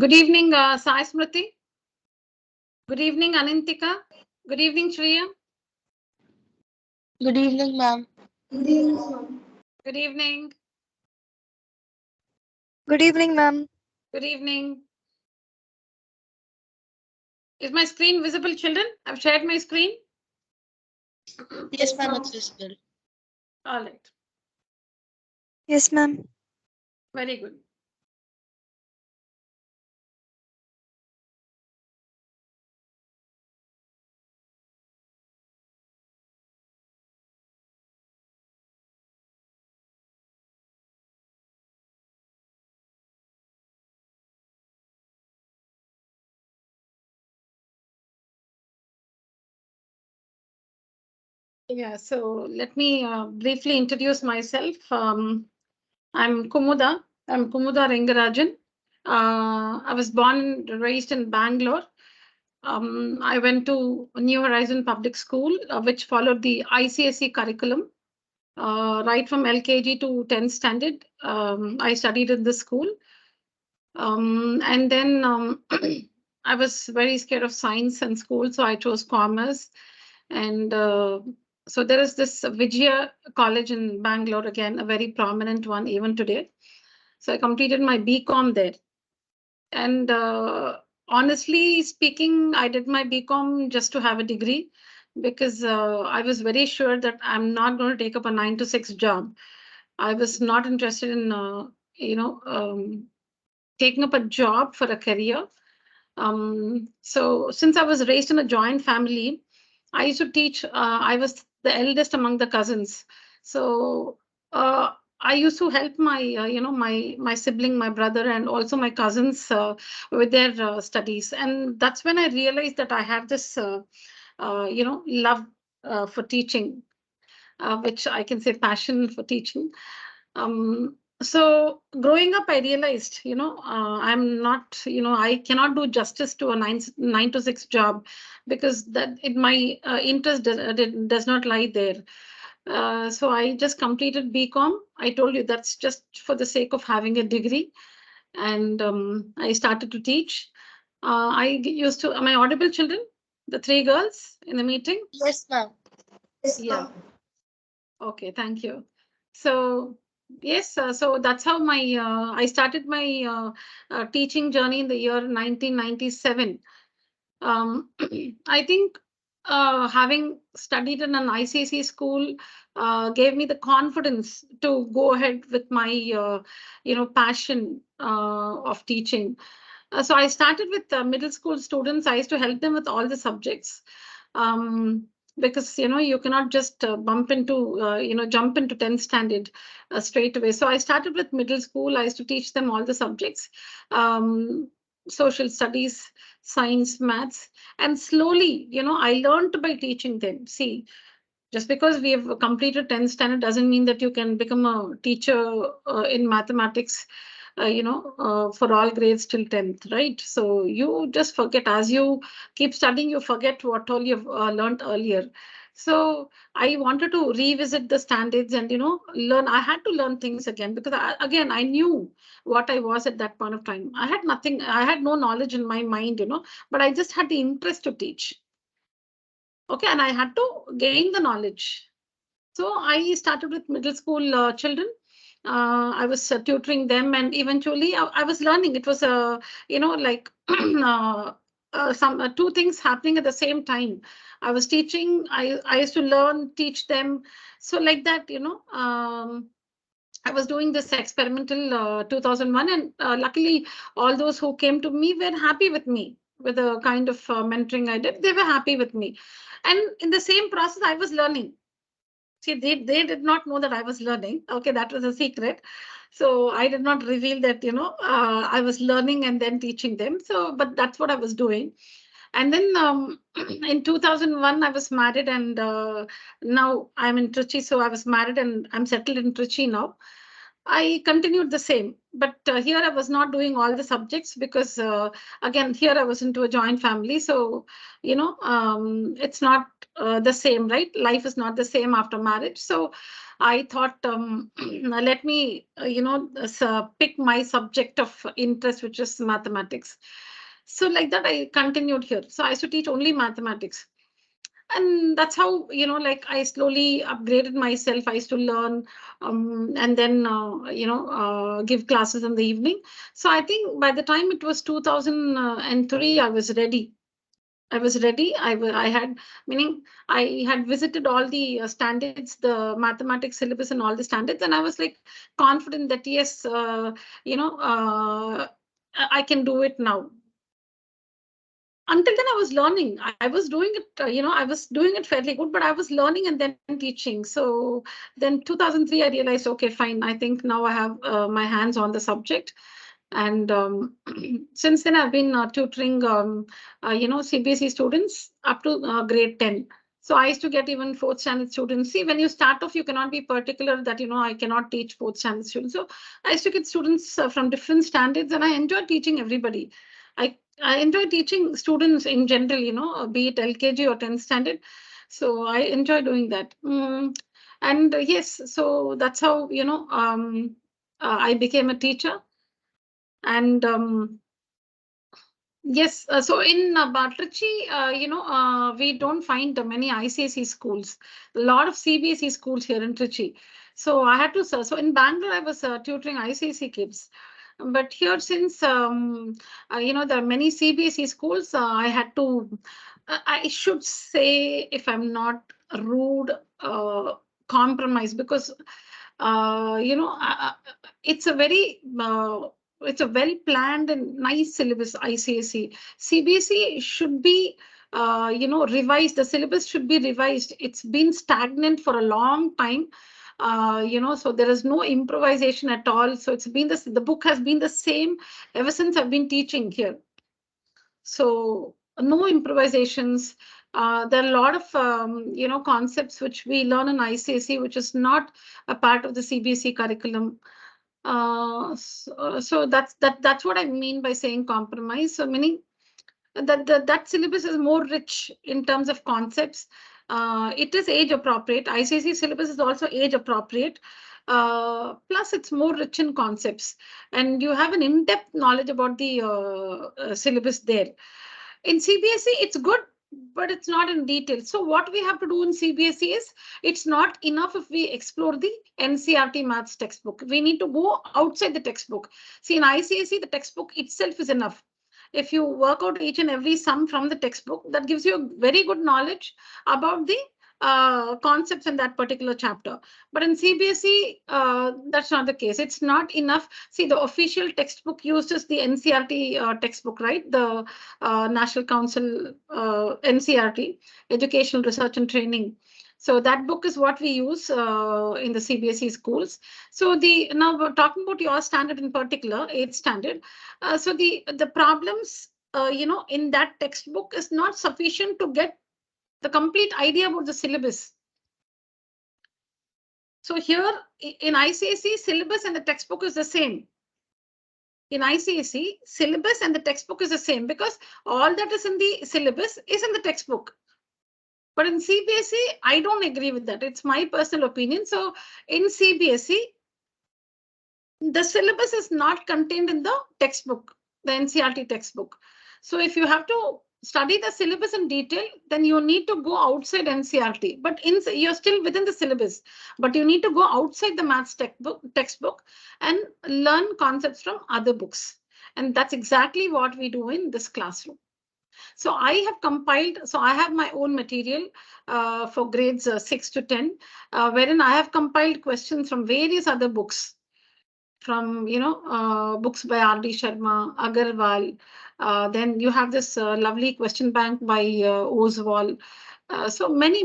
Good evening, Sai Smriti. Good evening, Anantika. Good evening, Shriya. Good evening, ma'am. Good evening. Good evening, ma'am. Good evening. Is my screen visible, children? I've shared my screen. Yes, ma'am, it's visible. All right. Yes, ma'am. Very good. Yeah, so let me briefly introduce myself. I'm Kumuda. I'm Kumuda Rengarajan. I was born and raised in Bangalore. I went to New Horizon Public School, which followed the ICSE curriculum. Right from LKG to 10th standard, I studied in this school. And then I was very scared of science and school, so I chose commerce. And so there is this Vijaya College in Bangalore, again, a very prominent one even today. So I completed my BCom there. And honestly speaking, I did my BCom just to have a degree because I was very sure that I'm not going to take up a 9 to 6 job. I was not interested in, taking up a job for a career. So since I was raised in a joint family, I used to teach. I was the eldest among the cousins, so I used to help my, my sibling, my brother, and also my cousins with their studies. And that's when I realized that I have this, love for teaching, which I can say passion for teaching. So growing up, I realized, I'm not, I cannot do justice to a 9 to 6 job because that my interest does not lie there. So I just completed BCom. I told you that's just for the sake of having a degree, and I started to teach. Used to. Am I audible, children? The three girls in the meeting. Yes, ma'am. Yeah. Okay, thank you. So, yes, so that's how I started my teaching journey in the year 1997. I think having studied in an ICC school gave me the confidence to go ahead with my, passion of teaching. So I started with middle school students. I used to help them with all the subjects. Um, because you cannot just jump into 10th standard straight away. So I started with middle school. I used to teach them all the subjects, social studies, science, maths, and slowly, I learned by teaching them. See, just because we have completed 10th standard doesn't mean that you can become a teacher in mathematics, for all grades till 10th, right? So you just forget as you keep studying, you forget what all you've learned earlier. So I wanted to revisit the standards and, learn. I had to learn things again because again, I knew what I was at that point of time. I had nothing, I had no knowledge in my mind, but I just had the interest to teach. Okay, and I had to gain the knowledge. So I started with middle school children. I was tutoring them, and eventually I was learning. It was like some two things happening at the same time. I was teaching. I used to learn, teach them. So like that, I was doing this experimental 2001, and luckily, all those who came to me were happy with me with the kind of mentoring I did. They were happy with me, and in the same process, I was learning. See, they did not know that I was learning. Okay, that was a secret. So I did not reveal that, I was learning and then teaching them. So, but that's what I was doing. And then in 2001, I was married, and now I'm in Trichy. So I was married and I'm settled in Trichy now. I continued the same, but here I was not doing all the subjects because again here I was into a joint family, so it's not the same, right? Life is not the same after marriage. So I thought, let me pick my subject of interest, which is mathematics. So like that I continued here. So I used to teach only mathematics, and that's how like I slowly upgraded myself. I used to learn, and then give classes in the evening. So I think by the time it was 2003, I was ready. I had, meaning I had visited all the standards, the mathematics syllabus and all the standards, and I was like confident that yes, I can do it now. Until then I was learning. I was doing it, I was doing it fairly good, but I was learning and then teaching. So then 2003 I realized, okay, fine, I think now I have my hands on the subject. And since then I've been tutoring CBSE students up to grade 10. So I used to get even fourth standard students. See, when you start off, you cannot be particular that I cannot teach fourth standard students. So I used to get students from different standards, and I enjoy teaching everybody. I enjoy teaching students in general, be it LKG or 10th standard. So I enjoy doing that. And yes, so that's how I became a teacher. And yes, so in Trichy, we don't find many ICSE schools. A lot of CBSE schools here in Trichy. So I had to, so in Bangalore, I was tutoring ICSE kids. But here, since there are many CBSE schools, I had to. I should say, if I'm not rude, compromise, because it's a very it's a well planned and nice syllabus. ICSE, CBSE should be revised. The syllabus should be revised. It's been stagnant for a long time. So there is no improvisation at all. So it's been the book has been the same ever since I've been teaching here. So no improvisations. There are a lot of concepts which we learn in ICSE, which is not a part of the CBSE curriculum. So that's what I mean by saying compromise. So meaning that syllabus is more rich in terms of concepts. It is age appropriate. ICSE syllabus is also age appropriate. Plus, it's more rich in concepts, and you have an in-depth knowledge about the syllabus there. In CBSE, it's good, but it's not in detail. So what we have to do in CBSE is, it's not enough if we explore the NCERT maths textbook. We need to go outside the textbook. See, in ICSE, the textbook itself is enough. If you work out each and every sum from the textbook, that gives you a very good knowledge about the concepts in that particular chapter. But in CBSE, that's not the case. It's not enough. See, the official textbook used is the NCERT textbook, right? The National Council NCERT, Educational Research and Training. So that book is what we use in the CBSE schools. So now we're talking about your standard in particular, 8th standard. So the problems in that textbook is not sufficient to get the complete idea about the syllabus. So here in ICSE, syllabus and the textbook is the same. In ICSE, syllabus and the textbook is the same, because all that is in the syllabus is in the textbook. But in CBSE, I don't agree with that. It's my personal opinion. So in CBSE, the syllabus is not contained in the textbook, the NCERT textbook. So if you have to study the syllabus in detail, then you need to go outside NCERT. But you're still within the syllabus, but you need to go outside the maths textbook and learn concepts from other books. And that's exactly what we do in this classroom. So I have compiled, so I have my own material for grades 6 to 10, wherein I have compiled questions from various other books, from books by R.D. Sharma, Agarwal. Then you have this lovely question bank by Oswald. So many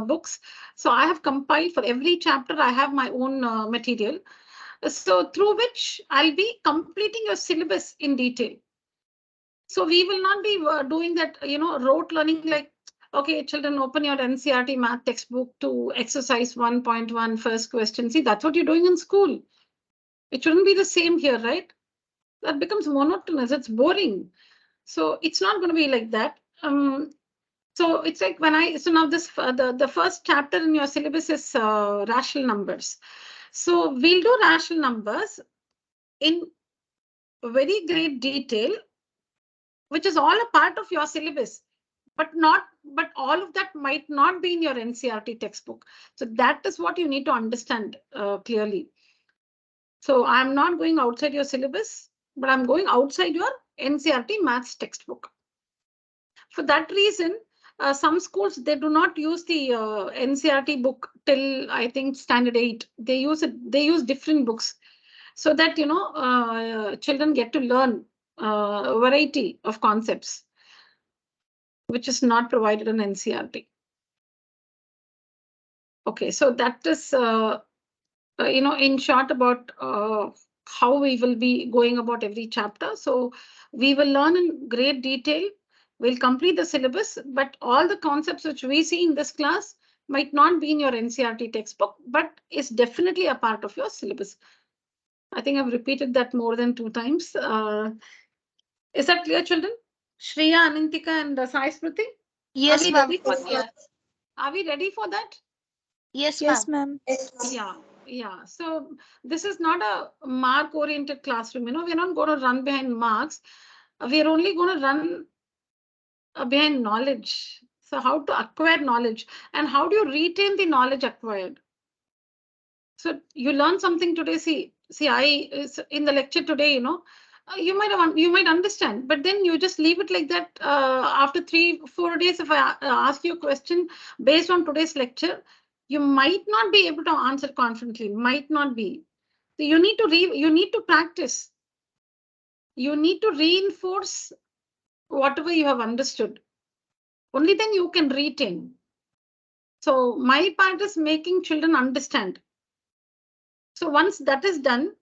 books. So I have compiled for every chapter. I have my own material. So through which I'll be completing your syllabus in detail. So we will not be doing that, rote learning, like, okay, children, open your NCERT math textbook to exercise 1.1 first question. See, that's what you're doing in school. It shouldn't be the same here, right? That becomes monotonous. It's boring. So it's not going to be like that. So it's like so now this the first chapter in your syllabus is rational numbers. So we'll do rational numbers in very great detail, which is all a part of your syllabus, but all of that might not be in your NCERT textbook. So that is what you need to understand clearly. So I'm not going outside your syllabus, but I'm going outside your NCERT maths textbook. For that reason, some schools, they do not use the NCERT book till I think standard 8. They use different books so that, children get to learn a variety of concepts, which is not provided in NCERT. Okay, so that is, in short about how we will be going about every chapter. So we will learn in great detail. We'll complete the syllabus, but all the concepts which we see in this class might not be in your NCERT textbook, but is definitely a part of your syllabus. I think I've repeated that more than 2 times. Is that clear, children? Shreya, Anantika, and Sai Smriti? Yes, ma'am. Are we ready for that? Yes, Yes, ma'am. ma'am. Yeah. So this is not a mark-oriented classroom. We're not going to run behind marks. We're only going to run behind knowledge. So how to acquire knowledge and how do you retain the knowledge acquired? So you learn something today. See, in the lecture today, you might understand, but then you just leave it like that. After 3-4 days, if I ask you a question based on today's lecture, you might not be able to answer confidently. Might not be. So you need to practice. You need to reinforce whatever you have understood. Only then you can retain. So my part is making children understand. So once that is done,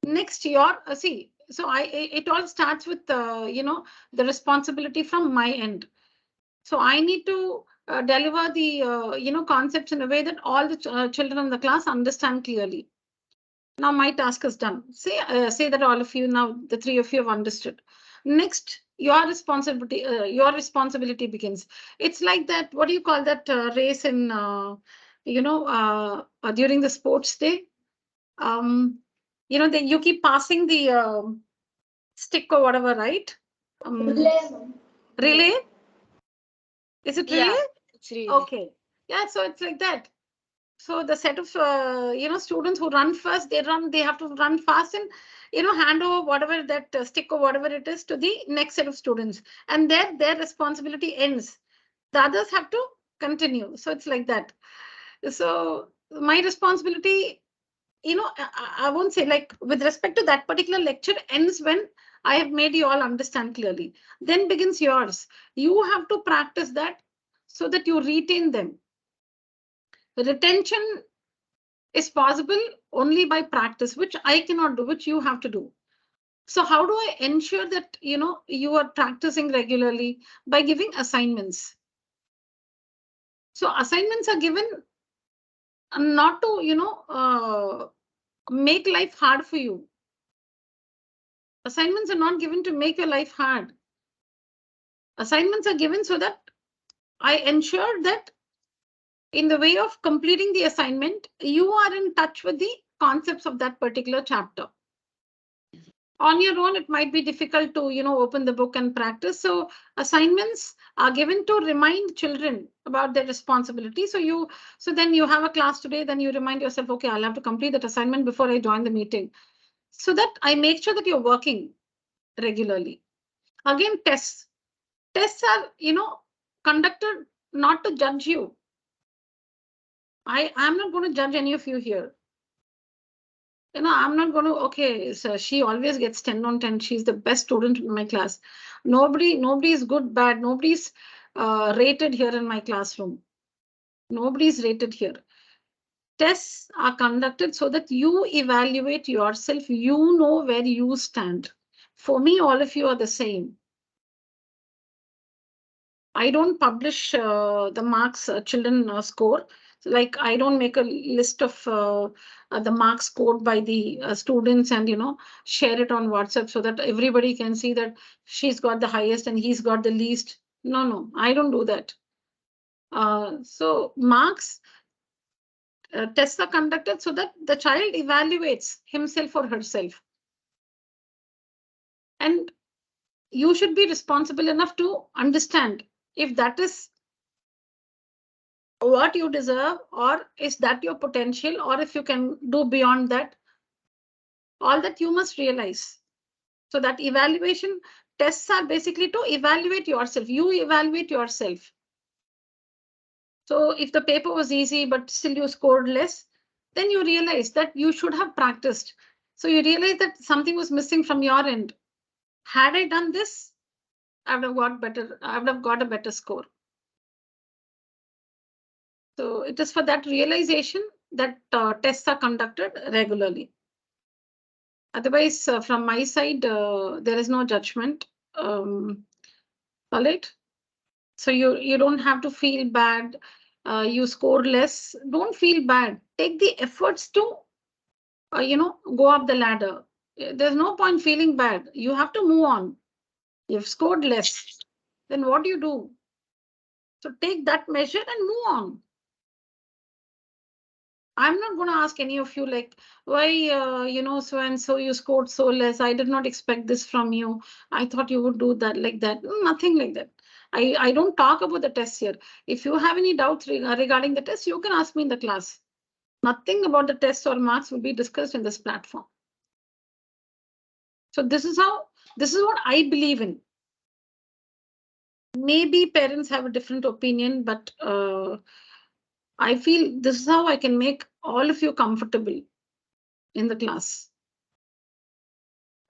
next your see. So it all starts with the responsibility from my end. So I need to deliver the concepts in a way that all the children in the class understand clearly. Now my task is done. Say that all of you now, the 3 of you have understood. Next, your responsibility begins. It's like that. What do you call that race in during the sports day? You keep passing the stick or whatever, right? Relay. Is it relay? Yeah, it's really. Okay. Yeah. So it's like that. So the set of students who run first, they have to run fast and hand over whatever that stick or whatever it is to the next set of students, and their responsibility ends. The others have to continue. So it's like that. So my responsibility, I won't say like with respect to that particular lecture ends when I have made you all understand clearly. Then begins yours. You have to practice that so that you retain them. Retention is possible only by practice, which I cannot do, which you have to do. So how do I ensure that you are practicing regularly? By giving assignments. So assignments are given not to make life hard for you. Assignments are not given to make your life hard. Assignments are given so that I ensure that in the way of completing the assignment, you are in touch with the concepts of that particular chapter. On your own, it might be difficult to, open the book and practice. So assignments are given to remind children about their responsibility. So then you have a class today, then you remind yourself, okay, I'll have to complete that assignment before I join the meeting. So that I make sure that you're working regularly. Again, tests. Tests are, conducted not to judge you. I'm not going to judge any of you here. I'm not going to, okay, so she always gets 10 on 10. She's the best student in my class. Nobody is good, bad. Nobody's rated here in my classroom. Nobody's rated here. Tests are conducted so that you evaluate yourself. You know where you stand. For me, all of you are the same. I don't publish the marks children score. Like I don't make a list of the marks scored by the students and share it on WhatsApp so that everybody can see that she's got the highest and he's got the least. No, I don't do that. So marks tests are conducted so that the child evaluates himself or herself. And you should be responsible enough to understand if that is what you deserve, or is that your potential, or if you can do beyond that. All that you must realize. So that evaluation tests are basically to evaluate yourself. You evaluate yourself. So if the paper was easy, but still you scored less, then you realize that you should have practiced. So you realize that something was missing from your end. Had I done this, I would have got better. I would have got a better score. So it is for that realization that tests are conducted regularly. Otherwise, from my side, there is no judgment. All right. So you don't have to feel bad. You scored less. Don't feel bad. Take the efforts to go up the ladder. There's no point feeling bad. You have to move on. You've scored less. Then what do you do? So take that measure and move on. I'm not going to ask any of you like, why, so and so you scored so less. I did not expect this from you. I thought you would do that like that. Nothing like that. I don't talk about the test here. If you have any doubts regarding the test, you can ask me in the class. Nothing about the tests or marks will be discussed in this platform. So this is what I believe in. Maybe parents have a different opinion, but I feel this is how I can make all of you comfortable in the class.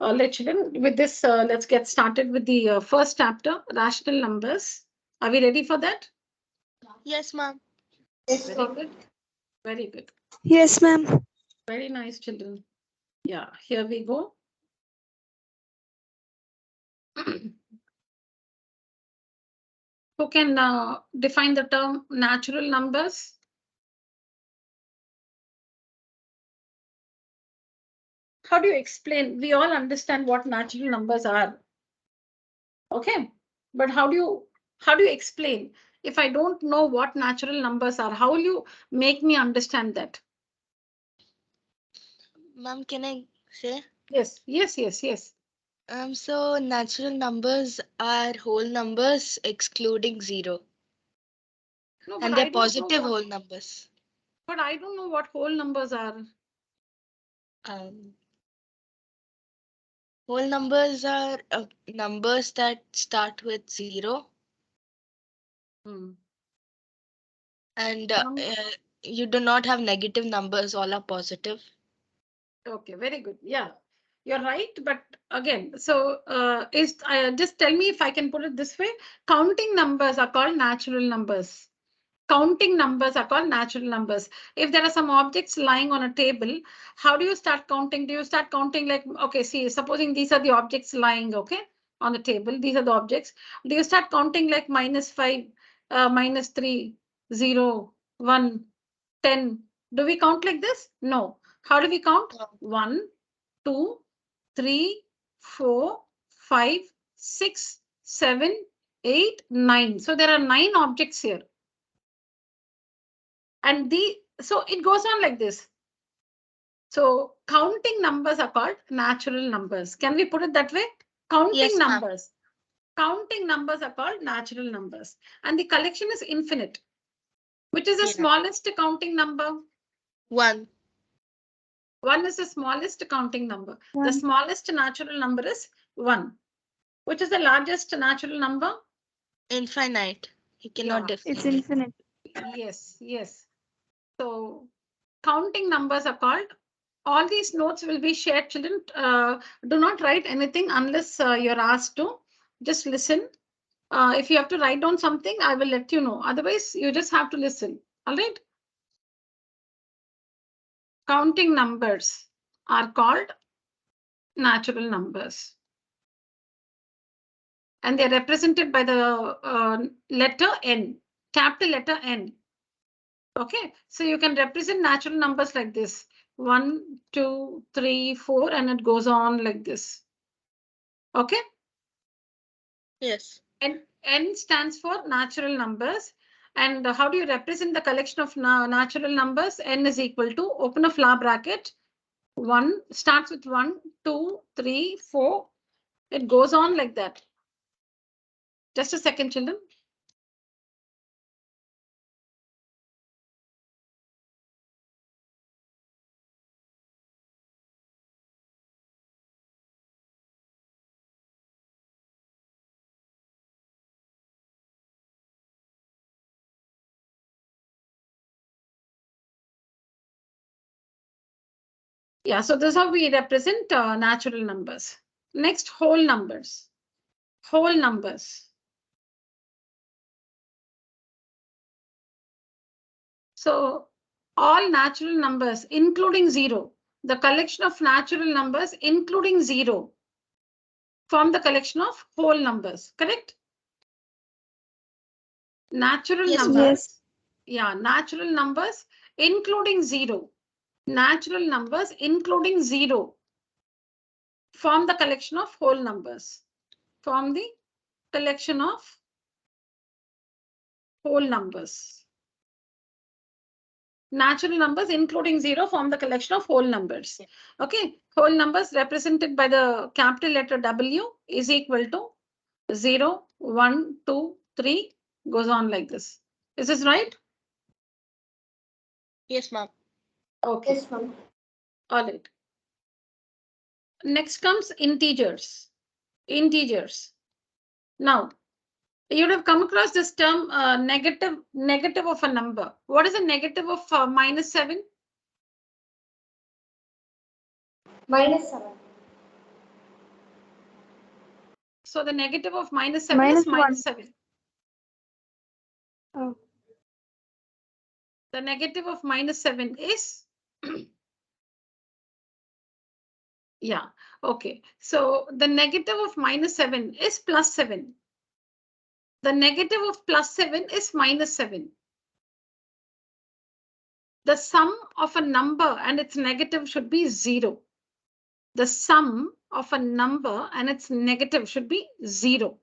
All right, children, with this, let's get started with the first chapter, rational numbers. Are we ready for that? Yes, ma'am. Very good. Very good. Yes, ma'am. Very nice, children. Yeah, here we go. Who can define the term natural numbers? How do you explain? We all understand what natural numbers are. Okay, but how do you explain? If I don't know what natural numbers are, how will you make me understand that? Ma'am, can I say? Yes. So natural numbers are whole numbers excluding zero. No, but And they're I don't know positive what. whole numbers. But I don't know what whole numbers are. Um, Whole numbers are numbers that start with zero, Hmm. and Num- you do not have negative numbers, all are positive. Okay, very good. Yeah, you're right. But again, so just tell me if I can put it this way. Counting numbers are called natural numbers. Counting numbers are called natural numbers. If there are some objects lying on a table, how do you start counting? Do you start counting like, okay, see, supposing these are the objects lying, okay, on the table, these are the objects. Do you start counting like -5, -3, 0, 1, 10? Do we count like this? No. How do we count? 1, 2, 3, 4, 5, 6, 7, 8, 9. So there are 9 objects here. And so it goes on like this. So counting numbers are called natural numbers. Can we put it that way? Counting Yes, ma'am. numbers. Counting numbers are called natural numbers. And the collection is infinite. Which is the Yeah. smallest counting number? 1. 1 is the smallest counting number. The One. smallest natural number is 1. Which is the largest natural number? Infinite. You cannot Yeah. It's define it. infinite. Yes. So counting numbers are called. All these notes will be shared, children. Do not write anything unless you're asked to. Just listen. If you have to write down something, I will let you know. Otherwise, you just have to listen. All right. Counting numbers are called natural numbers. And they're represented by the letter N, capital letter N. Okay, so you can represent natural numbers like this. 1, 2, 3, 4, and it goes on like this. Okay. Yes. And N stands for natural numbers. And how do you represent the collection of natural numbers? N is equal to, open a flower bracket. 1 starts with 1, 2, 3, 4. It goes on like that. Just a second, children. Yeah, so this is how we represent natural numbers. Next, whole numbers. Whole numbers. So all natural numbers, including 0, the collection of natural numbers, including 0, form the collection of whole numbers, correct? Natural Yes, numbers, ma'am. Yes. yeah, natural numbers, including 0. Natural numbers, including 0, form the collection of whole numbers. Form the collection of whole numbers. Natural numbers including 0 form the collection of whole numbers. Okay, whole numbers represented by the capital letter W is equal to 0, 1, 2, 3, goes on like this. Is this right? Yes, ma'am. Okay. Yes, ma'am. All right. Next comes integers. Integers. Now, you would have come across this term negative of a number. What is the negative of -7? -7. So the negative of -7 is -1. -7. Oh. The negative of -7 is yeah, okay. So the negative of -7 is +7. The negative of +7 is -7. The sum of a number and its negative should be 0. The sum of a number and its negative should be 0.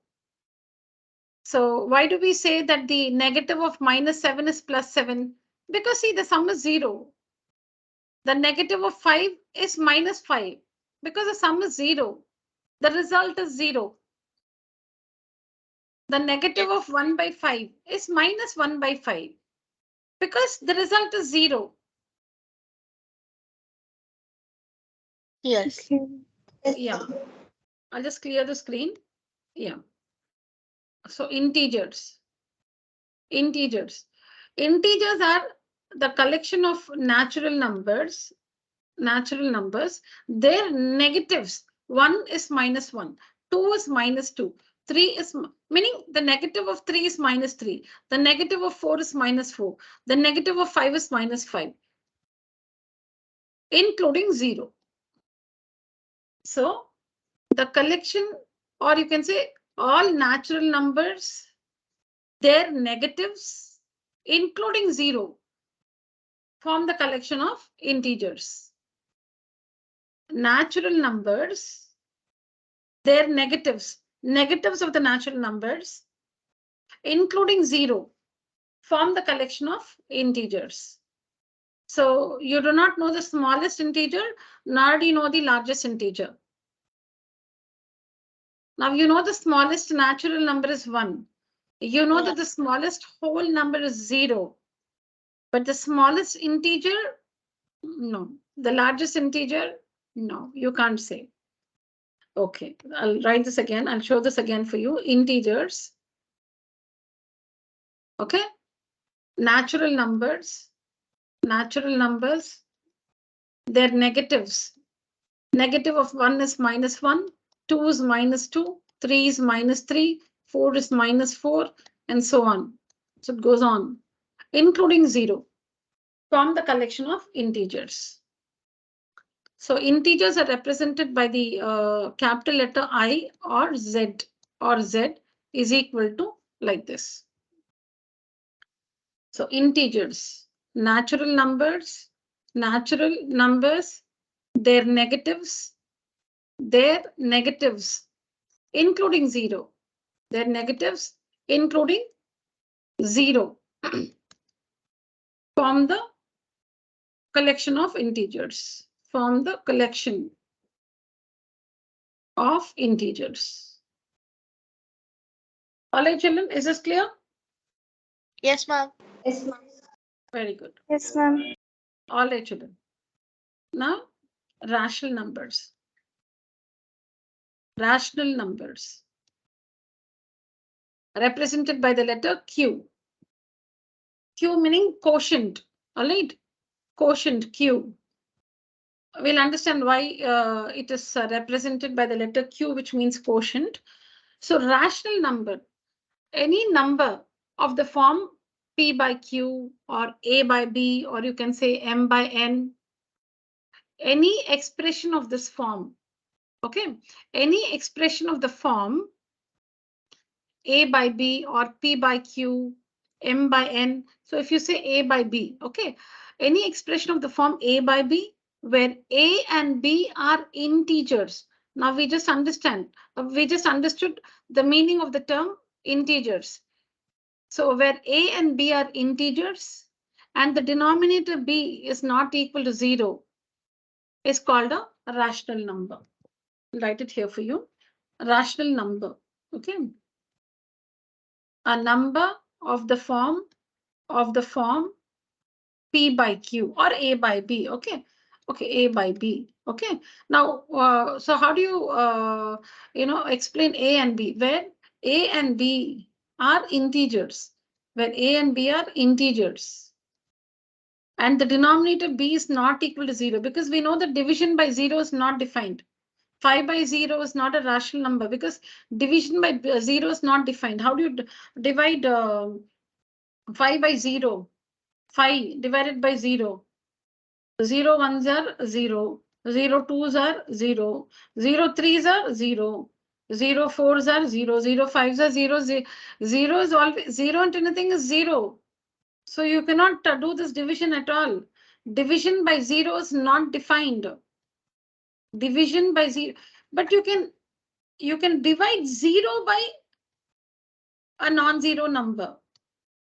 So why do we say that the negative of -7 is +7? Because see, the sum is 0. The negative of 5 is -5 because the sum is 0. The result is 0. The negative of 1 by 5 is -1 by 5 because the result is 0. Yes. Okay. Yeah, I'll just clear the screen. Yeah. So integers. Integers. Integers are the collection of natural numbers. Natural numbers. Their negatives. 1 is -1. 2 is -2. 3 is meaning the negative of 3 is -3. The negative of 4 is -4. The negative of 5 is -5. Including 0. So the collection, or you can say all natural numbers, their negatives, including 0, form the collection of integers. Natural numbers, their negatives of the natural numbers, including 0, form the collection of integers. So you do not know the smallest integer, nor do you know the largest integer. Now you know the smallest natural number is 1. You know Yeah. that the smallest whole number is 0. But the smallest integer, no. The largest integer, no, you can't say. Okay, I'll write this again. I'll show this again for you. Integers. Okay. Natural numbers. Natural numbers. Their negatives. Negative of 1 is -1. 2 is -2. 3 is -3. 4 is -4. And so on. So it goes on. Including 0. Form the collection of integers. So integers are represented by the capital letter I or Z is equal to like this. So integers. natural numbers, their negatives, including 0, their negatives, including 0, form the collection of integers, All right, children, is this clear? Yes, ma'am. Yes, ma'am. Very good. Yes, ma'am. All right, children. Now, rational numbers. Rational numbers represented by the letter Q. Q meaning quotient. All right, quotient Q. We'll understand why it is represented by the letter Q, which means quotient. So rational number, any number of the form P by Q or A by B, or you can say M by N, any expression of this form, okay, any expression of the form A by B or P by Q, M by N. So if you say A by B, okay, any expression of the form A by B where A and B are integers. Now we just understood the meaning of the term integers. So where A and B are integers and the denominator B is not equal to 0 is called a rational number. I'll write it here for you. A rational number, okay. A number of the form P by Q or A by B, okay. Okay, A by B, okay. Now, so how do you, explain A and B? Where A and B are integers, where A and B are integers, and the denominator B is not equal to 0, because we know that division by 0 is not defined. 5 by 0 is not a rational number because division by 0 is not defined. How do you divide 5 by 0? 5 divided by 0. 0 ones are 0. 0 twos are 0. 0 threes are 0. 0 fours are 0. 0 fives are 0. 0 is always 0 and anything is 0. So you cannot do this division at all. Division by 0 is not defined. Division by 0. But you can divide 0 by a non-zero number.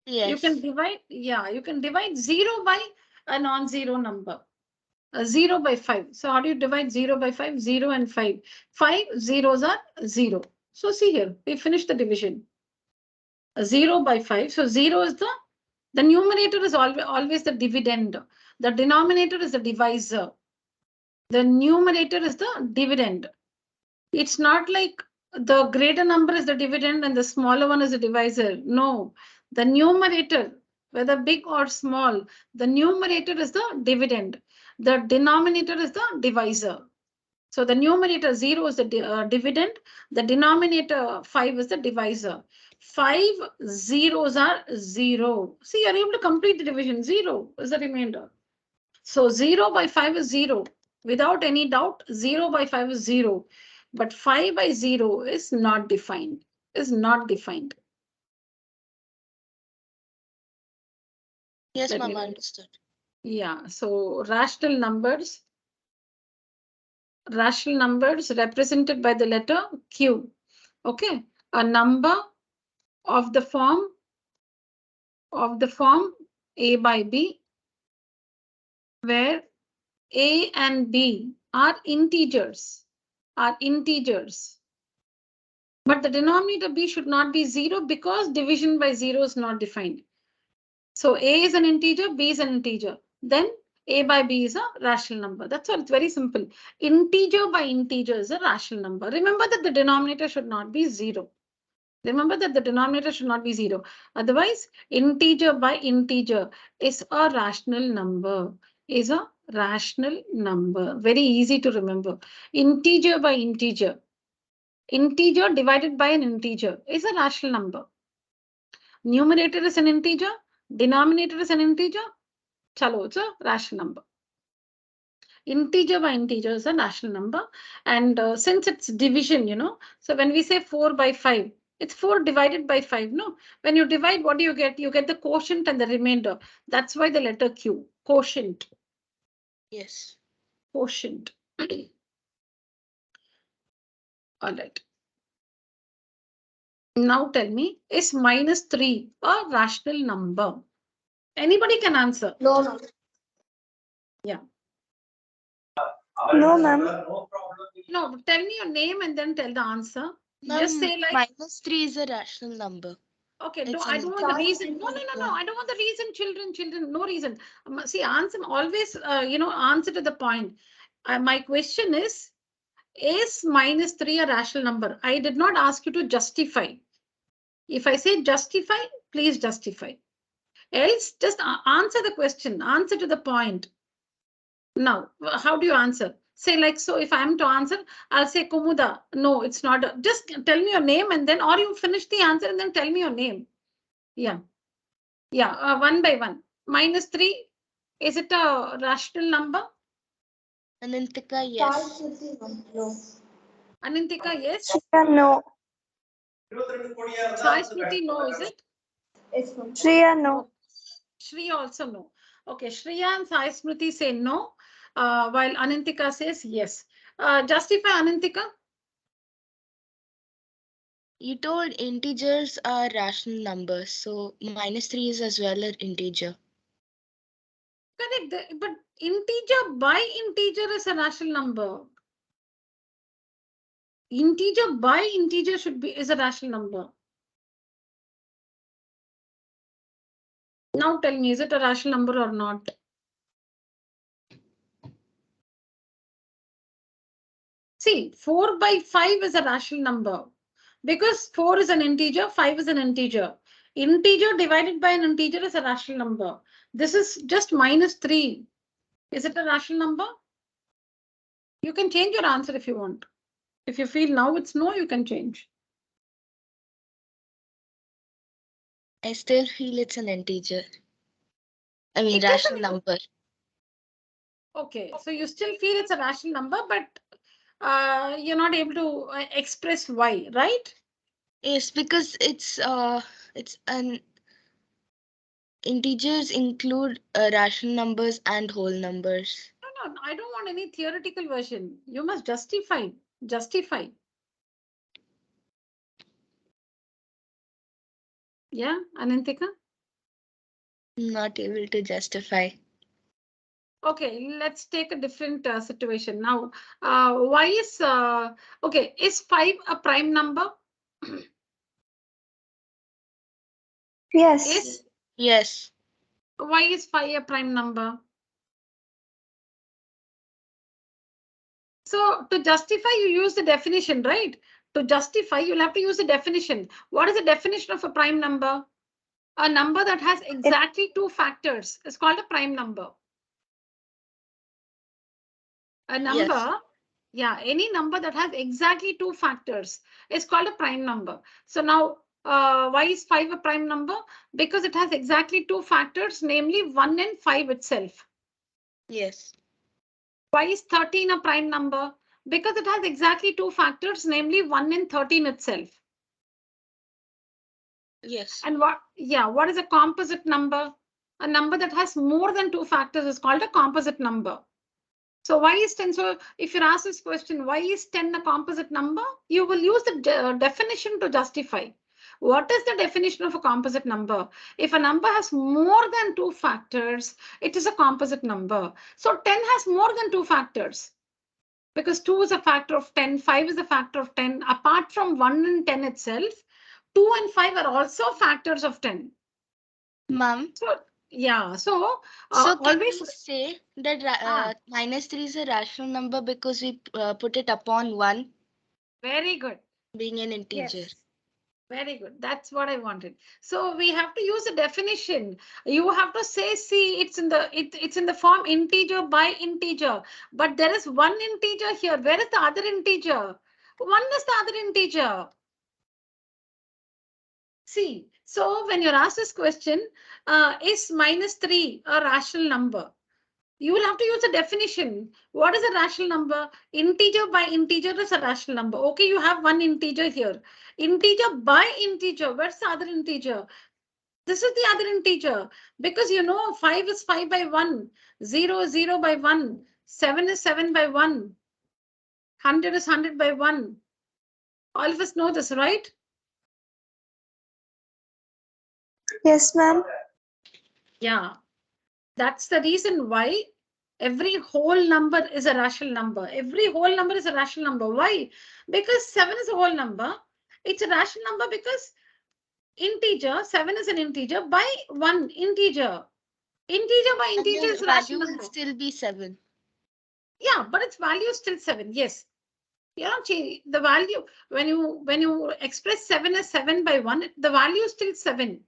Yes. You can divide 0 by a non-zero number. 0 by 5. So how do you divide 0 by 5? 0 and 5. 5 zeros are 0. So see here, we finished the division. 0 by 5. So 0 is the numerator is always the dividend. The denominator is the divisor. The numerator is the dividend. It's not like the greater number is the dividend and the smaller one is the divisor. No, the numerator, whether big or small, the numerator is the dividend. The denominator is the divisor. So the numerator 0 is the dividend. The denominator 5 is the divisor. 5 zeros are 0. See, you're able to complete the division. 0 is the remainder. So 0 by 5 is 0. Without any doubt, 0 by 5 is 0. But 5 by 0 is not defined. Yes, ma'am, understood. Yeah, so rational numbers represented by the letter Q. Okay, a number of the form A by B, where A and B are integers. But the denominator B should not be 0 because division by 0 is not defined. So A is an integer, B is an integer. Then A by B is a rational number. That's all. It's very simple. Integer by integer is a rational number. Remember that the denominator should not be 0. Otherwise, integer by integer is a rational number. Very easy to remember. Integer by integer. Integer divided by an integer is a rational number. Numerator is an integer. Denominator is an integer. Chalo, it's a rational number. Integer by integer is a rational number. And since it's division, so when we say 4 by 5, It's 4 divided by 5. No, when you divide, what do you get? You get the quotient and the remainder. That's why the letter Q, quotient. Yes. Quotient. All right. Now tell me, is -3 a rational number? Anybody can answer. No, ma'am. Yeah. No, ma'am. No, tell me your name and then tell the answer. Just Ma'am, say like, -3 is a rational number. okay, It's I an don't want the integer. reason. No, I don't want the reason, children, no reason. See, answer always, answer to the point. My question is -3 a rational number? I did not ask you to justify. If I say justify, please justify. Else, just answer the question, answer to the point. Now, how do you answer? Say like, so if I'm to answer, I'll say Kumuda. No, it's not. Just tell me your name and then, or you finish the answer and then tell me your name. Yeah. Yeah, one by one. -3, is it a rational number? Anantika, yes. No. Anintika, yes. Shreya, no. Sai Smriti, no, is it? Yes, ma'am. Shreya, no. Shri also no. Okay, Shreya and Sai Smriti say no, while Anintika says yes. Justify, Anintika. You told integers are rational numbers, so -3 is as well an integer. Correct, but integer by integer is a rational number. Integer by integer is a rational number. Now tell me, is it a rational number or not? See, 4 by 5 is a rational number because 4 is an integer, 5 is an integer. Integer divided by an integer is a rational number. This is just -3. Is it a rational number? You can change your answer if you want. If you feel now it's no, you can change. I still feel it's an integer. I mean, It is rational number. Okay, so you still feel it's a rational number, but you're not able to express why, right? Yes, because it's an integers include rational numbers and whole numbers. No, I don't want any theoretical version. You must justify. Justify. Yeah, Anantika? Not able to justify. Okay, let's take a different situation now. Why is okay? Is 5 a prime number? Yes. Is Yes. why is 5 a prime number? So to justify, you use the definition, right? To justify, you'll have to use the definition. What is the definition of a prime number? A number that has exactly two factors is called a prime number. A number, Yes. yeah, any number that has exactly two factors is called a prime number. So now, why is 5 a prime number? Because it has exactly two factors, namely 1 and 5 itself. Yes. Why is 13 a prime number? Because it has exactly two factors, namely 1 and 13 itself. Yes. And what is a composite number? A number that has more than two factors is called a composite number. So why is 10? So if you're asked this question, why is 10 a composite number? You will use the definition to justify. What is the definition of a composite number? If a number has more than two factors, it is a composite number. So 10 has more than two factors. Because 2 is a factor of 10, 5 is a factor of 10. Apart from 1 and 10 itself, 2 and 5 are also factors of 10. Ma'am. So, yeah, so Can always you say that -3 is a rational number because we put it upon 1 very good. being an integer? Yes. Very good. That's what I wanted. So we have to use a definition. You have to say, see, it's in the form integer by integer. But there is one integer here. Where is the other integer? One is the other integer. See, so when you're asked this question, is -3 a rational number? You will have to use a definition. What is a rational number? Integer by integer is a rational number. Okay, you have one integer here. Integer by integer. Where's the other integer? This is the other integer. Because 5 is 5 by 1. 0 is 0 by 1. 7 is 7 by 1. 100 is 100 by 1. All of us know this, right? Yes, ma'am. Yeah. That's the reason why every whole number is a rational number. Every whole number is a rational number. Why? Because 7 is a whole number. It's a rational number because integer, 7 is an integer by 1 integer. Integer by And integer is the a value rational will number. still be 7. Yeah, but its value is still 7. Yes. You know, the value, when you express 7 as 7 by 1, the value is still 7.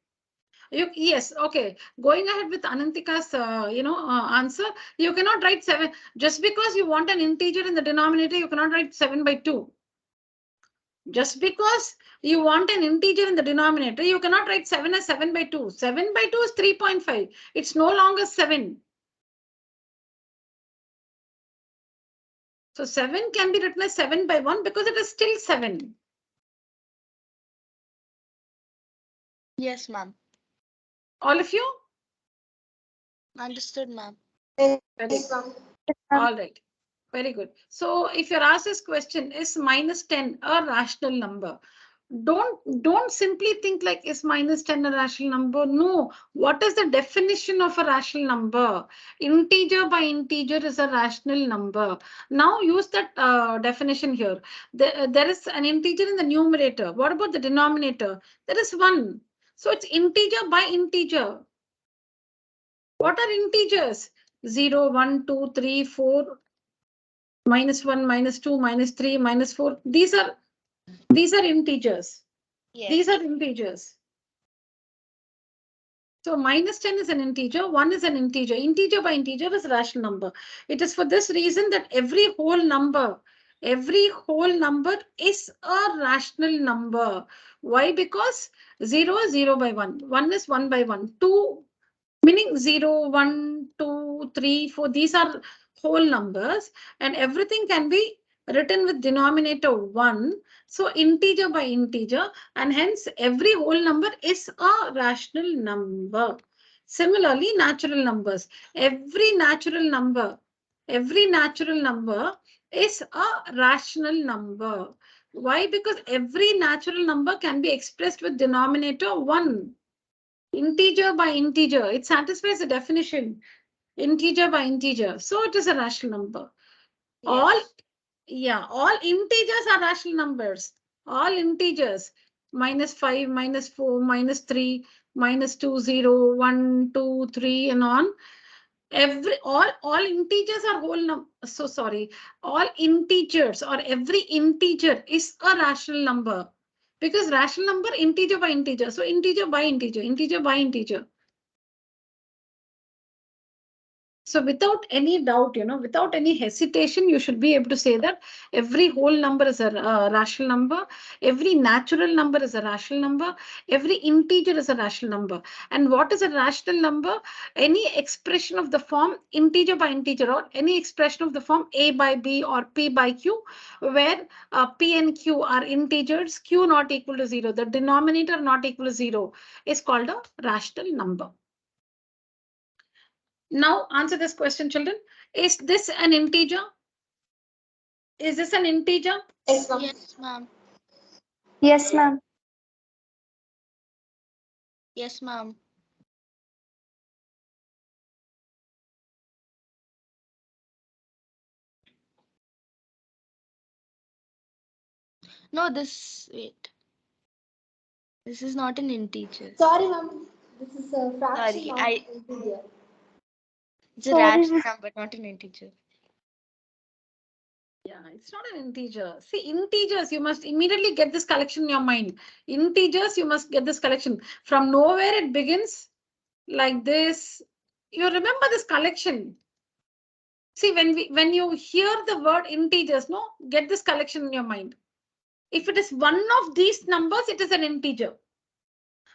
Yes, okay. Going ahead with Anantika's, answer, you cannot write 7. Just because you want an integer in the denominator, you cannot write 7 by 2. Just because you want an integer in the denominator, you cannot write 7 as 7 by 2. 7 by 2 is 3.5. It's no longer 7. So 7 can be written as 7 by 1 because it is still 7. Yes, ma'am. All of you? Understood, ma'am. Yes, ma'am. All right. Very good. So if you're asked this question, is minus 10 a rational number? Don't simply think like, is minus 10 a rational number? No. What is the definition of a rational number? Integer by integer is a rational number. Now use that definition here. There is an integer in the numerator. What about the denominator? There is 1. So it's integer by integer. What are integers? 0, 1, 2, 3, 4, -1, -2, -3, -4. These are integers. Yes. These are integers. So minus 10 is an integer, 1 is an integer. Integer by integer is a rational number. It is for this reason that every whole number is a rational number. Why? Because 0 is 0 by 1. 1 is 1 by 1. 2, meaning 0, 1, 2, 3, 4. These are whole numbers and everything can be written with denominator 1. So integer by integer, and hence every whole number is a rational number. Similarly, natural numbers. Every natural number is a rational number. Why? Because every natural number can be expressed with denominator 1. Integer by integer. It satisfies the definition. Integer by integer. So it is a rational number. Yes. All integers are rational numbers. All integers. -5, -4, -3, -2, 0, 1, 2, 3, and on. All integers are whole number. So sorry. All integers or every integer is a rational number. Because rational number, integer by integer. So integer by integer, integer by integer. So without any doubt, without any hesitation, you should be able to say that every whole number is a rational number. Every natural number is a rational number. Every integer is a rational number. And what is a rational number? Any expression of the form integer by integer, or any expression of the form a by b or p by q, where p and q are integers, q not equal to 0, the denominator not equal to 0, is called a rational number. Now answer this question, children. Is this an integer? Is this an integer? Yes, ma'am. Yes, ma'am. Yes, ma'am. Yes, ma'am. No, wait. This is not an integer. Sorry, ma'am. This is a fraction, Sorry, not integer. it's a Sorry, rational miss. number, not an integer. Yeah, it's not an integer. See, integers, you must immediately get this collection in your mind. Integers, you must get this collection. From nowhere it begins like this. You remember this collection. See, when you hear the word integers, no, get this collection in your mind. If it is one of these numbers, it is an integer.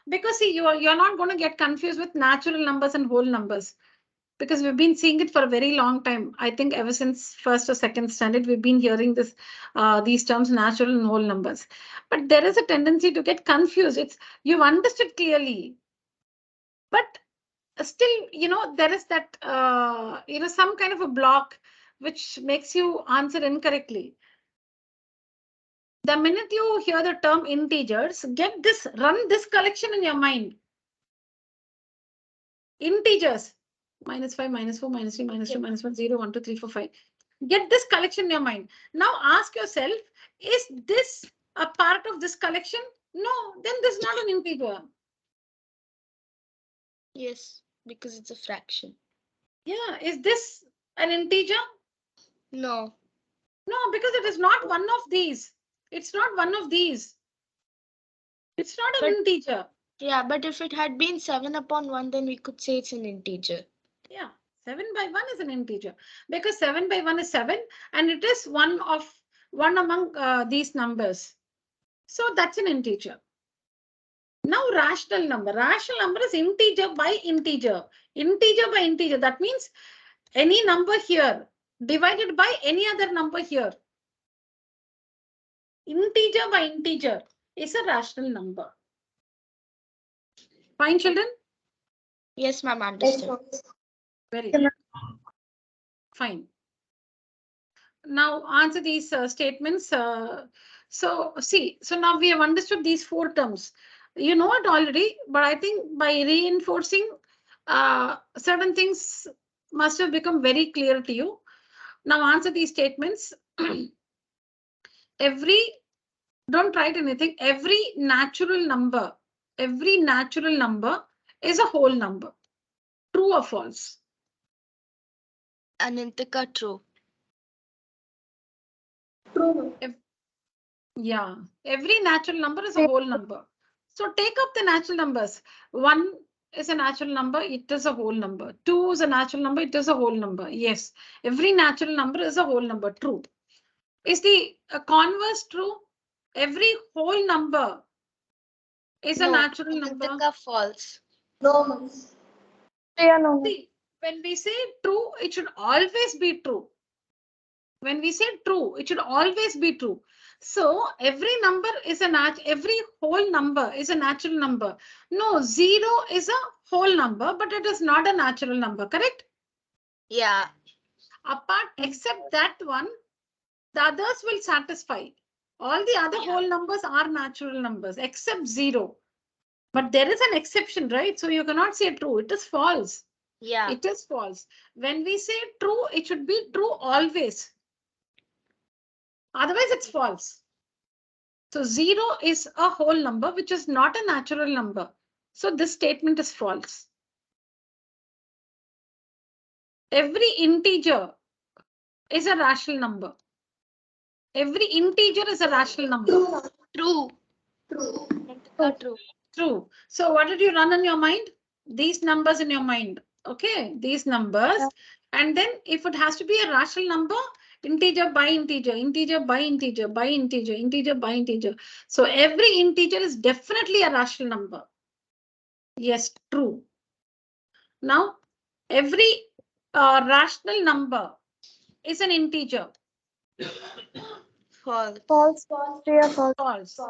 Because see, you're not going to get confused with natural numbers and whole numbers. because we've been seeing it for a very long time. I think ever since first or second standard, we've been hearing this, these terms, natural and whole numbers. But there is a tendency to get confused. You've understood clearly, but still, there is that, some kind of a block which makes you answer incorrectly. The minute you hear the term integers, run this collection in your mind. Integers, -5, -4, -3, -2, -1, 0, 1, 2, 3, 4, 5. Get this collection in your mind. Now ask yourself, is this a part of this collection? No, then this is not an integer. Yes, because it's a fraction. Yeah, is this an integer? No. No, because it is not one of these. It's not one of these. It's not an integer. Yeah, but if it had been 7 upon 1, then we could say it's an integer. Yeah, 7 by 1 is an integer because 7 by 1 is 7 and it is one among these numbers. So that's an integer. Now rational number. Rational number is integer by integer. Integer by integer. That means any number here divided by any other number here. Integer by integer is a rational number. Fine, children? Yes, ma'am, understood. Very good. Fine. Now answer these statements. So now we have understood these 4 terms. You know it already, but I think by reinforcing certain things must have become very clear to you. Now answer these statements. Don't write anything. Every natural number is a whole number. True or false? Anantika, true. True. Yeah, every natural number is a whole number. So take up the natural numbers. 1 is a natural number, it is a whole number. 2 is a natural number, it is a whole number. Yes, every natural number is a whole number. True. Is the converse true? Every whole number is a natural number. Anantika, false. No, ma'am. Yeah, no. See, when we say true, it should always be true. When we say true, it should always be true. So every whole number is a natural number. No, 0 is a whole number, but it is not a natural number, correct? Yeah. Except that one, the others will satisfy. All the other whole numbers are natural numbers, except 0. But there is an exception, right? So you cannot say true. It is false. Yeah. It is false. When we say true, it should be true always. Otherwise, it's false. So 0 is a whole number, which is not a natural number. So this statement is false. Every integer is a rational number. Every integer is a rational number. True. True. True. So what did you run in your mind? These numbers in your mind. Okay, these numbers. Yeah. And then if it has to be a rational number, integer by integer, integer by integer, by integer, integer by integer. So every integer is definitely a rational number. Yes, true. Now, every rational number is an integer. False. False. False. False.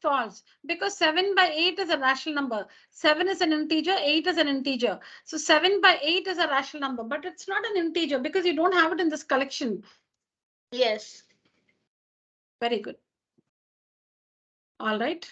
False. Because 7 by 8 is a rational number. 7 is an integer, 8 is an integer. So 7 by 8 is a rational number, but it's not an integer because you don't have it in this collection. Yes. Very good. All right.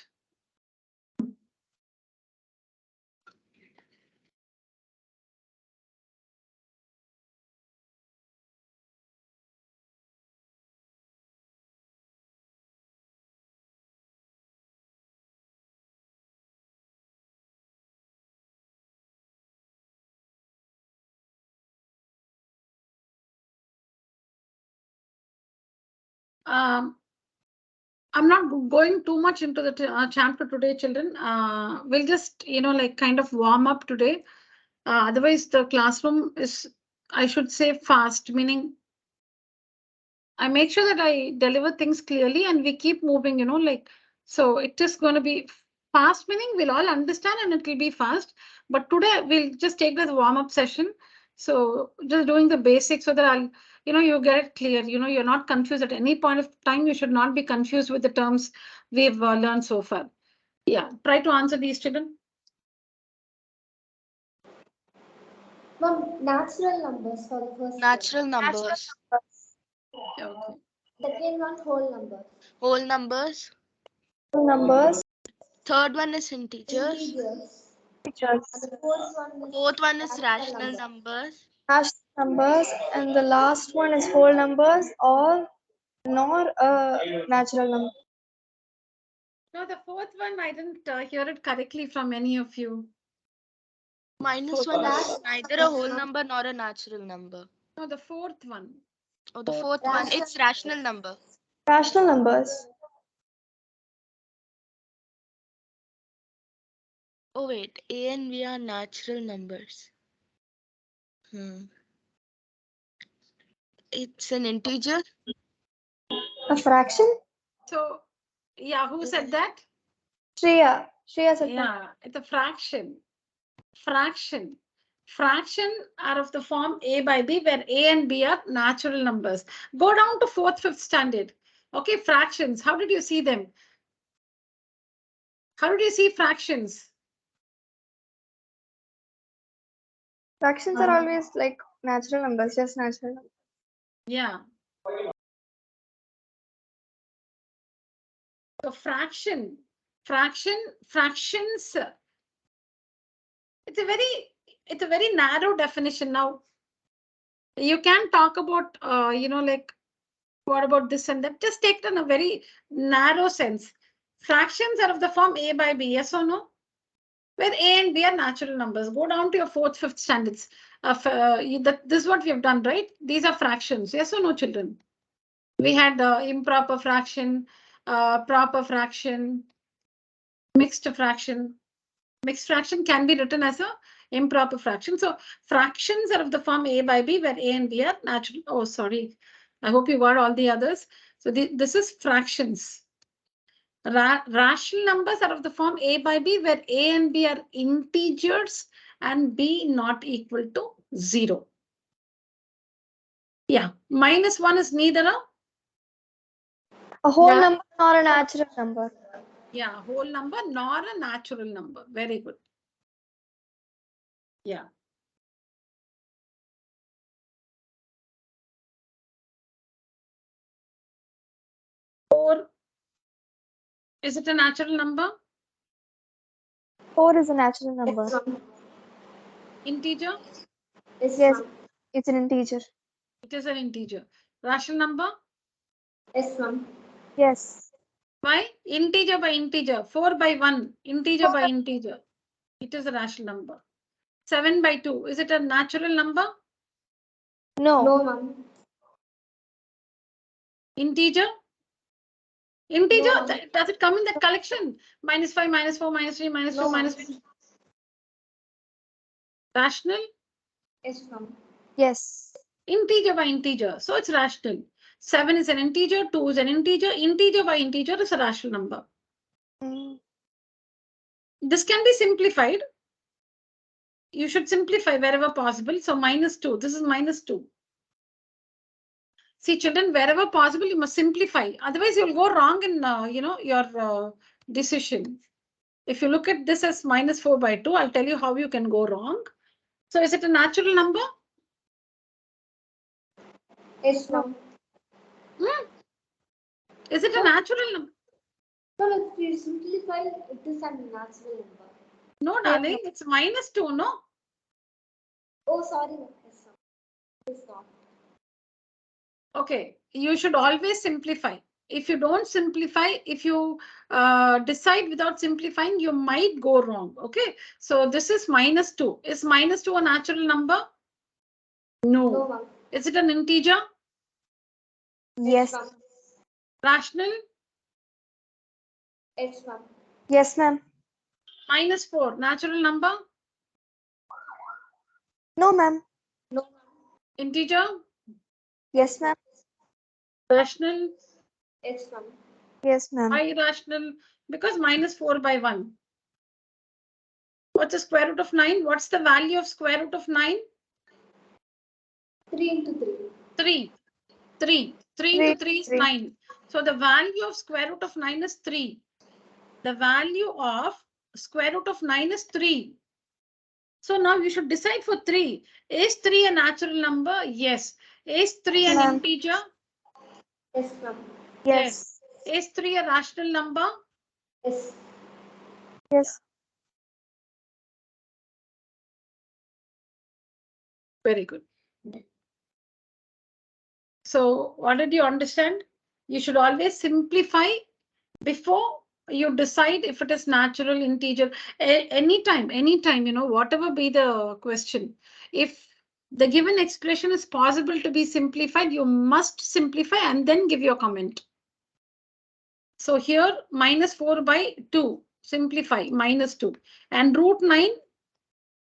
I'm not going too much into the chapter today, children. We'll just, kind of warm up today. Otherwise, the classroom is, I should say, fast, meaning I make sure that I deliver things clearly and we keep moving, so it is going to be fast, meaning we'll all understand and it will be fast. But today we'll just take this warm up session. So just doing the basics so that I'll, you get it clear. You're not confused at any point of time. You should not be confused with the terms we've learned so far. Yeah, try to answer these, children. Ma'am, natural numbers for the first Natural numbers. Okay. Second one, whole numbers. Whole numbers. Whole numbers. Third one is integers. Integers. Teachers. And the fourth one is Fourth one is rational rational numbers. numbers. Hash numbers, and the last one is whole numbers or nor a natural number. No, the fourth one, I didn't hear it correctly from any of you. Minus Fourth one one. is neither a whole number nor a natural number. No, the fourth one. Oh, the fourth one, it's rational number. Rational numbers. Oh wait, A and B are natural numbers. It's an integer. A fraction? So, yeah, who said that? Shreya. Shreya said that. Yeah, it's a fraction. Fraction. Fraction are of the form A by B, where A and B are natural numbers. Go down to 4th, 5th standard. Okay, fractions. How did you see them? How did you see fractions? Fractions are always like natural numbers, just natural numbers. Yeah. So fractions. It's a very narrow definition. Now, you can talk about, like, what about this and that? Just take it in a very narrow sense. Fractions are of the form A by B, yes or no? Where A and B are natural numbers. Go down to your 4th, 5th standards. This is what we have done, right? These are fractions, yes or no, children? We had improper fraction, proper fraction, mixed fraction. Mixed fraction can be written as a improper fraction. So fractions are of the form A by B, where A and B are natural. Oh, sorry. I hope you got all the others. So this is fractions. Rational numbers are of the form A by B, where A and B are integers and B not equal to 0. Yeah, -1 is neither A whole number nor a natural number. Yeah, whole number nor a natural number. Very good. Yeah. Four. Is it a natural number? 4 is a natural number. Integer? Yes, it's an integer. It is an integer. Rational number? Yes, ma'am. Yes. Why? Integer by integer. 4 by 1. Integer by integer. It is a rational number. 7 by 2. Is it a natural number? No. No, ma'am. Integer? Integer? No. Does it come in that collection? -5, -4, -3, -2, No, ma'am. -3. Rational? Yes, ma'am. Yes. Integer by integer. So it's rational. 7 is an integer, 2 is an integer. Integer by integer is a rational number. This can be simplified. You should simplify wherever possible. So -2. This is -2. See, children, wherever possible, you must simplify. Otherwise, you'll go wrong in your decision. If you look at this as -4 by 2, I'll tell you how you can go wrong. So is it a natural number? Yes, ma'am. Is it a natural number? No, if you simplify, it is a natural number. No, darling, it's -2, no? Oh, sorry, ma'am. Yes, ma'am. It is not. Okay, you should always simplify. If you don't simplify, if you decide without simplifying, you might go wrong. Okay, so this is -2. Is -2 a natural number? No. No, ma'am. Is it an integer? Yes. ma'am. Rational? Yes, ma'am. Yes, ma'am. -4, natural number? No, ma'am. No, ma'am. Integer? Yes, ma'am. Rational? Yes, ma'am. Yes, ma'am. Irrational? Because -4 by 1. What's the square root of 9? What's the value of square root of 9? 3 into 3. 3. 3. 3 into 3 is 9. So the value of square root of 9 is 3. The value of square root of 9 is 3. So now you should decide for 3. Is 3 a natural number? Yes. Is 3 an Ma'am. integer? Yes, ma'am. Yes. Is 3 a rational number? Yes. Yes. Very good. So what did you understand? You should always simplify before you decide if it is natural, integer. Anytime, whatever be the question. If the given expression is possible to be simplified, you must simplify and then give your comment. So here minus 4 by 2, simplify minus 2 and root 9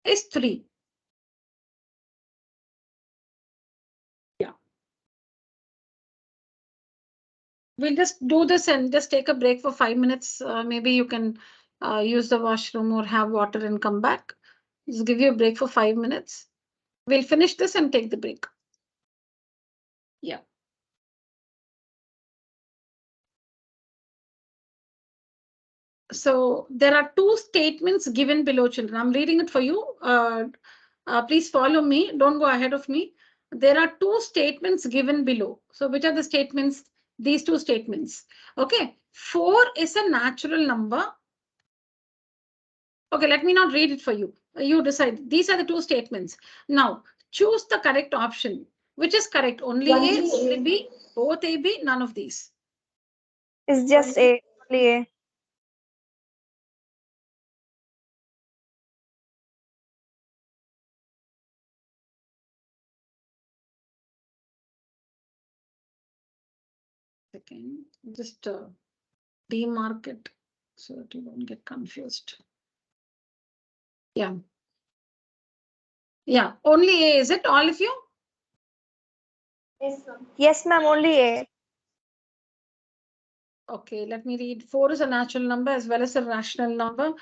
is 3. Yeah. We'll just do this and just take a break for 5 minutes. Maybe you can use the washroom or have water and come back. Just give you a break for 5 minutes. We'll finish this and take the break. Yeah. So there are two statements given below, children. I'm reading it for you. Please follow me. Don't go ahead of me. There are two statements given below. So which are the statements? These two statements. Okay. 4 is a natural number. Okay, let me not read it for you. You decide. These are the two statements. Now, choose the correct option. Which is correct? Only A, only B, both A, B, none of these. It's just A. Only A. Second, just demark it so that you don't get confused. Yeah. Yeah, only A, is it, all of you? Yes, ma'am. Yes, ma'am. Only A. Okay, let me read. 4 is a natural number as well as a rational number.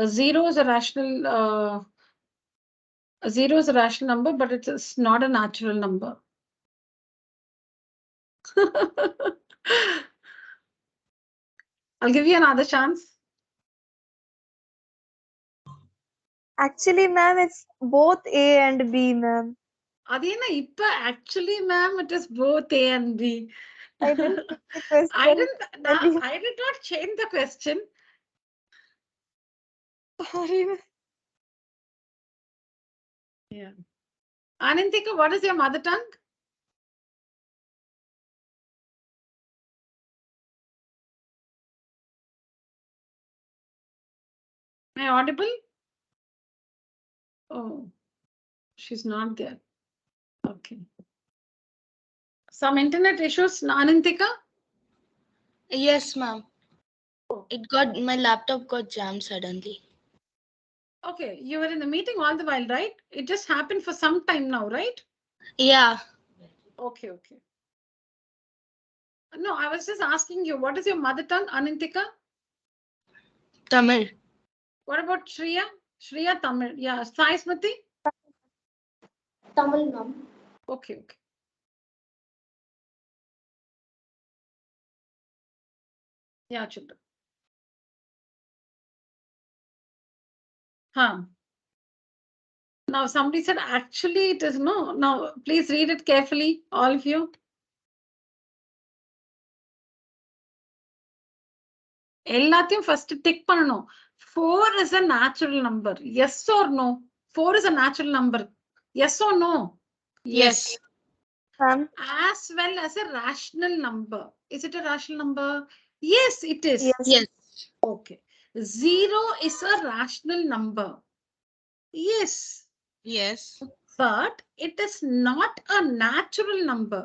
0 is a rational 0 is a rational number, but it is not a natural number. I'll give you another chance. Actually, ma'am, it's both A and B, ma'am. Adena, actually, ma'am, it is both A and B. I didn't see the question. I did not change the question. Sorry, ma'am. Yeah. Anantika, what is your mother tongue? Am I audible? Oh, she's not there. Okay. Some internet issues, Anantika? Yes, ma'am. My laptop got jammed suddenly. Okay, you were in the meeting all the while, right? It just happened for some time now, right? Yeah. Okay, okay. No, I was just asking you, what is your mother tongue, Anantika? Tamil. What about Shreya? Shreya Tamil. Yeah, Sai Smriti? Tamil, ma'am. Okay, okay. Yeah, children. Huh. Now somebody said actually it is no. Now please read it carefully, all of you. எல்லாத்தையும் first tick பண்ணணும். 4 is a natural number. Yes or no? 4 is a natural number. Yes or no? Yes. Ma'am. As well as a rational number. Is it a rational number? Yes, it is. Yes. Yes. Okay. 0 is a rational number. Yes. Yes. But it is not a natural number.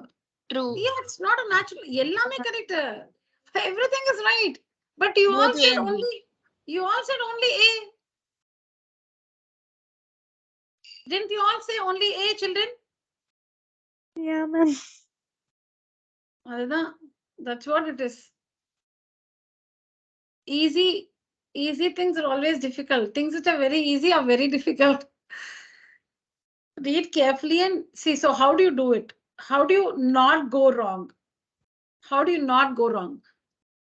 True. Yeah, it's not a natural. எல்லாமே correct. Everything is right. But you all Both A said and B. only. You all said only A. Didn't you all say only A, children? Yeah, ma'am. அதுதான். That's what it is. Easy things are always difficult. Things which are very easy are very difficult. read carefully and see. So how do you do it? How do you not go wrong? How do you not go wrong?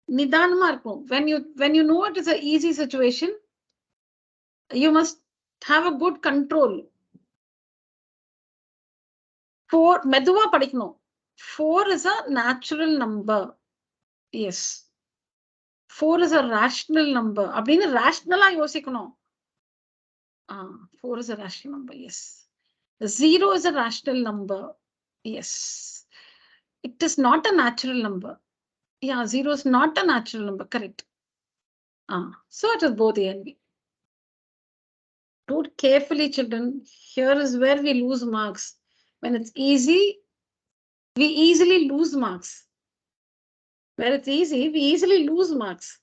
Nidanama irukkum. When you know it is an easy situation, you must have a good control. 4 மெதுவா படிக்கணும். 4 is a natural number. Yes. 4 is a rational number. அப்படின்னு rational யோசிக்கணும். 4 is a rational number. Yes. 0 is a rational number. Yes. It is not a natural number. Yeah, 0 is not a natural number. Correct. So it is both A and B. Do it carefully, children. Here is where we lose marks. When it's easy, we easily lose marks. Where it's easy, we easily lose marks.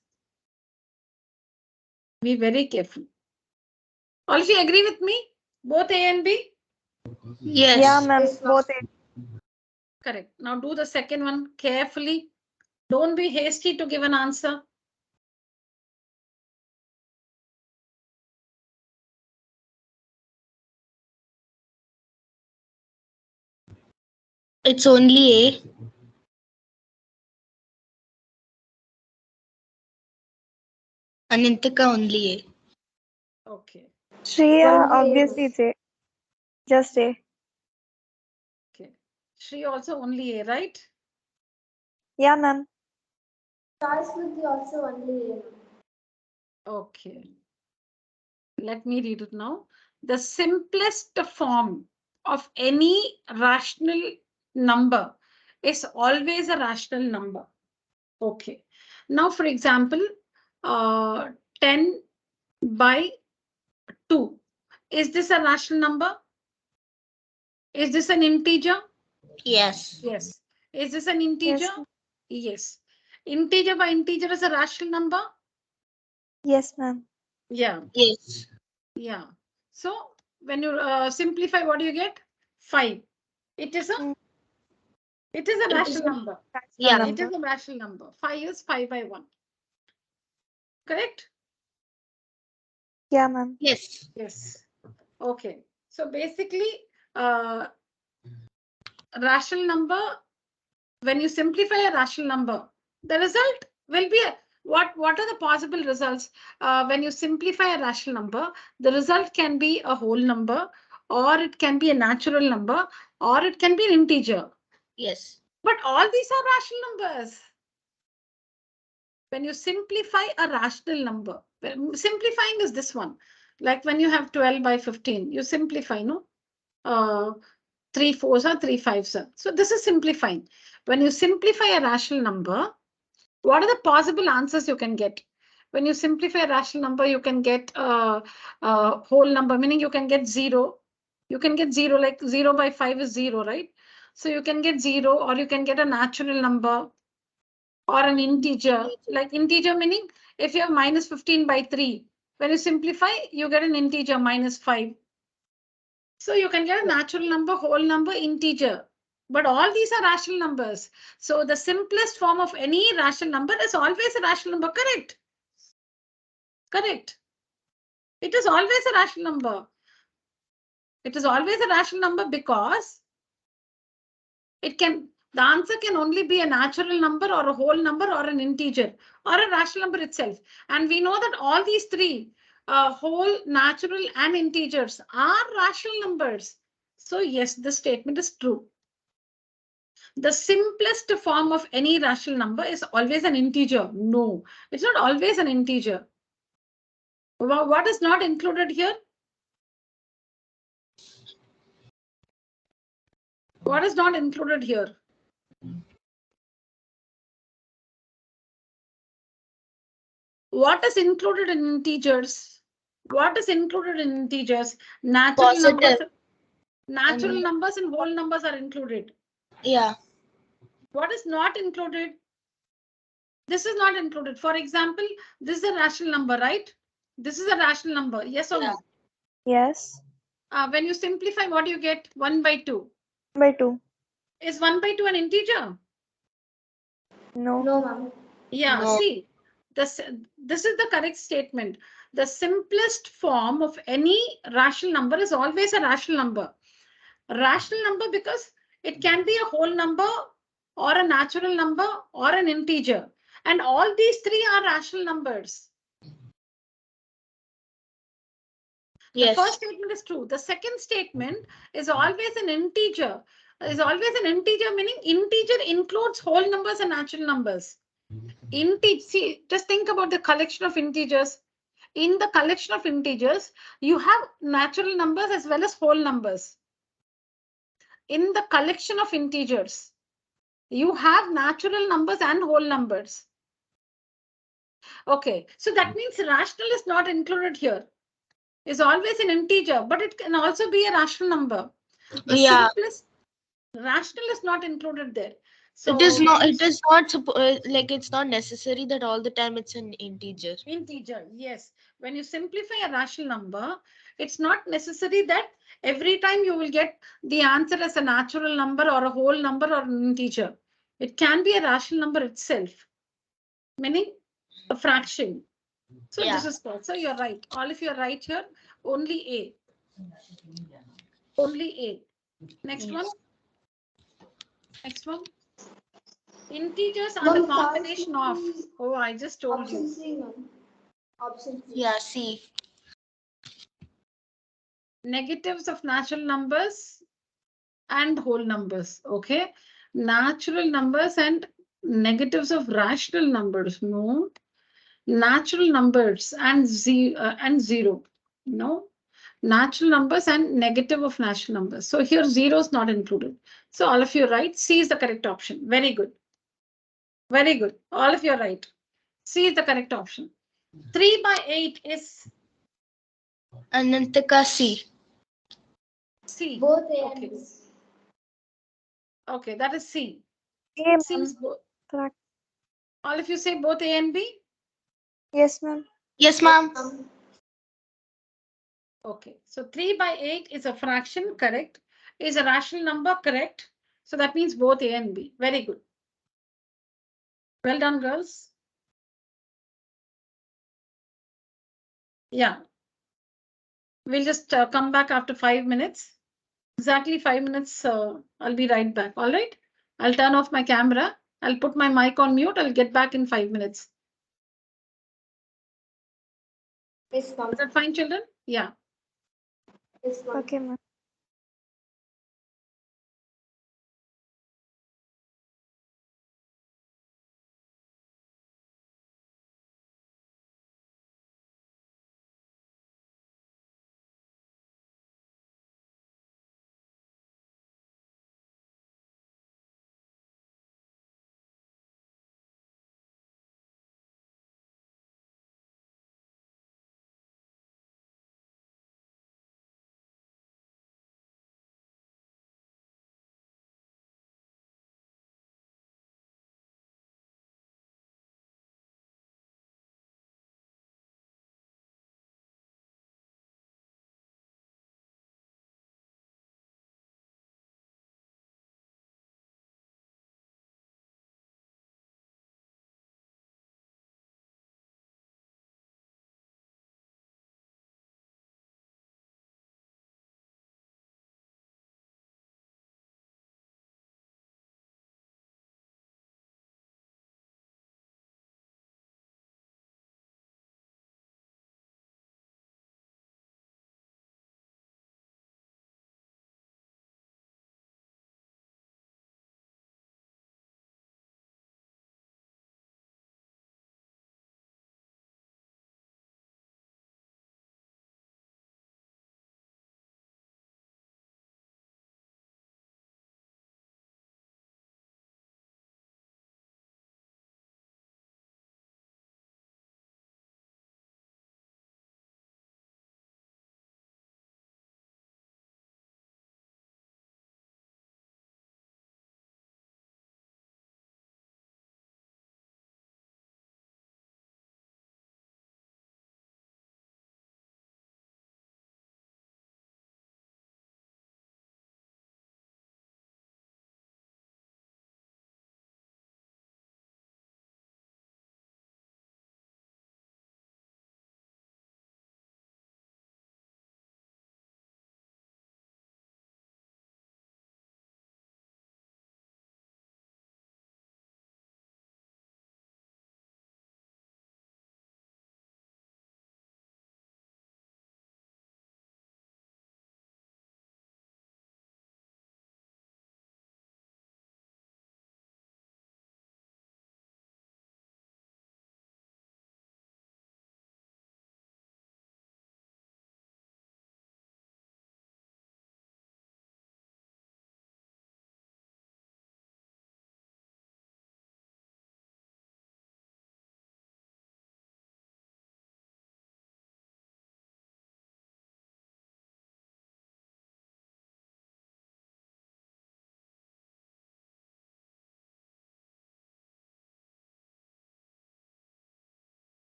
Be very careful. All of you agree with me? Both A and B? Yes. Yeah, ma'am. Both. Correct. Now do the second one carefully. Don't be hasty to give an answer. It's only A. Anintika only A. Okay. Shreya, Only A, obviously it's A. Just A. Okay. Shri also only A, right? Yeah, ma'am. Choice would be also only A. Okay. Let me read it now. The simplest form of any rational number is always a rational number. Okay. Now, for example, 10 by 2. Is this a rational number? Is this an integer? Yes. Yes. Is this an integer? Yes. Integer by integer is a rational number? Yes, ma'am. Yeah. Yes. Yeah. So when you simplify, what do you get? 5. It is a rational number. Yeah. It is a rational number. 5 is 5 by 1. Correct? Yeah, ma'am. Yes. Yes. Okay. So basically, rational number, when you simplify a rational number, the result will be what are the possible results? When you simplify a rational number, the result can be a whole number, or it can be a natural number, or it can be an integer. Yes. But all these are rational numbers. When you simplify a rational number, simplifying is this one. Like when you have 12 by 15, you simplify, no? 3 4s or 3 5s. So this is simplifying. When you simplify a rational number, what are the possible answers you can get? When you simplify a rational number, you can get a whole number, meaning you can get 0. You can get 0, like 0 by 5 is 0, right? So you can get 0, or you can get a natural number or an integer. Like integer meaning if you have minus 15 by 3, when you simplify, you get an integer minus 5. So you can get a natural number, whole number, integer. But all these are rational numbers. So the simplest form of any rational number is always a rational number. Correct? Correct. It is always a rational number. It is always a rational number because the answer can only be a natural number or a whole number or an integer or a rational number itself. And we know that all these three, whole, natural, and integers are rational numbers. So yes, this statement is true. The simplest form of any rational number is always an integer. No, it's not always an integer. What is not included here? What is not included here? What is included in integers? What is included in integers? Natural Positive. numbers and whole numbers are included. Yeah. What is not included? This is not included. For example, this is a rational number, right? This is a rational number. Yes or no? Yes. When you simplify, what do you get? 1 by 2. By 2. Is 1 by 2 an integer? No. No, ma'am. Yeah, No. see, this is the correct statement. The simplest form of any rational number is always a rational number. Rational number because it can be a whole number or a natural number or an integer. And all these three are rational numbers. The first statement is true. The second statement is always an integer. Meaning integer includes whole numbers and natural numbers. See, just think about the collection of integers. In the collection of integers, you have natural numbers as well as whole numbers. In the collection of integers, you have natural numbers and whole numbers. Okay, so that means rational is not included here. It's always an integer, but it can also be a rational number. The simplest rational is not included there. So it is not like it's not necessary that all the time it's an integer. Integer, yes. When you simplify a rational number, it's not necessary that every time you will get the answer as a natural number or a whole number or an integer. It can be a rational number itself, meaning a fraction. So this is what. So you're right. All of you are right here. Only A. Only A. Next one. Next one. Integers are the combination of. Oh, I just told Option you. C, ma'am. Option C. Yeah, C. Negatives of natural numbers and whole numbers. Okay. Natural numbers and negatives of rational numbers. No. Natural numbers and zero. No. Natural numbers and negative of natural numbers. So here zero is not included. So all of you are right. C is the correct option. Very good. Very good. All of you are right. C is the correct option. 3 by 8 is Anantika, C. C. Both A Okay. and B. Okay, that is C. A, C ma'am. is both. Correct. All of you say both A and B? Yes, ma'am. Yes, ma'am. Okay, so 3 by 8 is a fraction, correct? Is a rational number, correct? So that means both A and B. Very good. Well done, girls. Yeah. We'll just come back after 5 minutes. Exactly 5 minutes. I'll be right back. All right. I'll turn off my camera. I'll put my mic on mute. I'll get back in 5 minutes. Yes, ma'am. Is that fine, children? Yeah. Yes, ma'am. Okay, ma'am.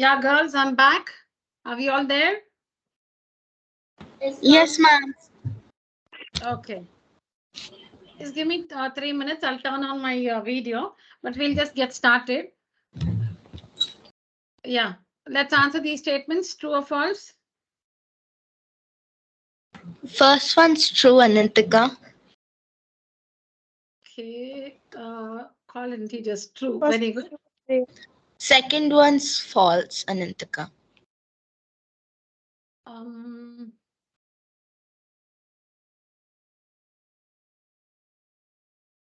Yeah, girls, I'm back. Are we all there? Yes, ma'am. Okay. Just give me 3 minutes. I'll turn on my video, but we'll just get started. Yeah. Let's answer these statements, true or false. First one's true, Anantika. Okay. Call integers true. First Very good. Shreya. Second one's false, Anantika. Um,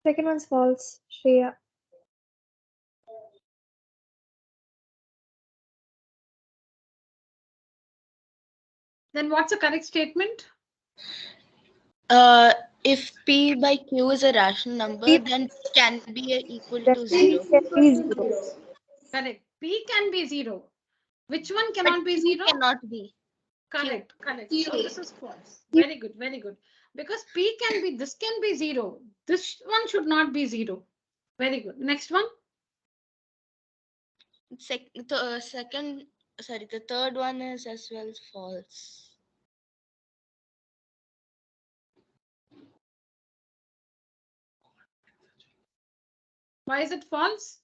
Second one's false. Shreya. then what's the correct statement? If P by Q is a rational number, P then can be equal then to P 0. can be 0. Correct. P can be 0. Which one But cannot be Q 0? cannot be. Correct. Correct. So this is false. Q. Very good. Very good. Because P can be, this can be 0. This one should not be 0. Very good. Next one. The third one is as well false. Why is it false?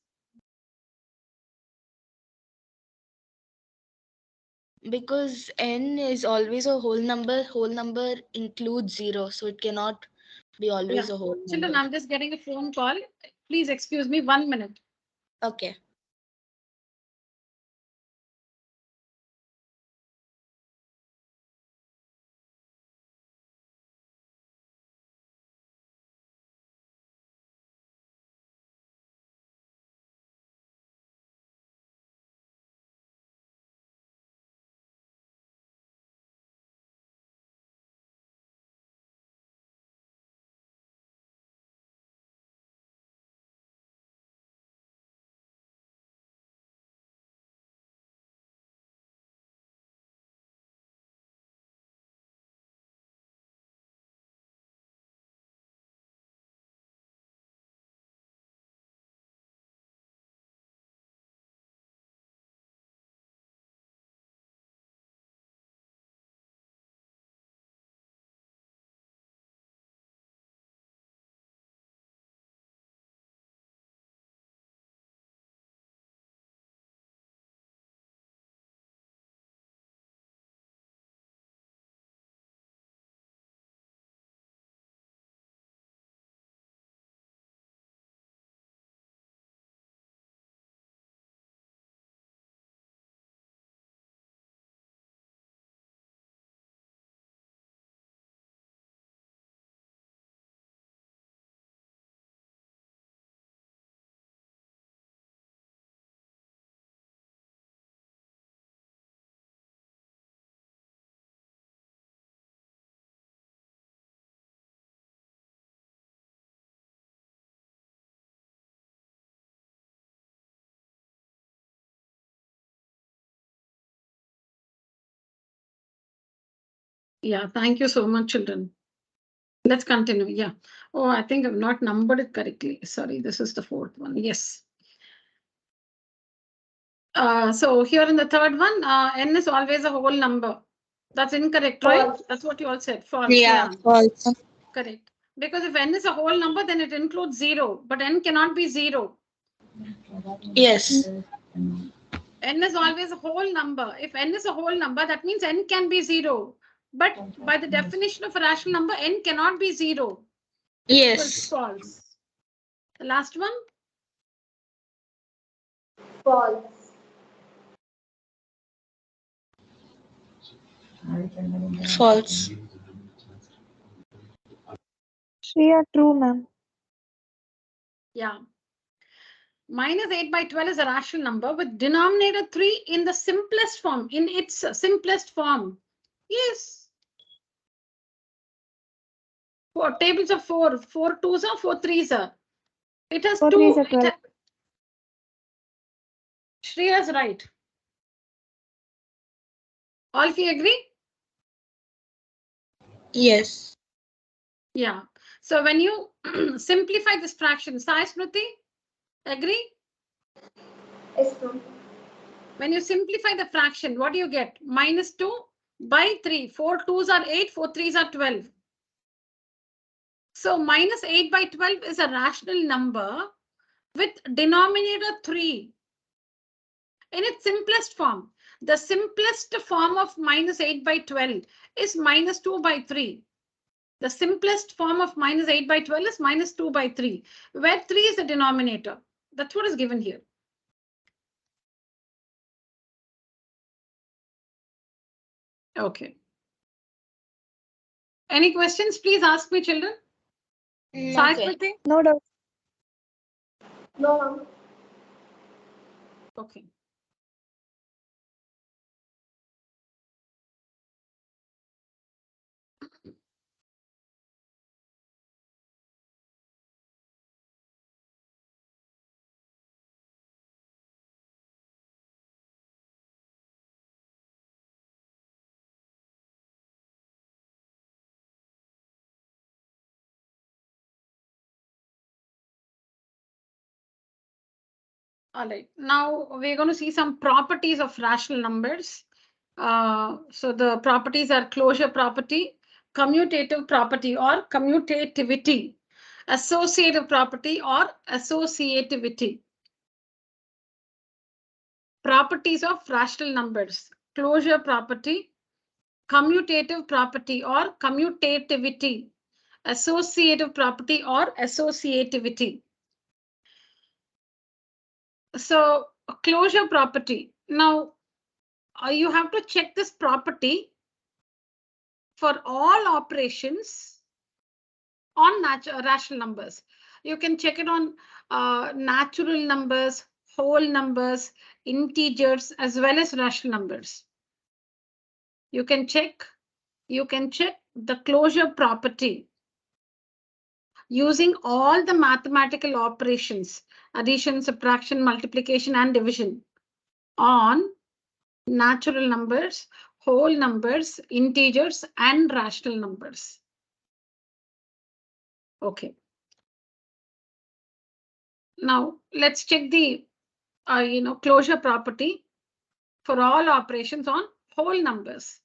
Because n is always a whole number. Whole number includes 0, so it cannot be always a whole Children, number. I'm just getting a phone call. Please excuse me 1 minute. Okay. Yeah, thank you so much, children. Let's continue. Yeah. Oh, I think I've not numbered it correctly. Sorry, this is the fourth one. Yes. So here in the third one, n is always a whole number. That's incorrect, right? False. That's what you all said. False. Yeah, false. Correct. Because if n is a whole number, then it includes 0. But n cannot be 0. Yes. N is always a whole number. If n is a whole number, that means n can be 0. But by the definition of a rational number, n cannot be 0. So it's Yes. false. The last one? False. False. Shreya, true, ma'am. Yeah. Minus 8 by 12 is a rational number with denominator 3 in the simplest form, in its simplest form. Yes. Four tables of 4, 4 twos or 4 threes are. It has 4 two. threes are 12. Shreya's right. All of you agree? Yes. Yeah. So when you simplify this fraction, Sai Smriti, agree? Yes, ma'am. When you simplify the fraction, what do you get? Minus 2 by 3. 4 2s are 8, 4 3s are 12. So minus 8 by 12 is a rational number with denominator 3 in its simplest form. The simplest form of minus 8 by 12 is minus 2 by 3. The simplest form of minus 8 by 12 is minus 2 by 3, where 3 is the denominator. That's what is given here. Okay. Any questions? Please ask me, children. Sai Okay. Smriti? No doubt. No, ma'am. Okay. All right. Now we're going to see some properties of rational numbers. So the properties are closure property, commutative property or commutativity, associative property or associativity. Properties of rational numbers: closure property, commutative property or commutativity, associative property or associativity. So closure property. Now you have to check this property for all operations on rational numbers. You can check it on natural numbers, whole numbers, integers, as well as rational numbers. You can check the closure property using all the mathematical operations: addition, subtraction, multiplication, and division on natural numbers, whole numbers, integers, and rational numbers. Okay. Now let's check the closure property for all operations on whole numbers.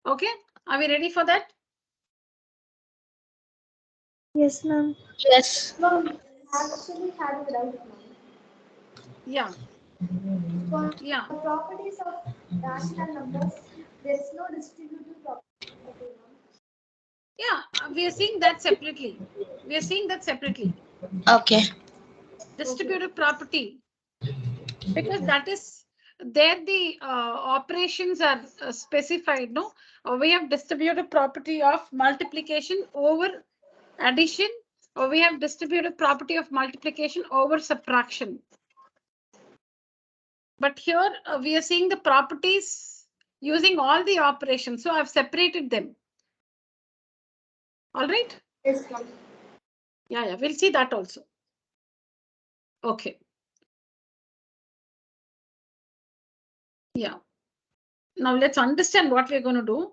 Okay, are we ready for that? Yes, ma'am. Yes. Ma'am, actually had it right, ma'am. Yeah. For Yeah. properties of rational numbers, there is no distributive property, ma'am. Yeah, we are seeing that separately. Okay. Distributive property, because that is there the operations are specified. No, we have distributive property of multiplication over addition, or we have distributive property of multiplication over subtraction. But here we are seeing the properties using all the operations. So I've separated them. All right. Yes, ma'am. Yeah, we'll see that also. Okay. Yeah. Now let's understand what we're going to do.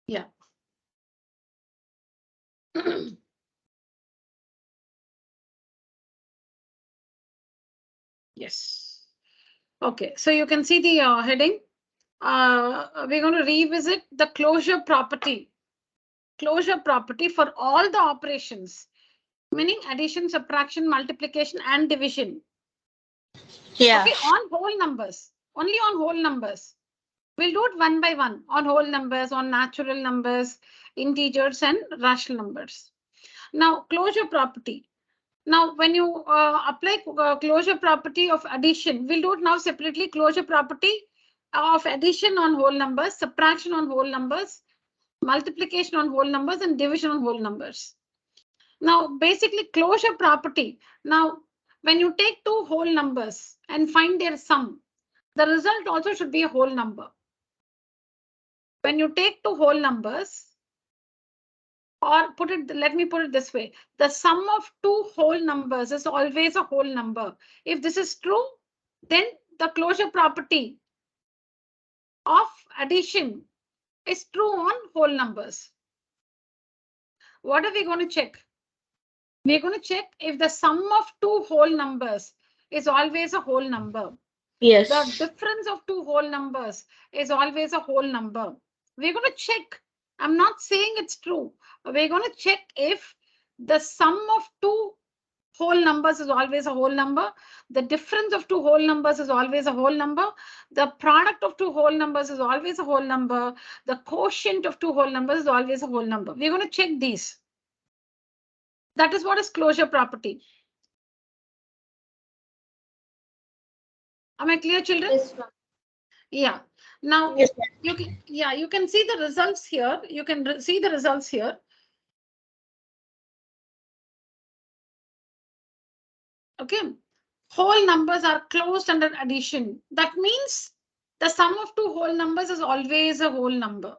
Yeah. Yes. Okay, so you can see the heading. We're going to revisit the closure property. Closure property for all the operations, meaning addition, subtraction, multiplication, and division. Yeah. Okay, on whole numbers, only on whole numbers. We'll do it one by one on whole numbers, on natural numbers, integers, and rational numbers. Now, closure property. Now, when you apply closure property of addition, we'll do it now separately. Closure property of addition on whole numbers, subtraction on whole numbers, multiplication on whole numbers, and division on whole numbers. Now, basically closure property. Now, when you take two whole numbers and find their sum, the result also should be a whole number. When you take two whole numbers, or let me put it this way, the sum of two whole numbers is always a whole number. If this is true, then the closure property of addition is true on whole numbers. What are we going to check? We're going to check if the sum of two whole numbers is always a whole number. Yes. The difference of two whole numbers is always a whole number. We're going to check. I'm not saying it's true. We're going to check if the sum of two whole numbers is always a whole number. The difference of two whole numbers is always a whole number. The product of two whole numbers is always a whole number. The quotient of two whole numbers is always a whole number. We're going to check these. That is what is closure property. Am I clear, children? Yes, ma'am. Yeah. Now, Yes, you can see the results here. You can see the results here. Okay. Whole numbers are closed under addition. That means the sum of two whole numbers is always a whole number.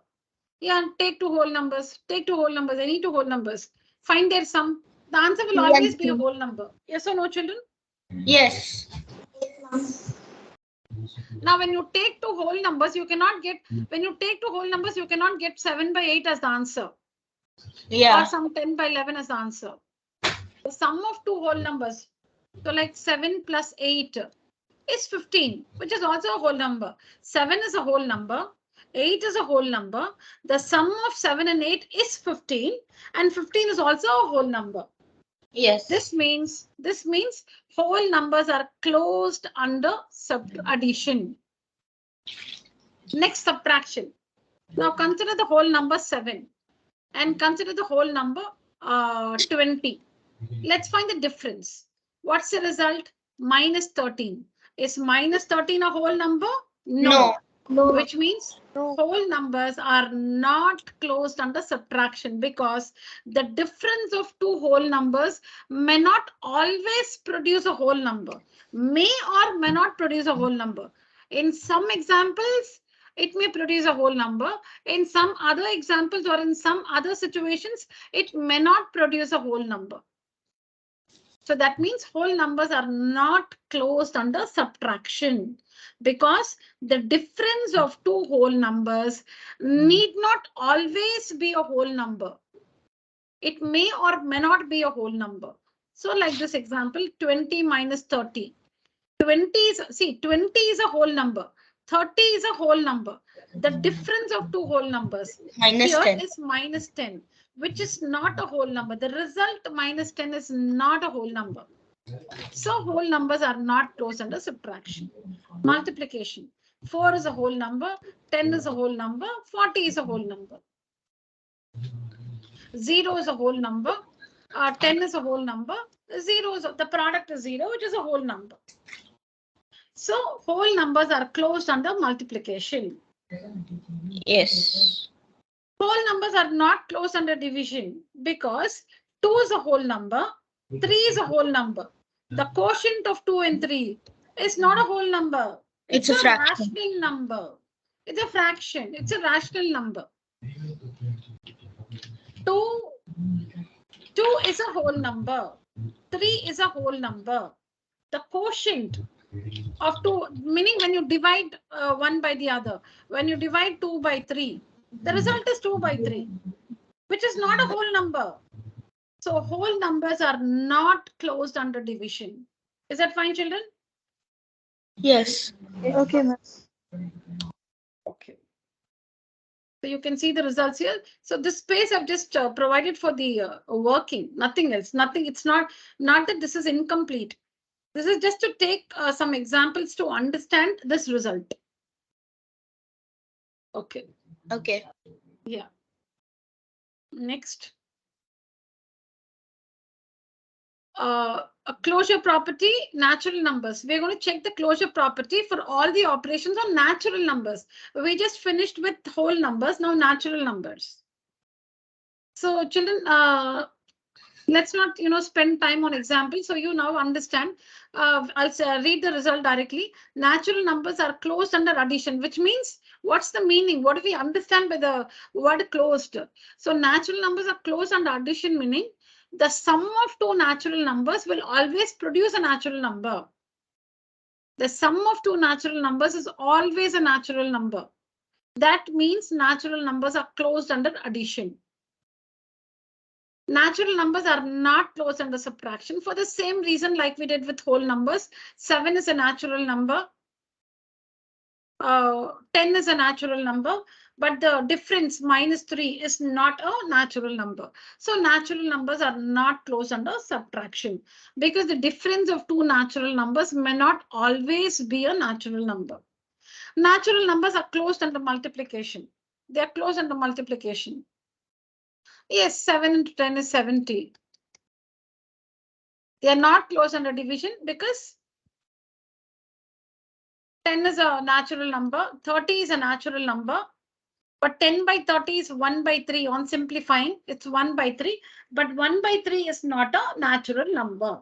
Yeah, take two whole numbers, any two whole numbers. Find their sum. The answer will always be a whole number. Yes or no, children? Yes. Now, when you take two whole numbers, you cannot get, 7 by 8 as the answer. Yeah. Or some 10 by 11 as the answer. The sum of two whole numbers, so like 7 plus 8 is 15, which is also a whole number. 7 is a whole number. 8 is a whole number. The sum of 7 and 8 is 15, and 15 is also a whole number. Yes. This means whole numbers are closed under addition. Next, subtraction. Now consider the whole number 7 and consider the whole number 20. Let's find the difference. What's the result? Minus 13. Is minus 13 a whole number? No. Which means whole numbers are not closed under subtraction, because the difference of two whole numbers may not always produce a whole number, may or may not produce a whole number. In some examples, it may produce a whole number. In some other examples or in some other situations, it may not produce a whole number. So that means whole numbers are not closed under subtraction, because the difference of two whole numbers need not always be a whole number. It may or may not be a whole number. So like this example, 20 minus 30. 20 is a whole number. 30 is a whole number. The difference of two whole numbers Minus here 10. is minus 10, which is not a whole number. The result minus 10 is not a whole number. So whole numbers are not closed under subtraction. Multiplication. 4 is a whole number. 10 is a whole number. 40 is a whole number. 0 is a whole number. 10 is a whole number. 0 is the product is 0, which is a whole number. So whole numbers are closed under multiplication. Yes. Whole numbers are not closed under division, because 2 is a whole number, 3 is a whole number. The quotient of 2 and 3 is not a whole number. It's a fraction. rational number. It's a fraction. It's a rational number. 2 is a whole number. 3 is a whole number. The quotient of 2, meaning when you divide one by the other, when you divide 2 by 3, the result is 2 by 3, which is not a whole number. So whole numbers are not closed under division. Is that fine, children? Yes. Okay, ma'am. Okay. So you can see the results here. So this space I've just provided for the working, nothing else, nothing. It's not that this is incomplete. This is just to take some examples to understand this result. Okay. Okay. Yeah. Next. A closure property, natural numbers. We're going to check the closure property for all the operations on natural numbers. We just finished with whole numbers, now natural numbers. So children, let's not spend time on examples. So you now understand. I'll read the result directly. Natural numbers are closed under addition, which means what's the meaning? What do we understand by the word closed? So natural numbers are closed under addition, meaning the sum of two natural numbers will always produce a natural number. The sum of two natural numbers is always a natural number. That means natural numbers are closed under addition. Natural numbers are not closed under subtraction for the same reason like we did with whole numbers. 7 is a natural number. 10 is a natural number, but the difference -3 is not a natural number. So natural numbers are not closed under subtraction because the difference of two natural numbers may not always be a natural number. Natural numbers are closed under multiplication. They are closed under multiplication. Yes, 7 into 10 is 70. They are not closed under division because 10 is a natural number, 30 is a natural number, but 10 by 30 is 1 by 3 on simplifying. It's 1 by 3, but 1 by 3 is not a natural number.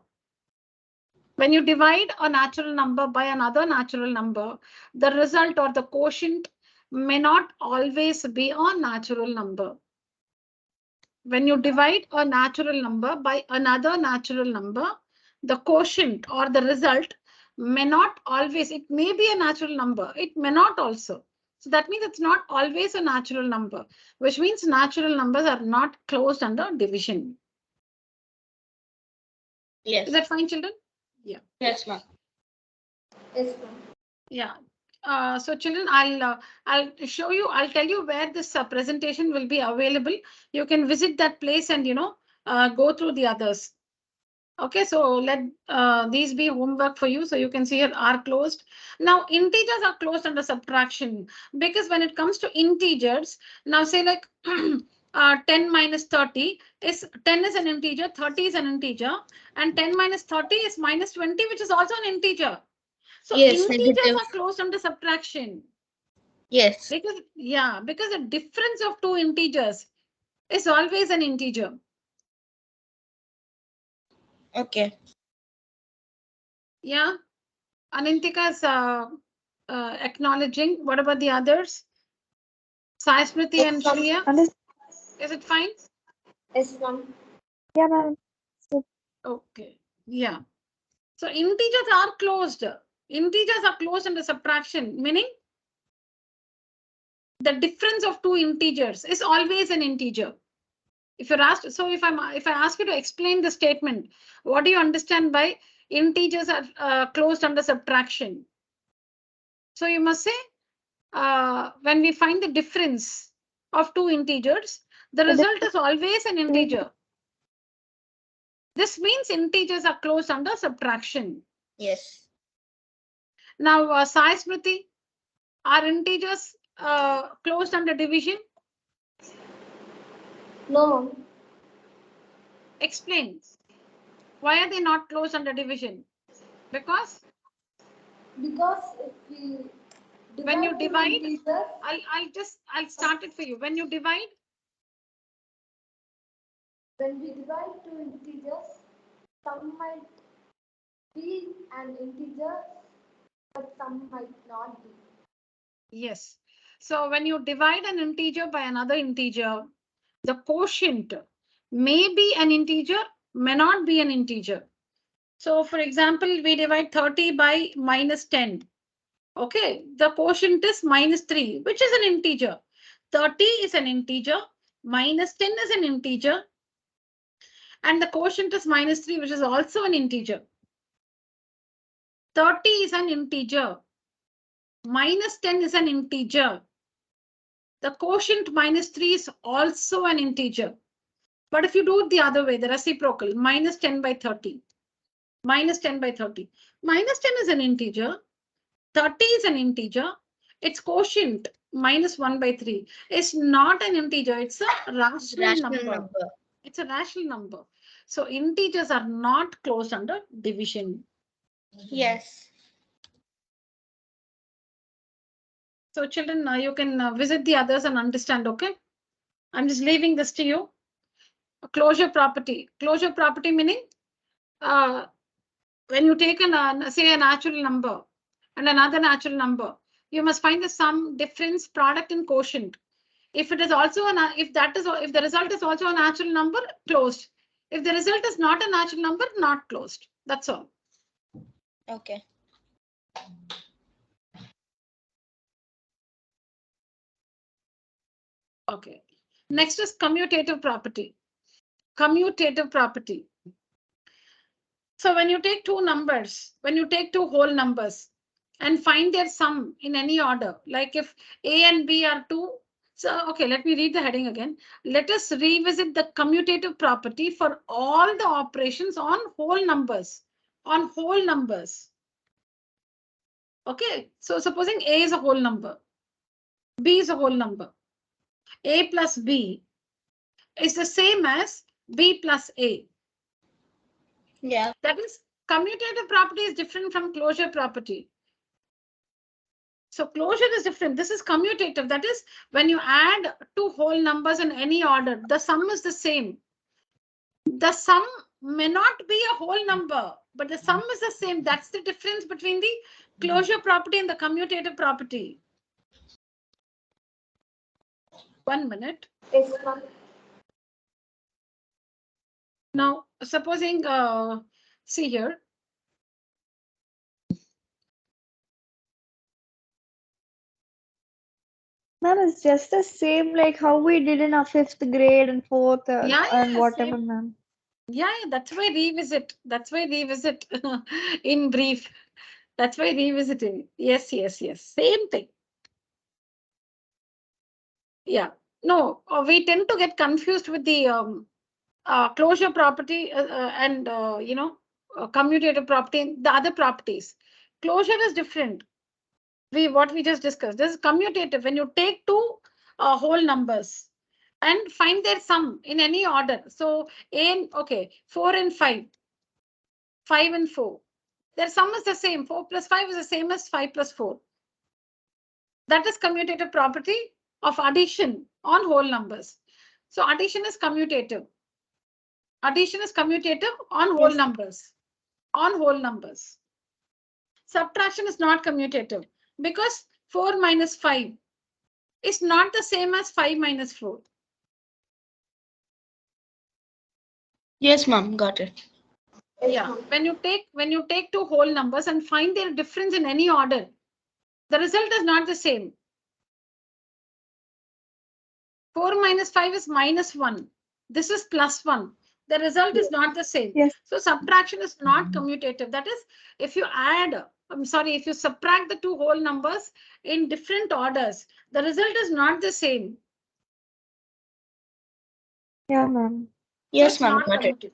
When you divide a natural number by another natural number, the result or the quotient may not always be a natural number. When you divide a natural number by another natural number, the quotient or the result may not always, it may be a natural number, it may not also. So that means it's not always a natural number, which means natural numbers are not closed under division. Yes. Is that fine, children? Yeah. Yes, ma'am. Yes, ma'am. Yeah. So children, I'll show you, I'll tell you where this presentation will be available. You can visit that place and, go through the others. Okay, so let these be homework for you. So you can see here are closed. Now integers are closed under subtraction because when it comes to integers, now say like 10 minus 30 is 10 is an integer, 30 is an integer, and 10 minus 30 is minus 20, which is also an integer. So Yes, integers negative. are closed under subtraction. Yes. Because the difference of two integers is always an integer. Okay. Yeah. Anantika is acknowledging. What about the others? Sai Smriti and Shreya. Is it fine? Yes, ma'am. Yeah, ma'am. Okay. Yeah. So integers are closed. Integers are closed under subtraction, meaning the difference of two integers is always an integer. If you're asked, so if I ask you to explain the statement, what do you understand by integers are closed under subtraction? So you must say when we find the difference of two integers, the result is always an integer. This means integers are closed under subtraction. Yes. Now, Sai Smriti, are integers closed under division? No, Explain. Why are they not closed under division? Because because if we when you two divide, integers, I'll start it for you. When you divide, when we divide two integers, some might be an integer, but some might not be. yes. So when you divide an integer by another integer, the quotient may be an integer, may not be an integer. So for example, we divide 30 by minus 10. Okay, the quotient is minus 3, which is an integer. 30 is an integer, minus 10 is an integer, and the quotient is minus 3, which is also an integer. 30 is an integer, minus 10 is an integer. The quotient minus 3 is also an integer. But if you do it the other way, the reciprocal, minus 10 by 30, minus 10 by 30. Minus 10 is an integer, 30 is an integer, its quotient minus 1 by 3 is not an integer, it's a rational number. It's a rational number. So integers are not closed under division. Yes. So children, you can visit the others and understand, okay? I'm just leaving this to you. A closure property. Closure property meaning when you take say a natural number and another natural number, you must find the sum, difference, product, and quotient. If it is also if the result is also a natural number, closed. If the result is not a natural number, not closed. That's all. Okay. Okay. Next is commutative property. Commutative property. So when you take two numbers, when you take two whole numbers and find their sum in any order, like if A and B are two. So, okay, let me read the heading again. Let us revisit the commutative property for all the operations on whole numbers. On whole numbers. Okay, so supposing A is a whole number, B is a whole number. A plus B is the same as B plus A. Yeah. That is, commutative property is different from closure property. So closure is different. This is commutative. That is, when you add two whole numbers in any order, the sum is the same. The sum may not be a whole number, but the sum is the same. That's the difference between the closure property and the commutative property. 1 minute. Yes, ma'am. Now, supposing, see here. Ma'am, it's just the same like how we did in our 5th grade and 4th Yeah, and yeah, whatever, same. ma'am. Yeah, that's why revisit. That's why revisit in brief. That's why revisiting. Yes, yes, yes. Same thing. Yeah. No, we tend to get confused with the closure property and, commutative property, the other properties. Closure is different. What we just discussed. This is commutative. When you take two whole numbers and find their sum in any order. So, okay, 4 and 5, 5 and 4. Their sum is the same. 4 plus 5 is the same as 5 plus 4. That is commutative property of addition on whole numbers. So addition is commutative. Addition is commutative on whole numbers. On whole numbers. Subtraction is not commutative because 4 minus 5 is not the same as 5 minus 4. Yes, ma'am. Got it. Yeah. When you take two whole numbers and find their difference in any order, the result is not the same. 4 minus 5 is minus 1. This is plus 1. The result is not the same. Yes. So subtraction is not commutative. That is, if you if you subtract the two whole numbers in different orders, the result is not the same. Yeah, ma'am. Yes, So ma'am. it's not Got it. commutative.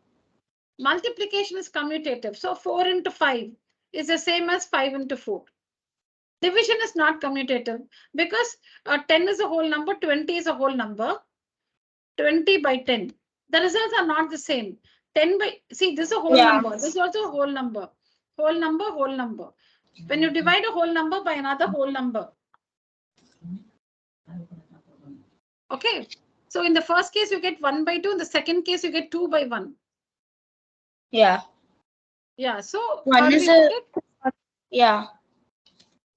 Multiplication is commutative. So 4 into 5 is the same as 5 into 4. Division is not commutative because 10 is a whole number, 20 is a whole number. 20 by 10. The results are not the same. 10 by, see, this is a whole number. This is also a whole number. Whole number, whole number. When you divide a whole number by another whole number. Okay. So in the first case, you get 1 by 2. In the second case, you get 2 by 1. Yeah. Yeah. So One how do is we put it? yeah.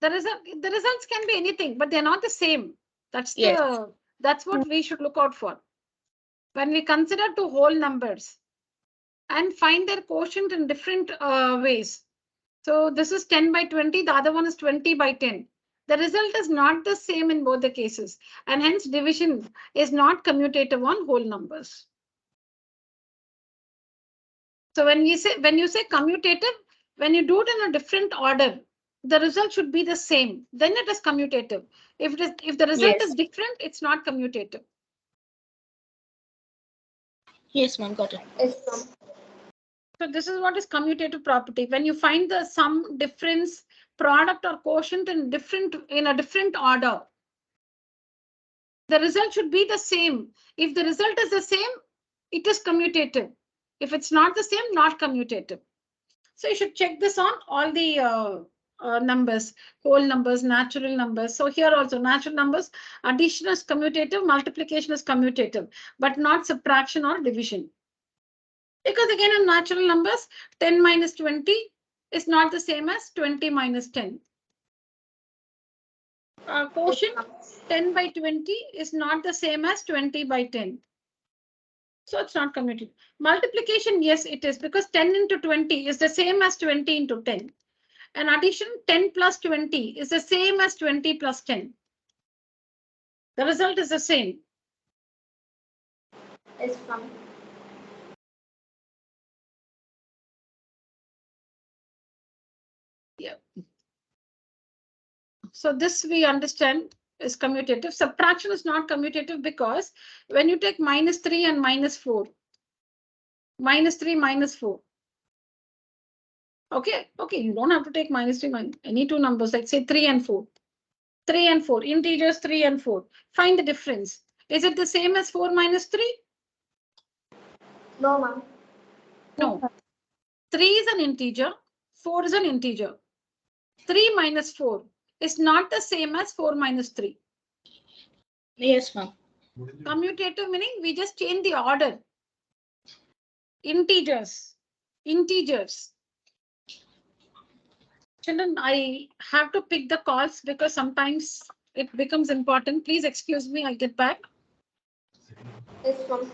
The results can be anything, but they're not the same. That's Yes. that's what we should look out for. When we consider two whole numbers and find their quotient in different ways. So this is 10 by 20. The other one is 20 by 10. The result is not the same in both the cases. And hence division is not commutative on whole numbers. So when you say commutative, when you do it in a different order, the result should be the same. Then it is commutative. If the result is different, it's not commutative. Yes, ma'am. Got it. Yes, ma'am. So this is what is commutative property. When you find the sum, difference, product or quotient in a different order, the result should be the same. If the result is the same, it is commutative. If it's not the same, not commutative. So you should check this on all the numbers, whole numbers, natural numbers. So here also natural numbers, addition is commutative, multiplication is commutative, but not subtraction or division. Because again, in natural numbers, 10 minus 20 is not the same as 20 minus 10. Quotient 10 by 20 is not the same as 20 by 10. So it's not commutative. Multiplication, yes, it is, because 10 into 20 is the same as 20 into 10. and addition 10 plus 20 is the same as 20 plus 10. The result is the same. Yes, ma'am. Yeah. So this we understand is commutative. Subtraction is not commutative because when you take minus 3 and minus 4, minus 3, minus 4. Okay, you don't have to take minus 3, any two numbers, like say 3 and 4. 3 and 4, integers 3 and 4. Find the difference. Is it the same as 4 minus 3? No, ma'am. No. 3 is an integer, 4 is an integer. 3 minus 4 is not the same as 4 minus 3. Yes, ma'am. Commutative meaning we just change the order. Integers. Children, I have to pick the calls because sometimes it becomes important. Please excuse me, I'll get back. Yes, ma'am.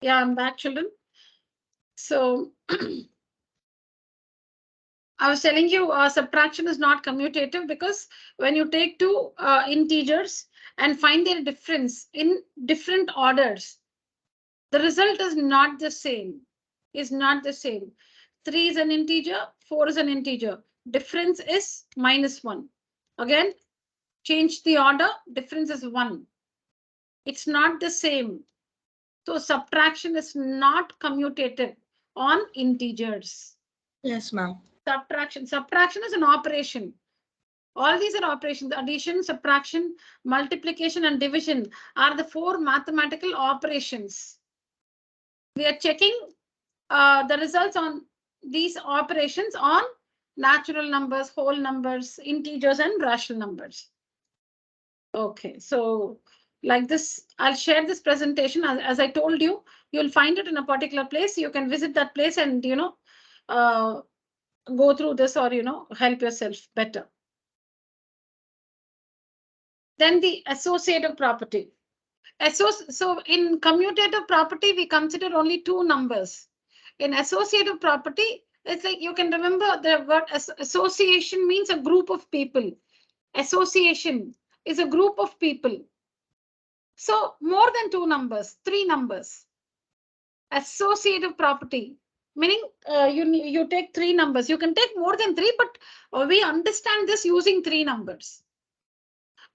Yeah, I'm back, children. So I was telling you subtraction is not commutative because when you take two integers and find their difference in different orders, the result is not the same. 3 is an integer, 4 is an integer. Difference is -1. Again, change the order, difference is 1. It's not the same. So subtraction is not commutative on integers. Yes, ma'am. Subtraction is an operation. All these are operations. Addition, subtraction, multiplication, and division are the 4 mathematical operations. We are checking the results on these operations on natural numbers, whole numbers, integers, and rational numbers. Okay, so like this, I'll share this presentation. As I told you, you'll find it in a particular place. You can visit that place and, go through this or, help yourself better. Then the associative property. So in commutative property, we consider only 2 numbers. In associative property, it's like you can remember the word association means a group of people. Association is a group of people. So more than 2 numbers, 3 numbers. Associative property, meaning you take 3 numbers. You can take more than 3, but we understand this using 3 numbers.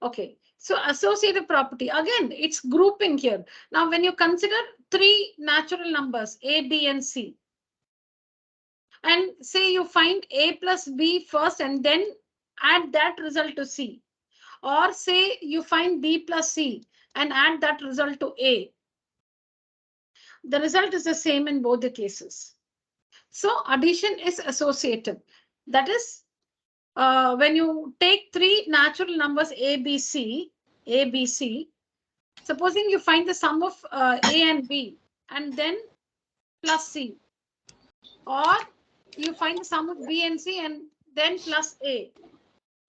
Okay, so associative property, again, it's grouping here. Now, when you consider 3 natural numbers, A, B, and C, and say you find A plus B first and then add that result to C. Or say you find B plus C and add that result to A. The result is the same in both the cases. So addition is associative. That is, when you take three natural numbers A, B, C, supposing you find the sum of A and B and then plus C, or you find the sum of B and C and then plus A.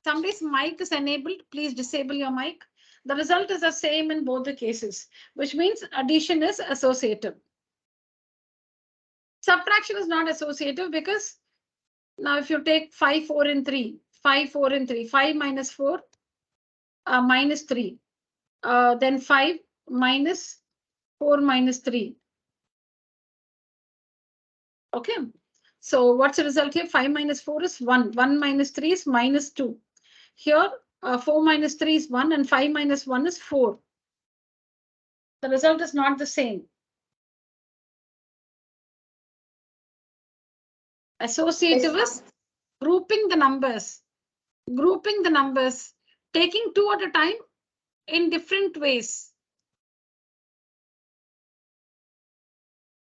Somebody's mic is enabled. Please disable your mic. The result is the same in both the cases, which means addition is associative. Subtraction is not associative because now if you take 5, 4, and 3, 5, 4, and 3, 5 minus 4, minus 3, then 5 minus 4 minus 3. Okay. So what's the result here? 5 minus 4 is 1. 1 minus 3 is minus 2. Here, 4 minus 3 is 1 and 5 minus 1 is 4. The result is not the same. Associative is grouping the numbers, taking two at a time in different ways.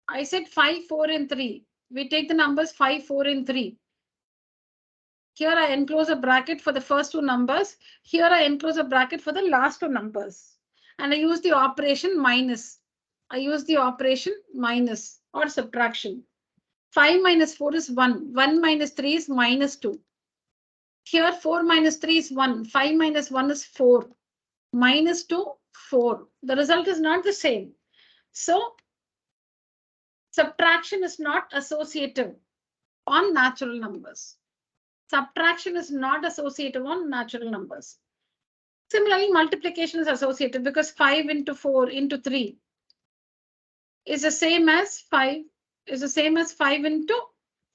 I said 5, 4, and 3. We take the numbers 5, 4, and 3. Here I enclose a bracket for the first two numbers. Here I enclose a bracket for the last two numbers. And I use the operation minus. Or subtraction. 5 minus 4 is 1. 1 minus 3 is minus 2. Here 4 minus 3 is 1. 5 minus 1 is 4. Minus 2, 4. The result is not the same. So subtraction is not associative on natural numbers. Subtraction is not associative on natural numbers. Similarly, multiplication is associative because 5 into 4 into 3 is the same as 5 into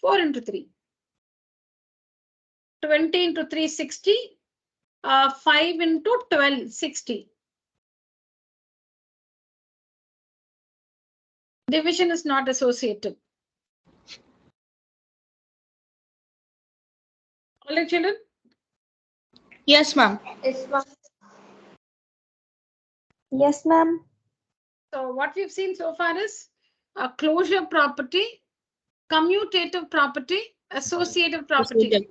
4 into 3. 20 into 3, 60. 5 into 12, 60. Division is not associative. All right, children? Yes, ma'am. Yes, ma'am. Yes, ma'am. So what we've seen so far is a closure property, commutative property, associative property.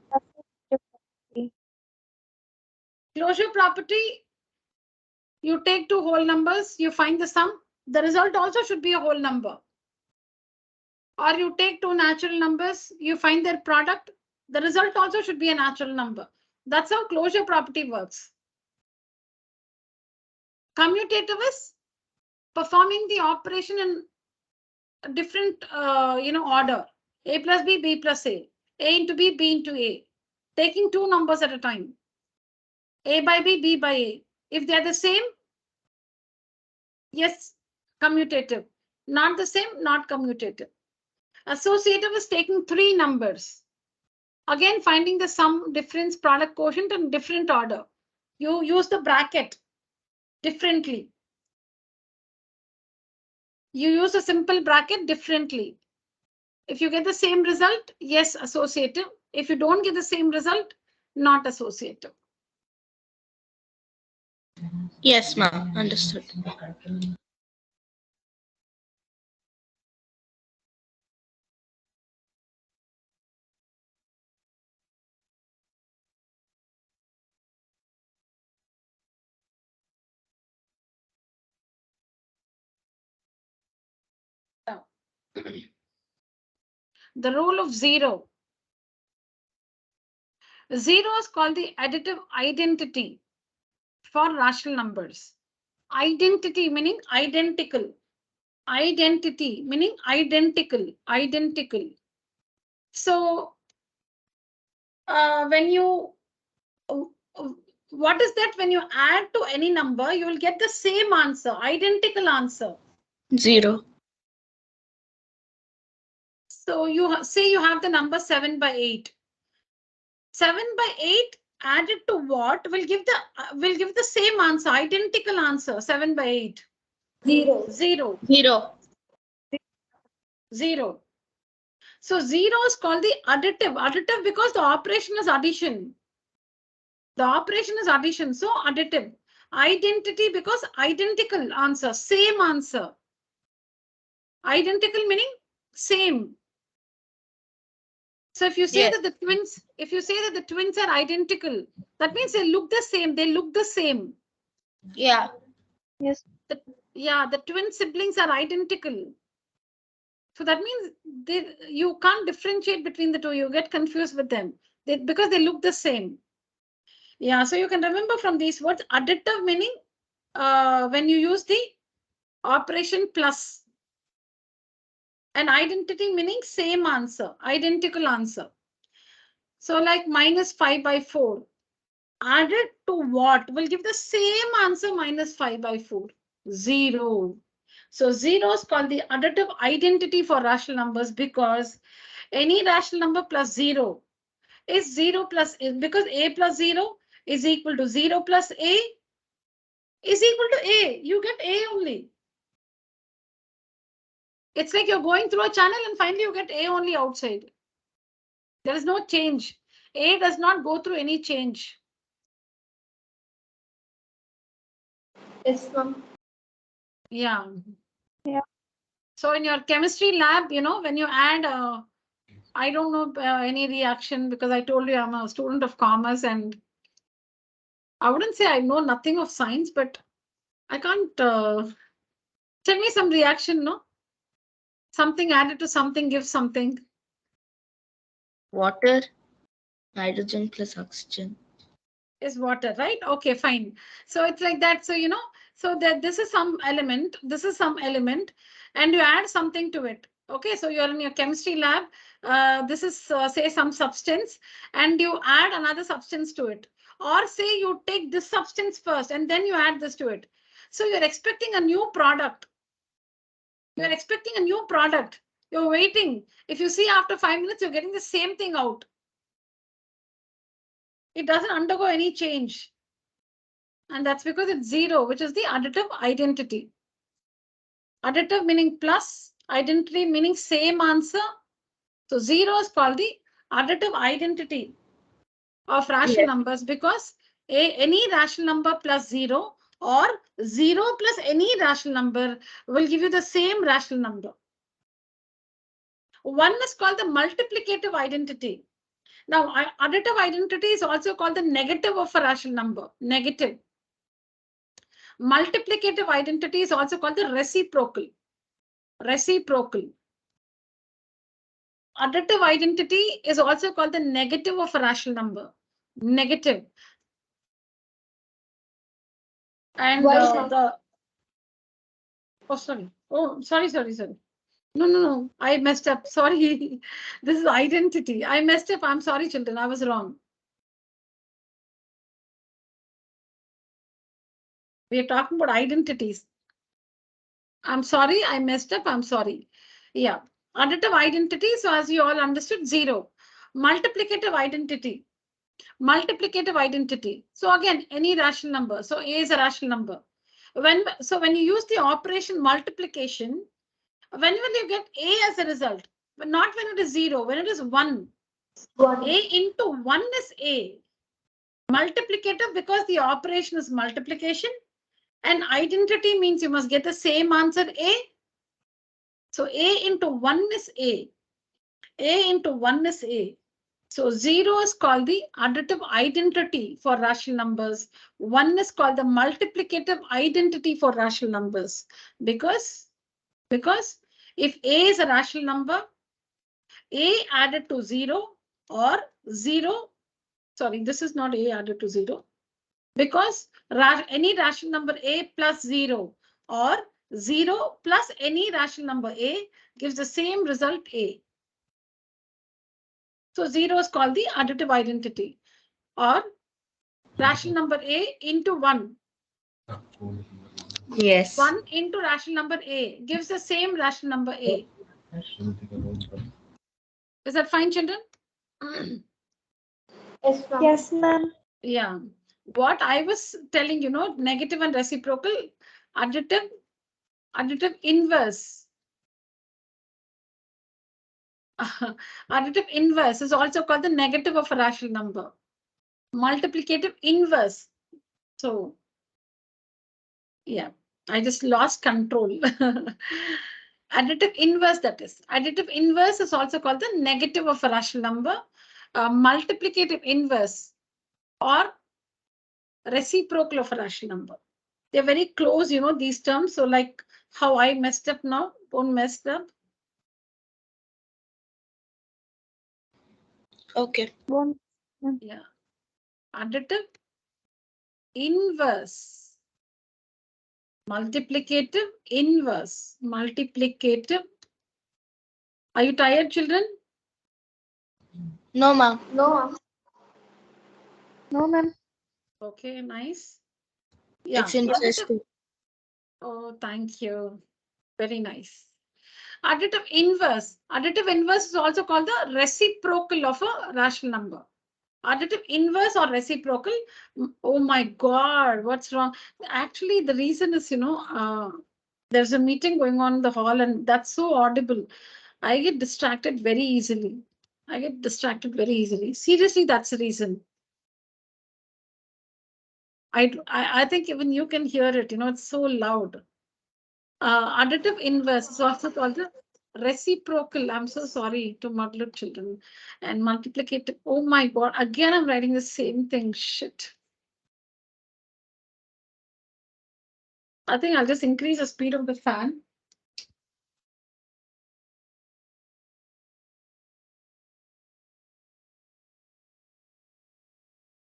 Closure property, you take two whole numbers, you find the sum. The result also should be a whole number. Or you take two natural numbers, you find their product. The result also should be a natural number. That's how closure property works. Commutative is performing the operation in a different order. A plus B, B plus A into B, B into A. Taking two numbers at a time. A by B, B by A. If they're the same, yes, commutative. Not the same, not commutative. Associative is taking three numbers. Again, finding the sum, difference, product, quotient in different order. You use the bracket differently. You use a simple bracket differently. If you get the same result, yes, associative. If you don't get the same result, not associative. Yes, ma'am. Understood. The role of zero. Zero is called the additive identity for rational numbers. Identity meaning identical. Identity meaning identical. So when you what is that? When you add to any number, you will get the same answer, identical answer. 0. So you say you have the number 7 by 8. 7 by 8 added to what will give the same answer, identical answer. 7 by 8. 0. 0. 0. 0. So 0 is called the additive. Additive because the operation is addition. The operation is addition, so additive. Identity because identical answer, same answer. Identical meaning same. So if you say Yes. that the twins, if you say that the twins are identical, that means they look the same. They look the same. Yeah. Yes. Yeah, the twin siblings are identical. So that means you can't differentiate between the two. You get confused with them because they look the same. Yeah, so you can remember from these words, additive meaning when you use the operation plus, and identity meaning same answer, identical answer. So like minus 5/4 added to what will give the same answer minus 5/4? 0. So 0 is called the additive identity for rational numbers because any rational number plus 0 is 0 plus, because a plus 0 is equal to 0 plus a is equal to a. You get a only. It's like you're going through a channel and finally you get a only outside. There is no change. A does not go through any change. Yes, ma'am. Yeah. Yeah. So in your chemistry lab, when you add, I don't know any reaction because I told you I'm a student of commerce and I wouldn't say I know nothing of science, but I can't tell me some reaction, no? Something added to something gives something. Water, nitrogen plus oxygen. Is water, right? Okay, fine. So it's like that. So, so that this is some element, and you add something to it. Okay, so you're in your chemistry lab. This is, say, some substance, and you add another substance to it. Or say you take this substance first, and then you add this to it. So you're expecting a new product. You're expecting a new product. You're waiting. If you see after 5 minutes, you're getting the same thing out. It doesn't undergo any change. And that's because it's 0, which is the additive identity. Additive meaning plus, identity meaning same answer. So 0 is called the additive identity of rational numbers because any rational number plus 0 or 0 plus any rational number will give you the same rational number. One is called the multiplicative identity. Now, additive identity is also called the negative of a rational number. Negative. Multiplicative identity is also called the reciprocal. Reciprocal. Additive identity is also called the negative of a rational number. Negative. And oh, sorry. Oh, sorry. No. I messed up. Sorry. This is identity. I messed up. I'm sorry, children. I was wrong. We are talking about identities. I'm sorry. I messed up. I'm sorry. Yeah. Additive identity. So as you all understood, 0. Multiplicative identity. Multiplicative identity. So again, any rational number. So A is a rational number. When you use the operation multiplication, when will you get A as a result? But not when it is 0, when it is 1. 1. A into 1 is A. Multiplicative because the operation is multiplication. And identity means you must get the same answer A. So A into 1 is A. A into 1 is A. So 0 is called the additive identity for rational numbers. 1 is called the multiplicative identity for rational numbers. Because if A is a rational number, A added to 0 or 0, sorry, this is not A added to 0. Because any rational number A plus 0 or 0 plus any rational number A gives the same result A. So 0 is called the additive identity, or rational number A into 1. Yes. 1 into rational number A gives the same rational number A. Is that fine, children? Yes, ma'am. Yes, ma'am. Yeah. What I was telling, negative and reciprocal, additive inverse. Additive inverse is also called the negative of a rational number. Multiplicative inverse. So, yeah, I just lost control. Additive inverse, that is. Additive inverse is also called the negative of a rational number. Multiplicative inverse or reciprocal of a rational number. They're very close, these terms. So like how I messed up now, don't mess up. Okay. Yeah. Additive inverse. Multiplicative inverse. Multiplicative. Are you tired, children? No, ma'am. No, ma'am. No, ma'am. Okay, nice. Yeah. It's interesting. Oh, thank you. Very nice. Additive inverse. Additive inverse is also called the reciprocal of a rational number. Additive inverse or reciprocal. Oh my God, what's wrong? Actually, the reason is, there's a meeting going on in the hall and that's so audible. I get distracted very easily. Seriously, that's the reason. I think even you can hear it, it's so loud. Additive inverse is also called the reciprocal. I'm so sorry to muddle children. And multiplicative. Oh my God, again, I'm writing the same thing. Shit. I think I'll just increase the speed of the fan.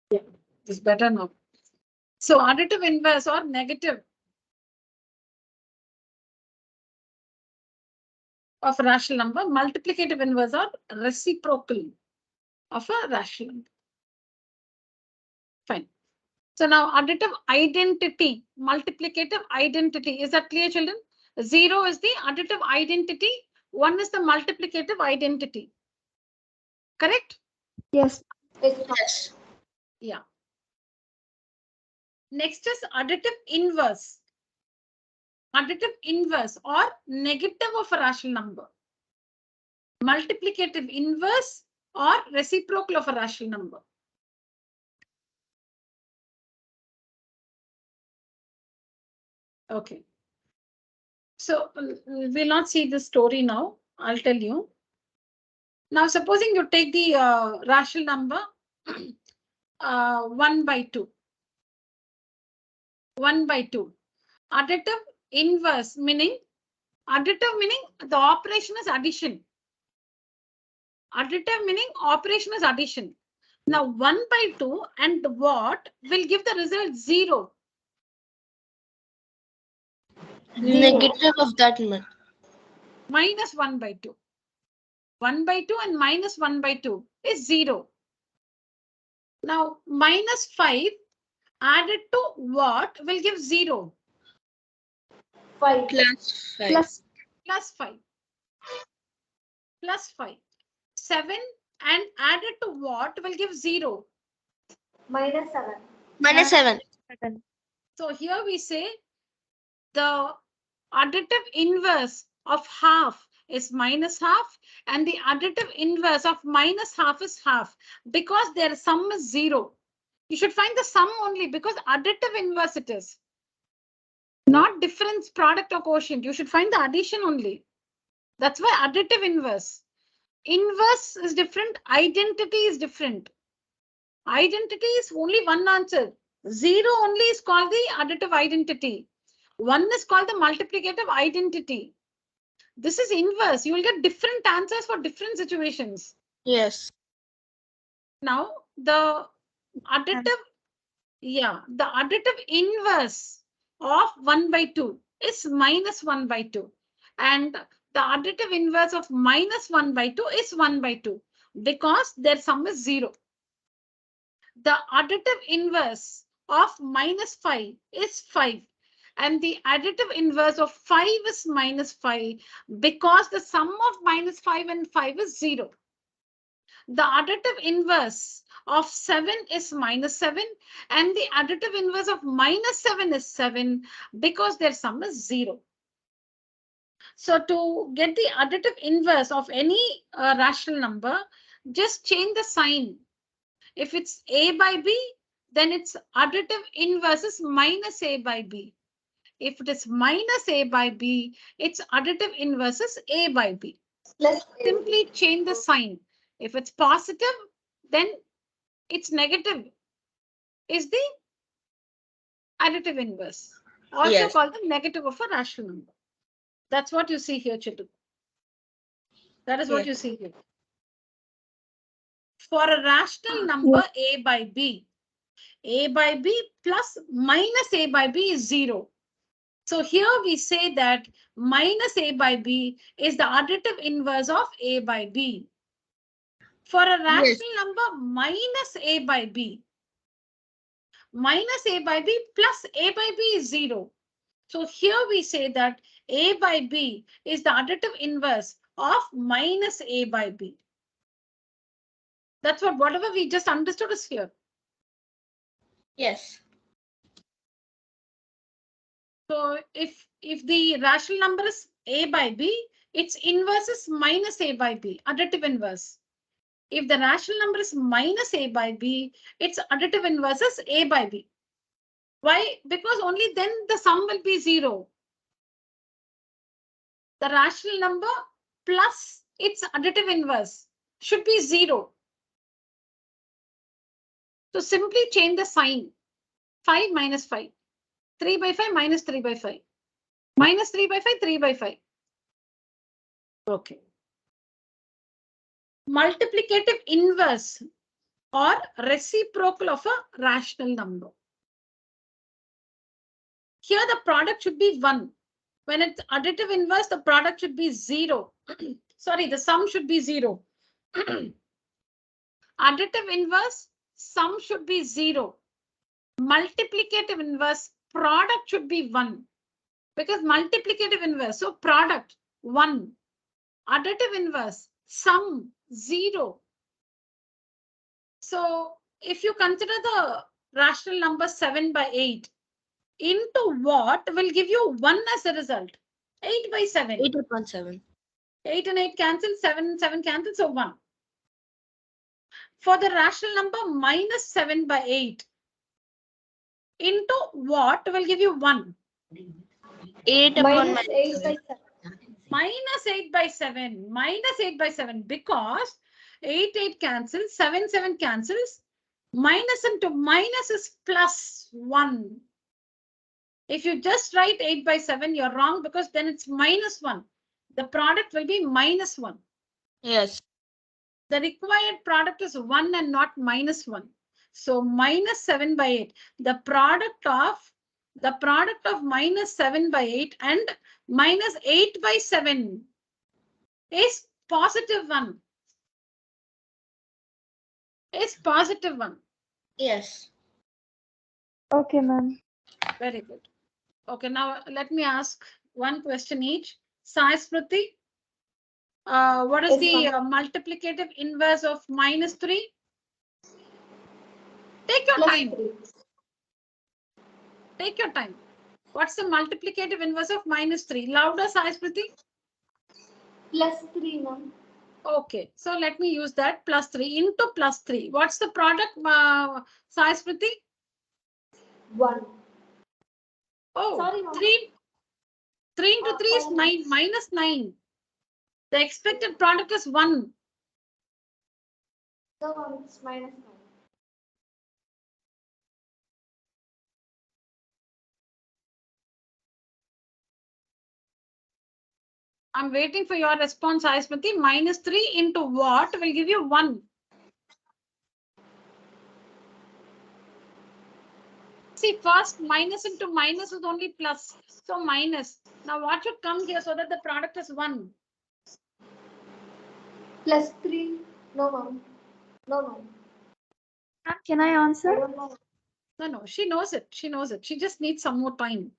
Yeah, it's better now. So additive inverse or negative of a rational number, multiplicative inverse or reciprocal of a rational number. Fine. So now additive identity, multiplicative identity. Is that clear, children? 0 is the additive identity. 1 is the multiplicative identity. Correct? Yes. Yes. Yeah. Next is additive inverse. Additive inverse or negative of a rational number. Multiplicative inverse or reciprocal of a rational number. Okay. So we'll not see the story now. I'll tell you. Now, supposing you take the rational number 1 by 2. 1 by 2. Additive inverse meaning the operation is addition. Additive meaning operation is addition. Now 1 by 2 and what will give the result 0? Negative of that one. Minus 1 by 2. 1 by 2 and minus 1 by 2 is 0. Now minus 5 added to what will give 0? 5. Plus 5. Plus 5. Plus 5. 7 and added to what will give 0? Minus 7. Minus 7. So here we say the additive inverse of half is minus half and the additive inverse of minus half is half because their sum is 0. You should find the sum only because additive inverse it is. Not difference, product or quotient. You should find the addition only. That's why additive inverse. Inverse is different. Identity is different. Identity is only one answer. 0 only is called the additive identity. 1 is called the multiplicative identity. This is inverse. You will get different answers for different situations. Yes. Now, the additive inverse of 1 by 2 is minus 1 by 2. And the additive inverse of minus 1 by 2 is 1 by 2 because their sum is 0. The additive inverse of minus 5 is 5. And the additive inverse of 5 is minus 5 because the sum of minus 5 and 5 is 0. The additive inverse of 7 is minus 7 and the additive inverse of minus 7 is 7 because their sum is 0. So to get the additive inverse of any rational number, just change the sign. If it's a by b, then its additive inverse is minus a by b. If it is minus a by b, its additive inverse is a by b. Plus A. Simply change the sign. If it's positive, then it's negative is the additive inverse. Also Yes. called the negative of a rational number. That's what you see here, children. That is what Yes. you see here. For a rational number a by b plus minus a by b is 0. So here we say that minus a by b is the additive inverse of a by b. For a rational number minus a by b plus a by b is 0. So here we say that a by b is the additive inverse of minus a by b. That's what whatever we just understood is here. Yes. So if the rational number is a by b, its inverse is minus a by b, additive inverse. If the rational number is minus a by b, its additive inverse is a by b. Why? Because only then the sum will be 0. The rational number plus its additive inverse should be 0. So simply change the sign. 5 minus 5. 3 by 5 minus 3 by 5. Minus 3 by 5, 3 by 5. Okay. Multiplicative inverse or reciprocal of a rational number. Here the product should be 1. When it's additive inverse, the product should be 0. Sorry, the sum should be 0. Additive inverse, sum should be 0. Multiplicative inverse, product should be 1. Because multiplicative inverse, so product 1. Additive inverse, sum 0. So if you consider the rational number 7 by 8, into what will give you 1 as a result? 8 by 7. 8 upon 7. 8 and 8 cancel, 7 and 7 cancel, so 1. For the rational number minus 7 by 8, into what will give you 1? 8 upon Minus 8 by 7. Minus 8 by 7. Minus 8 by 7 because 8, 8 cancels, 7, 7 cancels. Minus into minus is plus 1. If you just write 8 by 7, you're wrong because then it's minus 1. The product will be minus 1. Yes. The required product is 1 and not minus 1. So minus 7 by 8. The product of minus 7 by 8 and minus 8 by 7 is positive 1. Is positive 1. Yes. Okay, ma'am. Very good. Okay, now let me ask one question each. Sai Smriti, what is Yes, the ma'am. multiplicative inverse of minus 3? Take your Plus time. 3. Take your time. What's the multiplicative inverse of minus 3? Louder, Sai Smriti. Plus 3, ma'am. Okay, so let me use that plus 3 into plus 3. What's the product, Sai Smriti? 1. Oh, Sorry, ma'am. 3 into 3 is 9, minus 9. The expected product is 1. No, ma'am, it's minus 9. I'm waiting for your response, Sai Smriti. Minus 3 into what will give you 1? See, first minus into minus is only plus. So minus. Now what should come here so that the product is 1? Plus 3. No, ma'am. No, ma'am. Can I I answer? don't know. No, she knows it. She knows it. She just needs some more time.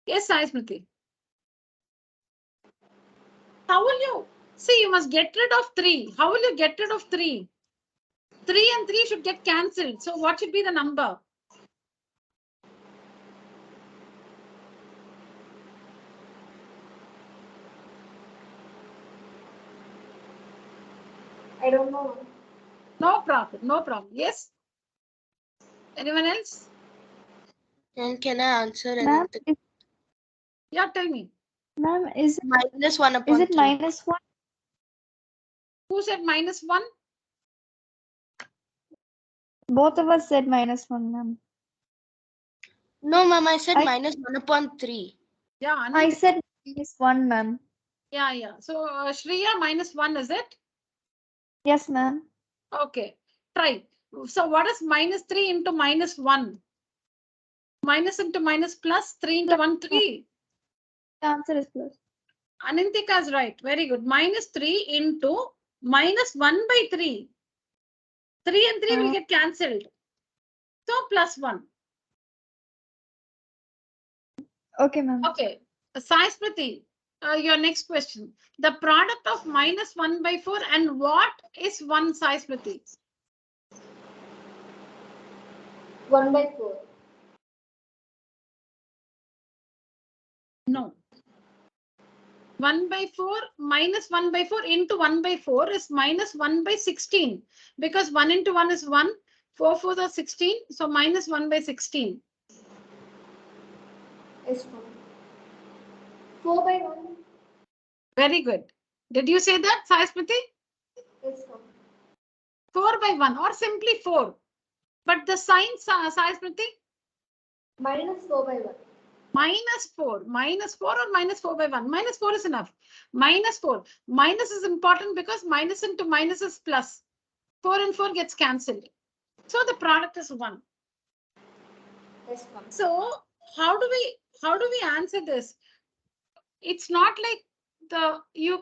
Yes, Sai Smriti. How will you? See, you must get rid of 3. How will you get rid of 3? 3 and 3 should get cancelled. So what should be the number? I don't know. No problem. No problem. Yes. Anyone else? And can I answer Ma'am, anything? Yeah, tell me. ma'am, is Minus 1 upon it 3. -1? Who said -1? Both of us said -1, ma'am. No, ma'am, I said I- minus 1 upon 3. Yeah, I Anand. said -1, ma'am. Yeah, yeah. So Shreya -1, is it? Yes, ma'am. Okay. Try. So what is -3 into -1? Minus into minus plus, 3 into 1, 3. The answer is plus. Anantika is right. Very good. -3 into -1/3. 3 and 3 will get cancelled. So +1. Okay, ma'am. Okay. Sai Smriti, your next question. The product of -1/4 and what is 1, Sai Smriti? 1/4. No. 1/4 minus 1/4 into 1/4 is -1/16 because 1 into 1 is 1, 4 4s are 16, so -1/16. Yes, ma'am. 4/1. Very good. Did you say that, Sai Smriti? Yes, ma'am. 4/1 or simply 4. But the sign, Sai Smriti? -4/1. -4 or -4/1. -4 is enough. -4. Minus is important because minus into minus is plus. 4 and 4 gets cancelled. So the product is 1. Yes, ma'am. So how do we answer this? It's not like you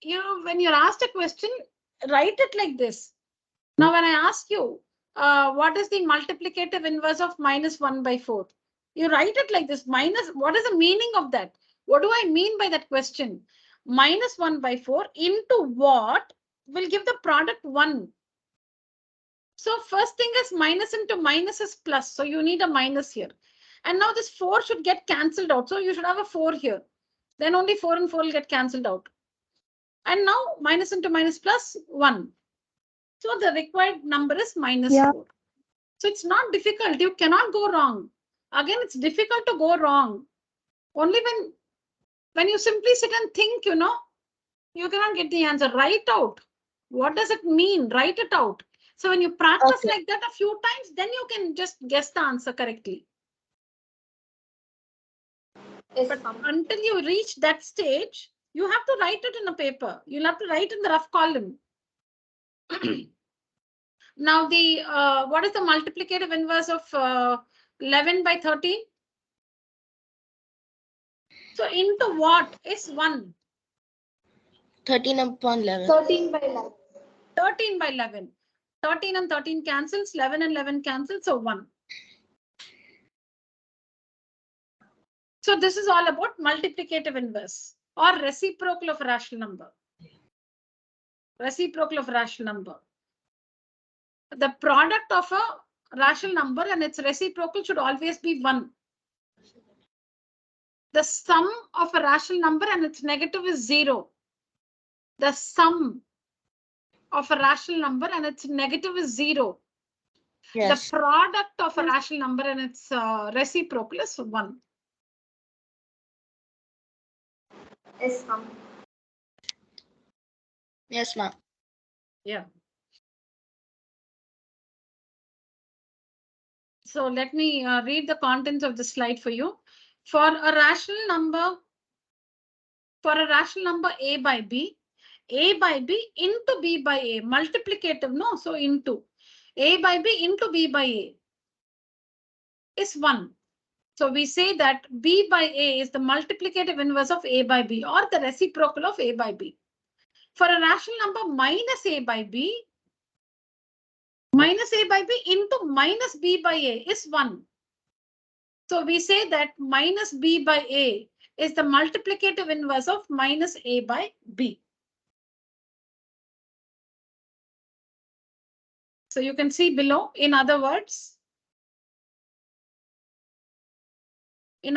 know when you're asked a question, write it like this. Now when I ask you what is the multiplicative inverse of -1/4? You write it like this. What is the meaning of that? What do I mean by that question? -1/4 into what will give the product 1? So first thing is minus into minus is plus. So you need a minus here. And now this 4 should get cancelled out. So you should have a 4 here. Then only 4 and 4 will get cancelled out. And now minus into minus plus 1. So the required number is -4. So it's not difficult. You cannot go wrong. Again, it's difficult to go wrong. Only when you simply sit and think, you cannot get the answer. Write out. What does it mean? Write it out. So when you practice like that a few times, then you can just guess the answer correctly. Yes, But ma'am. until you reach that stage, you have to write it in a paper. You'll have to write in the rough column. Now the what is the multiplicative inverse of 11/13? So into what is 1? 13 upon 11. 13/11. 13/11. 13 and 13 cancels, 11 and 11 cancels, so 1. So this is all about multiplicative inverse or reciprocal of a rational number. Reciprocal of a rational number. The product of a rational number and its reciprocal should always be 1. The sum of a rational number and its negative is 0. The sum of a rational number and its negative is 0. Yes. The product of a rational number and its reciprocal is 1. Yes, ma'am. Yes, ma'am. Yeah. So let me read the contents of the slide for you. For a rational number A by B into B by A, multiplicative, no? So into A by B into B by A is 1. So we say that B by A is the multiplicative inverse of A by B or the reciprocal of A by B. For a rational number minus A by B into minus B by A is 1. So we say that minus B by A is the multiplicative inverse of minus A by B. So you can see below, in other words, a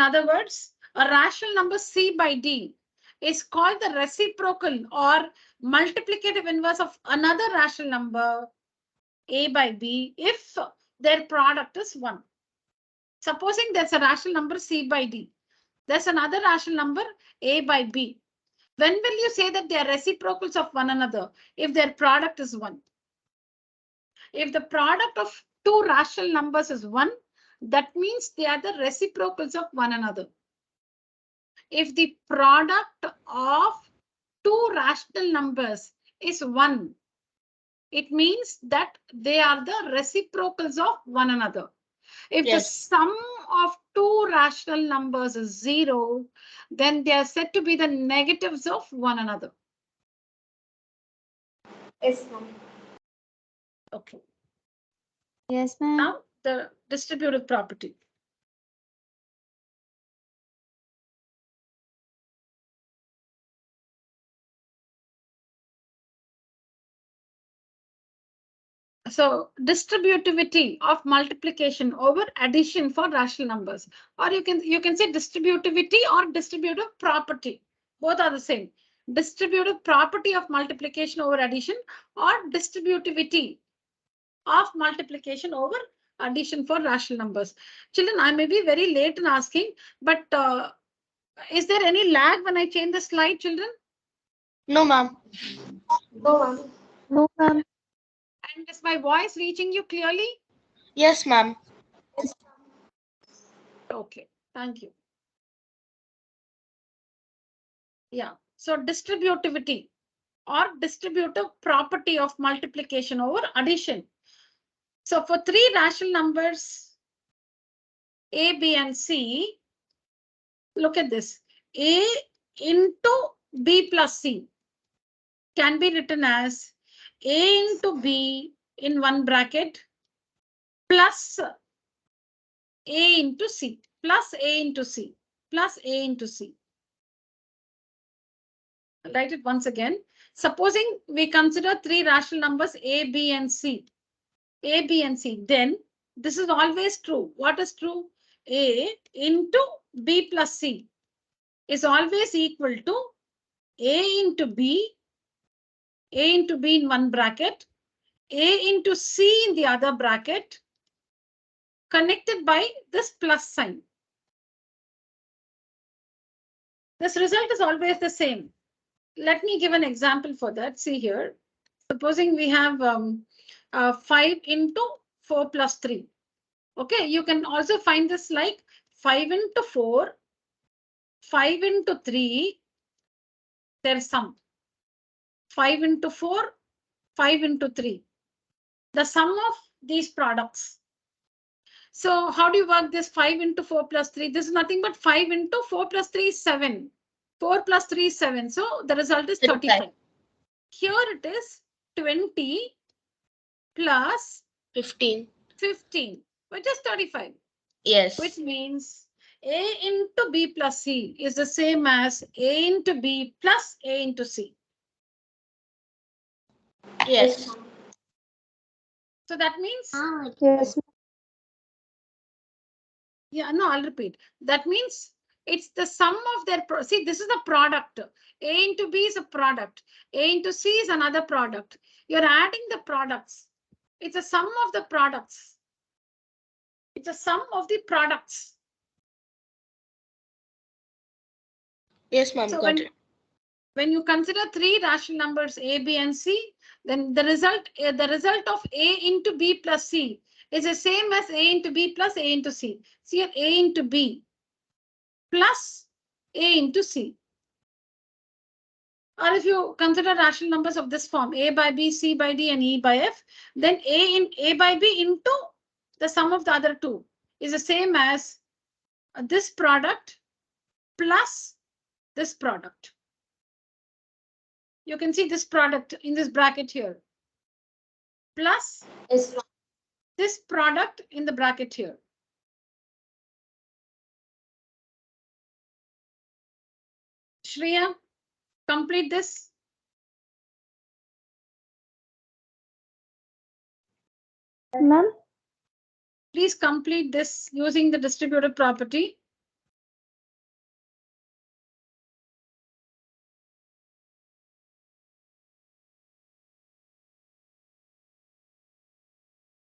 rational number C by D is called the reciprocal or multiplicative inverse of another rational number a by b if their product is 1. Supposing there's a rational number c by d. There's another rational number a by b. When will you say that they are reciprocals of one another? If their product is 1. If the product of two rational numbers is 1, that means they are the reciprocals of one another. If the product of two rational numbers is 1, it means that they are the reciprocals of one another. If the sum of two rational numbers is 0, then they are said to be the negatives of one another. Yes, ma'am. Okay. Yes, ma'am. Now the distributive property. So distributivity of multiplication over addition for rational numbers, or you can say distributivity or distributive property. Both are the same. Distributive property of multiplication over addition or distributivity of multiplication over addition for rational numbers. Children, I may be very late in asking, but is there any lag when I change the slide, children? No, ma'am. No, ma'am. No, ma'am. And is my voice reaching you clearly? Yes, ma'am. Okay, thank you. Yeah, so distributivity or distributive property of multiplication over addition. So for three rational numbers, A, B, and C, look at this. A into B plus C can be written as A into B in one bracket plus A into C plus A into C plus A into C. I'll write it once again. Supposing we consider three rational numbers A, B, and C. A, B, and C. Then this is always true. What is true? A into B plus C is always equal to A into B in one bracket, A into C in the other bracket, connected by this plus sign. This result is always the same. Let me give an example for that. See here. Supposing we have 5 into 4 plus 3. Okay, you can also find this like 5 into 4, 5 into 3, their sum. 5 into 4, 5 into 3. The sum of these products. So how do you work this 5 into 4 plus 3? This is nothing but 5 into 4 plus 3 is 7. 4 plus 3 is 7. So the result is 35. Here it is 20 plus 15. 15, which is 35. Yes. Which means A into B plus C is the same as A into B plus A into C. Yes. So that means, Yes, yeah, no, I'll repeat. That means it's the sum of their, see, this is the product. A into B is a product. A into C is another product. You're adding the products. It's a sum of the products. It's a sum of the products. Yes, ma'am. So Got it. when you consider three rational numbers A, B, and C, then the result of A into B plus C is the same as A into B plus A into C. See here, A into B plus A into C. Or if you consider rational numbers of this form, A by B, C by D, and E by F, then A by B into the sum of the other two is the same as this product plus this product. You can see this product in this bracket here plus this product in the bracket here. Shreya, complete this. ma'am. Please complete this using the distributive property.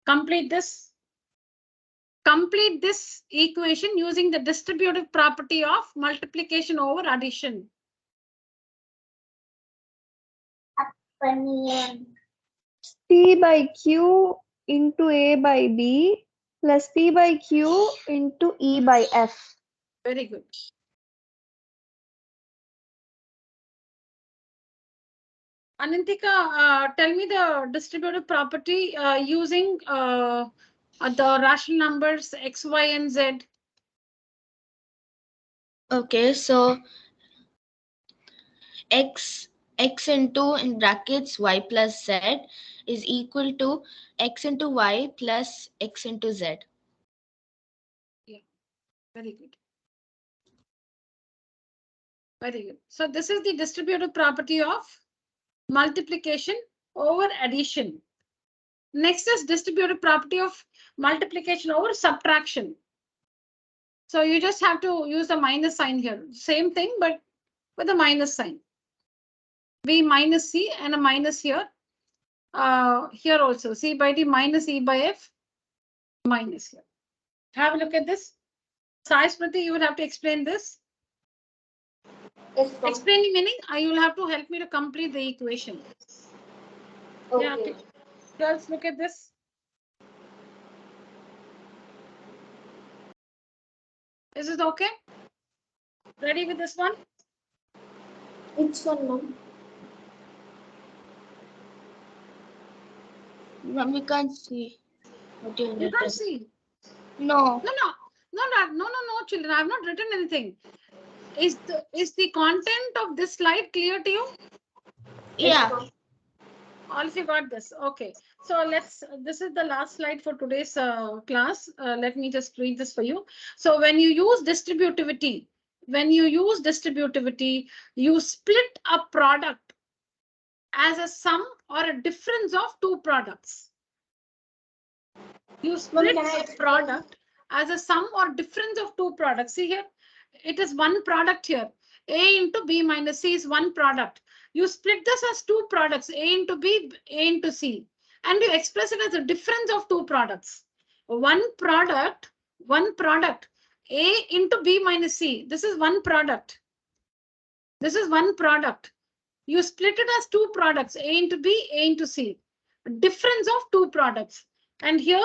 Complete this. Complete this equation using the distributive property of multiplication over addition. P by Q into A by B plus P by Q into E by F. Very good. Anantika, tell me the distributive property using the rational numbers x, y, and z. Okay, so x into in brackets y plus z is equal to x into y plus x into z. Yeah, very good. Very good. So this is the distributive property of multiplication over addition. Next is distributive property of multiplication over subtraction. So you just have to use the minus sign here. Same thing, but with a minus sign. B minus C and a minus here. Here also C by D minus E by F minus here. Have a look at this. Sai Smriti, you will have to explain this. Yes, ma'am. Explaining meaning, you will have to help me to complete the equation. Okay. Yeah, okay. Girls, look at this. Is it okay? Ready with this one? Which one, ma'am? Ma'am, we can't see what you You written. can't see. No. No, children. I have not written anything. Is the content of this slide clear to you? Yeah. Yes, ma'am. All of you got this. Okay. So this is the last slide for today's class. Let me just read this for you. So when you use distributivity, you split a product as a sum or a difference of two products. You split a product as a sum or difference of two products. See here, it is one product here. A into B minus C is one product. You split this as two products, A into B, A into C, and you express it as a difference of two products. One product, A into B minus C. This is one product. This is one product. You split it as two products, A into B, A into C. Difference of two products. And here,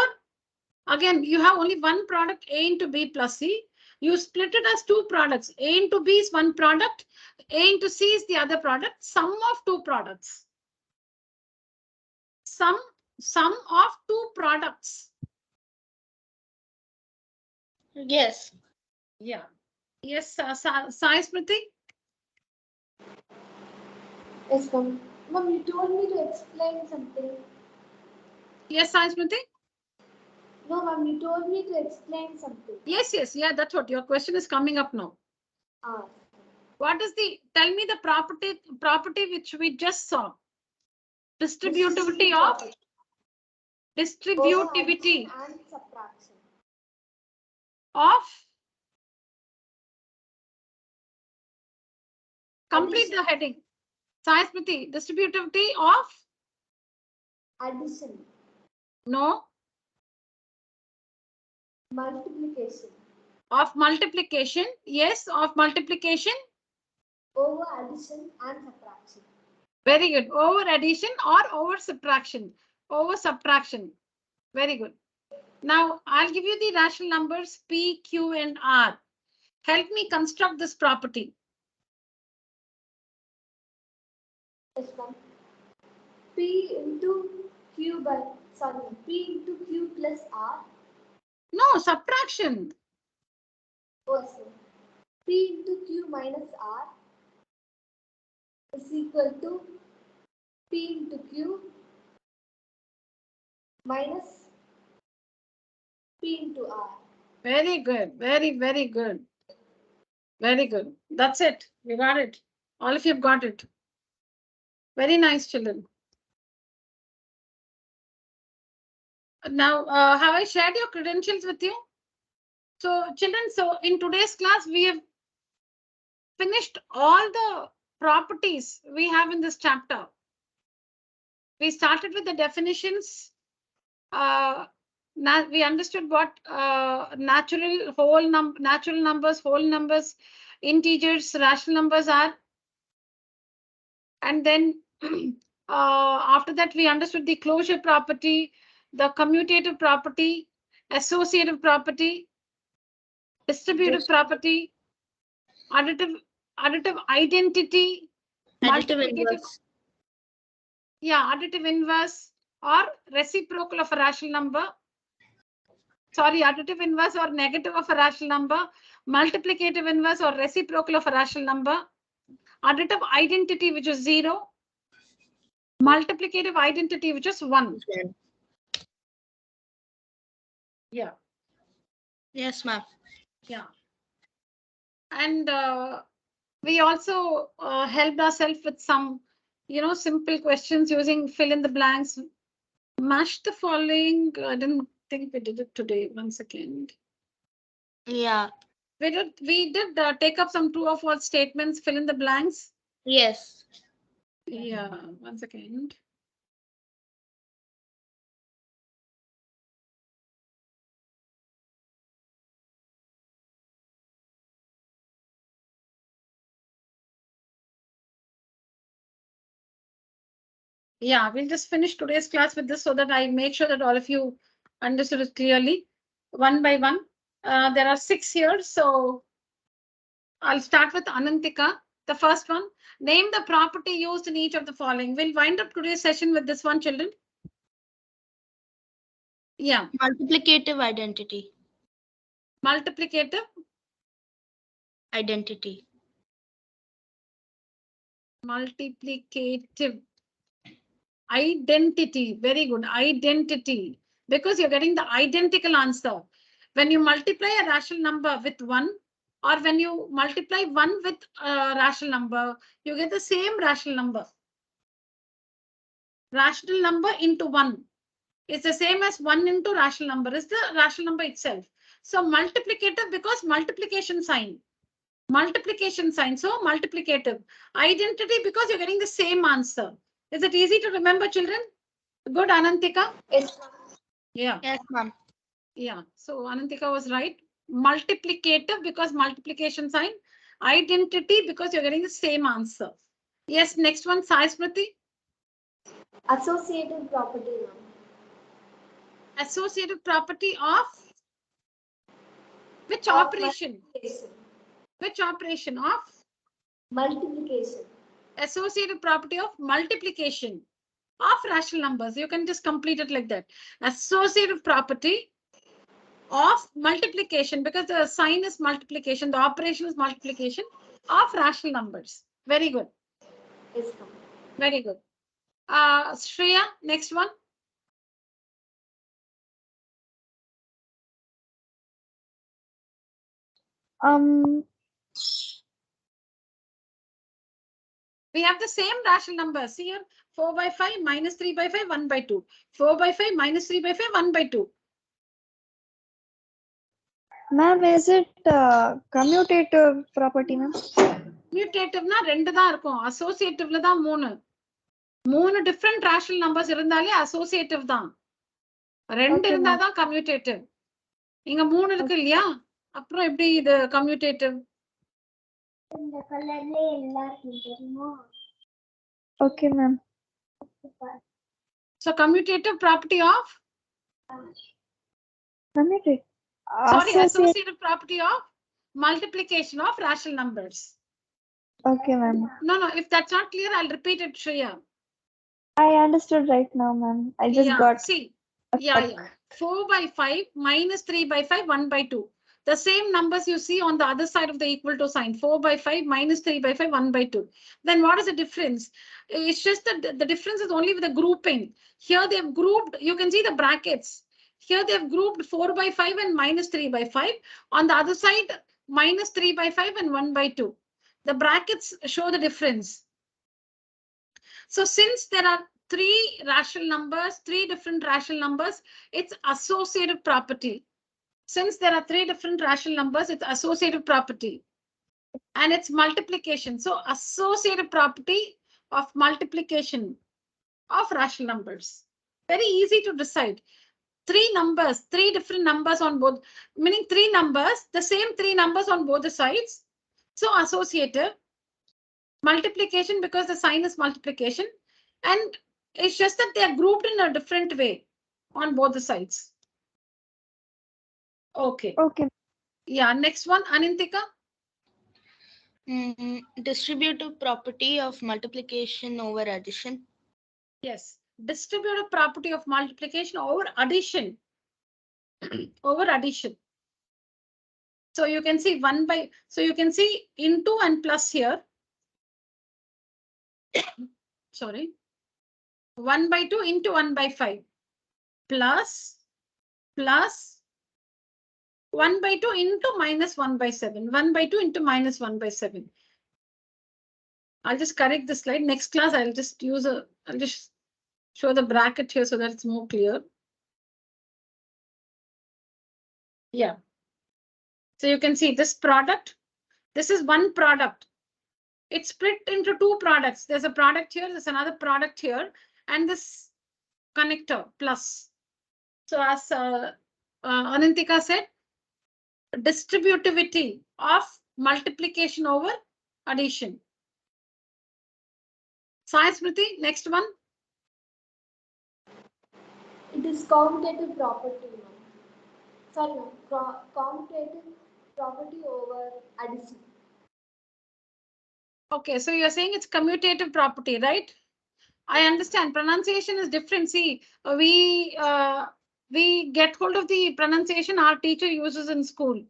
again, you have only one product, A into B plus C. You split it as two products. A into B is one product. A into C is the other product. Sum of two products. Sum of two products. Yes. Yeah. Yes, Sai Smriti? Yes, ma'am. Ma'am, you told me to explain something. Yes, Sai Smriti? No, ma'am, you told me to explain something. Yes, yeah, that's what your question is coming up now. Ah. What is tell me the property which we just saw. Distributivity of distributivity And subtraction. of complete the heading. Sai Smriti, distributivity of Addition. no, Multiplication. of multiplication. Yes, of multiplication. Over addition and subtraction. Very good. Over addition or over subtraction. Over subtraction. Very good. Now I'll give you the rational numbers P, Q, and R. Help me construct this property. Yes, ma'am. P into Q plus R. No, subtraction. Oh, sir. P into Q minus R is equal to P into Q minus P into R. Very good. Very, very good. Very good. That's it. You got it. All of you have got it. Very nice, children. Now, have I shared your credentials with you? So, children, so in today's class, we have finished all the properties we have in this chapter. We started with the definitions. we understood what natural numbers, whole numbers, integers, rational numbers are. And then after that, we understood the closure property, the commutative property, associative property, distributive property, additive identity, Additive multiplicative, inverse. additive inverse, or reciprocal of a rational number. Sorry, additive inverse or negative of a rational number, multiplicative inverse or reciprocal of a rational number, additive identity, which is 0, multiplicative identity, which is 1. Yeah. Yes, ma'am. Yeah. And we also helped ourselves with some, simple questions using fill in the blanks. Match the following. I didn't think we did it today. 1 second. Yeah. We did take up some true or false statements, fill in the blanks. Yes. Yeah, 1 second. Yeah, we'll just finish today's class with this so that I make sure that all of you understood it clearly, one by one. There are 6 here, so I'll start with Anantika. The first one, name the property used in each of the following. We'll wind up today's session with this one, children. Yeah. Multiplicative identity. Multiplicative Identity. Multiplicative identity. Very good. Identity. Because you're getting the identical answer. When you multiply a rational number with 1, or when you multiply 1 with a rational number, you get the same rational number. Rational number into 1 is the same as 1 into rational number is the rational number itself. So multiplicative because multiplication sign. Multiplication sign. So multiplicative. Identity because you're getting the same answer. Is it easy to remember, children? Good, Anantika? Yes, ma'am. Yeah. Yes, ma'am. Yeah. So Anantika was right. Multiplicative because multiplication sign. Identity because you're getting the same answer. Yes, next one, Sai Smriti. Associative property, ma'am. Associative property of which Of operation? multiplication. Which operation of? Multiplication. Associative property of multiplication of rational numbers. You can just complete it like that. Associative property of multiplication, because the sign is multiplication, the operation is multiplication of rational numbers. Very good. Yes, ma'am. Very good. Shreya, next one. We have the same rational numbers. See here, 4 by 5 minus 3 by 5, 1 by 2. 4 by 5 minus 3 by 5, 1 by 2. Ma'am, is it commutative property, ma'am? Commutative-na 2 தான் இருக்கும். Associative-ல தான் 3. 3 different rational numbers இருந்தாலே associative தான். 2 இருந்தாதான் commutative. இங்க 3 இருக்கு இல்லையா? அப்புறம் எப்படி இது commutative? இந்த கலர்ல எல்லாருக்கும் தெரியுமா? Okay, ma'am. So commutative property of? Commutative. Sorry, associative property of multiplication of rational numbers. Okay, ma'am. No, if that's not clear, I'll repeat it, Shreya. I understood right now, ma'am. I just got. See, 4 by 5 minus 3 by 5, 1 by 2. The same numbers you see on the other side of the equal to sign. 4 by 5 minus 3 by 5, 1 by 2. Then what is the difference? It's just that the difference is only with the grouping. Here they have grouped, you can see the brackets. Here they have grouped 4 by 5 and minus 3 by 5. On the other side, minus 3 by 5 and 1 by 2. The brackets show the difference. So since there are 3 rational numbers, 3 different rational numbers, it's associative property. Since there are 3 different rational numbers, it's associative property. And it's multiplication. So associative property of multiplication of rational numbers. Very easy to decide. three numbers, three different numbers on both, meaning three numbers, the same three numbers on both the sides. So associative. Multiplication because the sign is multiplication. And it's just that they are grouped in a different way on both the sides. Okay. Okay. Yeah, next one, Anintika. Distributive property of multiplication over addition. Yes, distributive property of multiplication over addition. Over addition. So you can see so you can see into and plus here. Sorry. 1 by 2 into 1 by 5 plus 1 by 2 into minus 1 by 7. 1 by 2 into minus 1 by 7. I'll just correct the slide. Next class, I'll just show the bracket here so that it's more clear. Yeah. So you can see this product. This is one product. It's split into two products. There's a product here, there's another product here, and this connector plus. So as Anantika said, distributivity of multiplication over addition. Sai Smriti, next one. It is commutative property. Sorry, commutative property over addition. Okay, so you're saying it's commutative property, right? I understand pronunciation is different. See, we get hold of the pronunciation our teacher uses in school.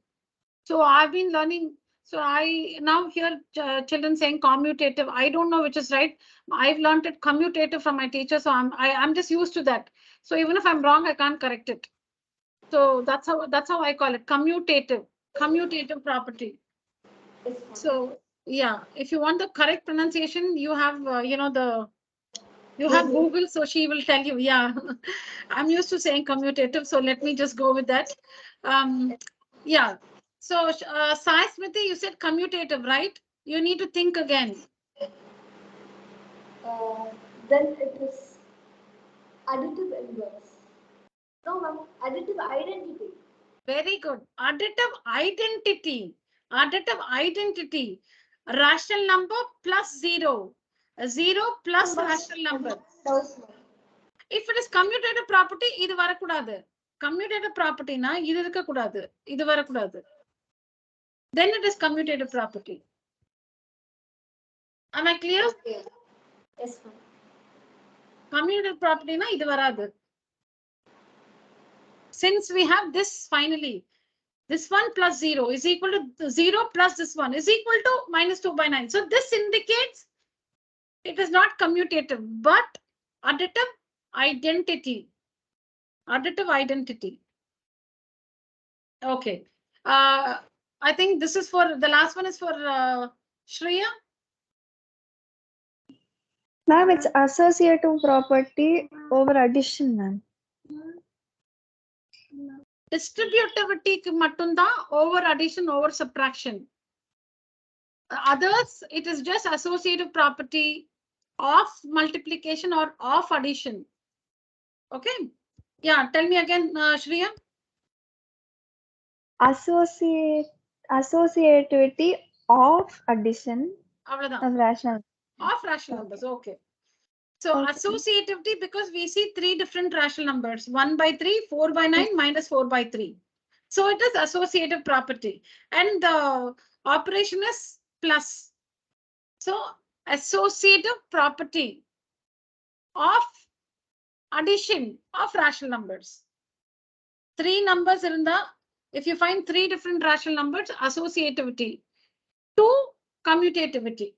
So I've been learning. So I now hear children saying commutative. I don't know which is right. I've learned it commutative from my teacher. So I'm just used to that. So even if I'm wrong, I can't correct it. So that's how I call it commutative property. So yeah, if you want the correct pronunciation, you have you have Google, so she will tell you. Yeah, I'm used to saying commutative, so let me just go with that. Yeah. So Sai Smriti, you said commutative, right? You need to think again. Then it is additive inverse. No, ma'am, additive identity. Very good. Additive identity. Additive identity. Rational number plus 0. 0 plus rational number. If it is commutative property, இது வரக்கூடாது. Commutative property na இது இருக்கக்கூடாது. இது வரக்கூடாது. Then it is commutative property. Am I clear? Okay. Yes, ma'am. Commutative property na இது வராது. Since we have this finally, this one plus 0 is equal to 0 plus this one is equal to minus 2 by 9. So this indicates it is not commutative, but additive identity. Additive identity. Okay. I think this is for the last one is for Shreya. Ma'am, it's associative property over addition, ma'am. Distributivity matunda over addition over subtraction. Others, it is just associative property of multiplication or of addition. Okay. Yeah, tell me again, Shreya. Associativity of addition Avladhan. of rational. Of rational numbers. Okay. So Okay. associativity, because we see three different rational numbers, 1 by 3, 4 by 9, minus 4 by 3. So it is associative property. And the operation is plus. So associative property of addition of rational numbers. Three numbers in the, if you find three different rational numbers, associativity. 2, commutativity.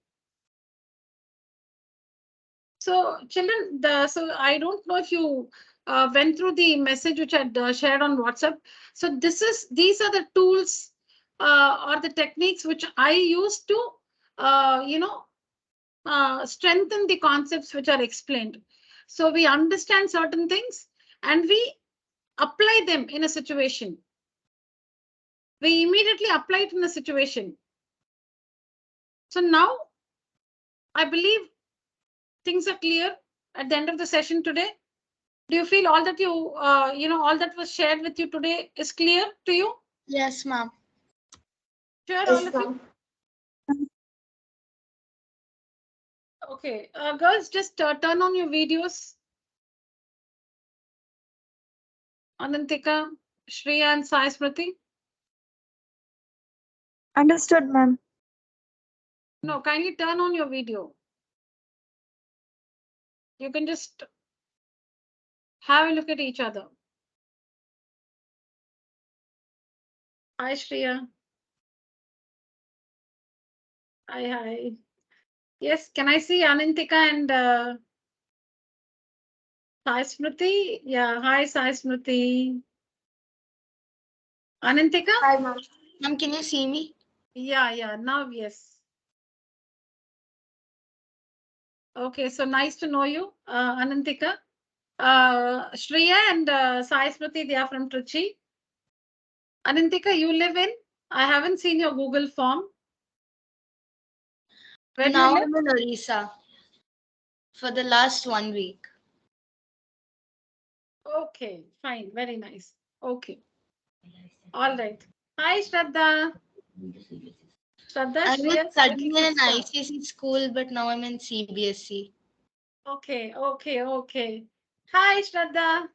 So children, so I don't know if you went through the message which I shared on WhatsApp. So these are the tools or the techniques which I use to, strengthen the concepts which are explained. So we understand certain things and we apply them in a situation. We immediately apply it in a situation. So now I believe things are clear at the end of the session today. Do you feel all that all that was shared with you today is clear to you? Yes, ma'am. Sure, all Yes, of you? ma'am. Okay, girls, just turn on your videos. Anantika, Shreya, and Sai Smriti. Understood, ma'am. No, kindly turn on your video. You can just have a look at each other. Hi, Shreya. Hi, hi. Yes, can I see Anantika and Sai Smriti? Yeah, hi, Sai Smriti. Anantika? Hi, ma'am. Ma'am, can you see me? Yeah, now yes. Okay, so nice to know you, Anantika. Shreya and Sai Smriti, they are from Trichy. Anantika, you live in? I haven't seen your Google form. Where do you Now live? I'm in Orissa for the last 1 week. Okay, fine, very nice. Okay, all right. Hi, Shraddha. Shraddha, I was Shreya, studying Smriti, in an sister. ICC school, but now I'm in CBSE. Okay. Hi, Shraddha.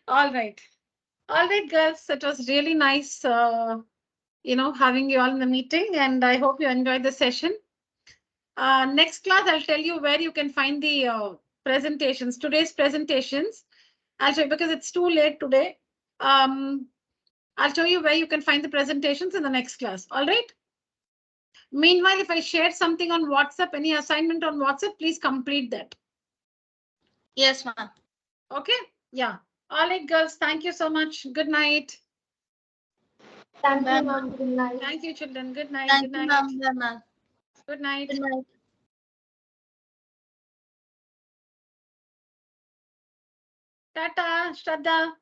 All right. All right, girls. It was really nice, having you all in the meeting, and I hope you enjoyed the session. Next class, I'll tell you where you can find the presentations. Today's presentations, I'll show you because it's too late today. I'll show you where you can find the presentations in the next class. All right. Meanwhile, if I share something on WhatsApp, any assignment on WhatsApp, please complete that. Yes, ma'am. Okay. Yeah. All right, girls. Thank you so much. Good night. Thank you, Bye, ma'am. ma'am. Good night. Thank you, children. Good night. Thank Good you, night. ma'am. Bye, ma'am. Good night. Good night. Tata, Shraddha.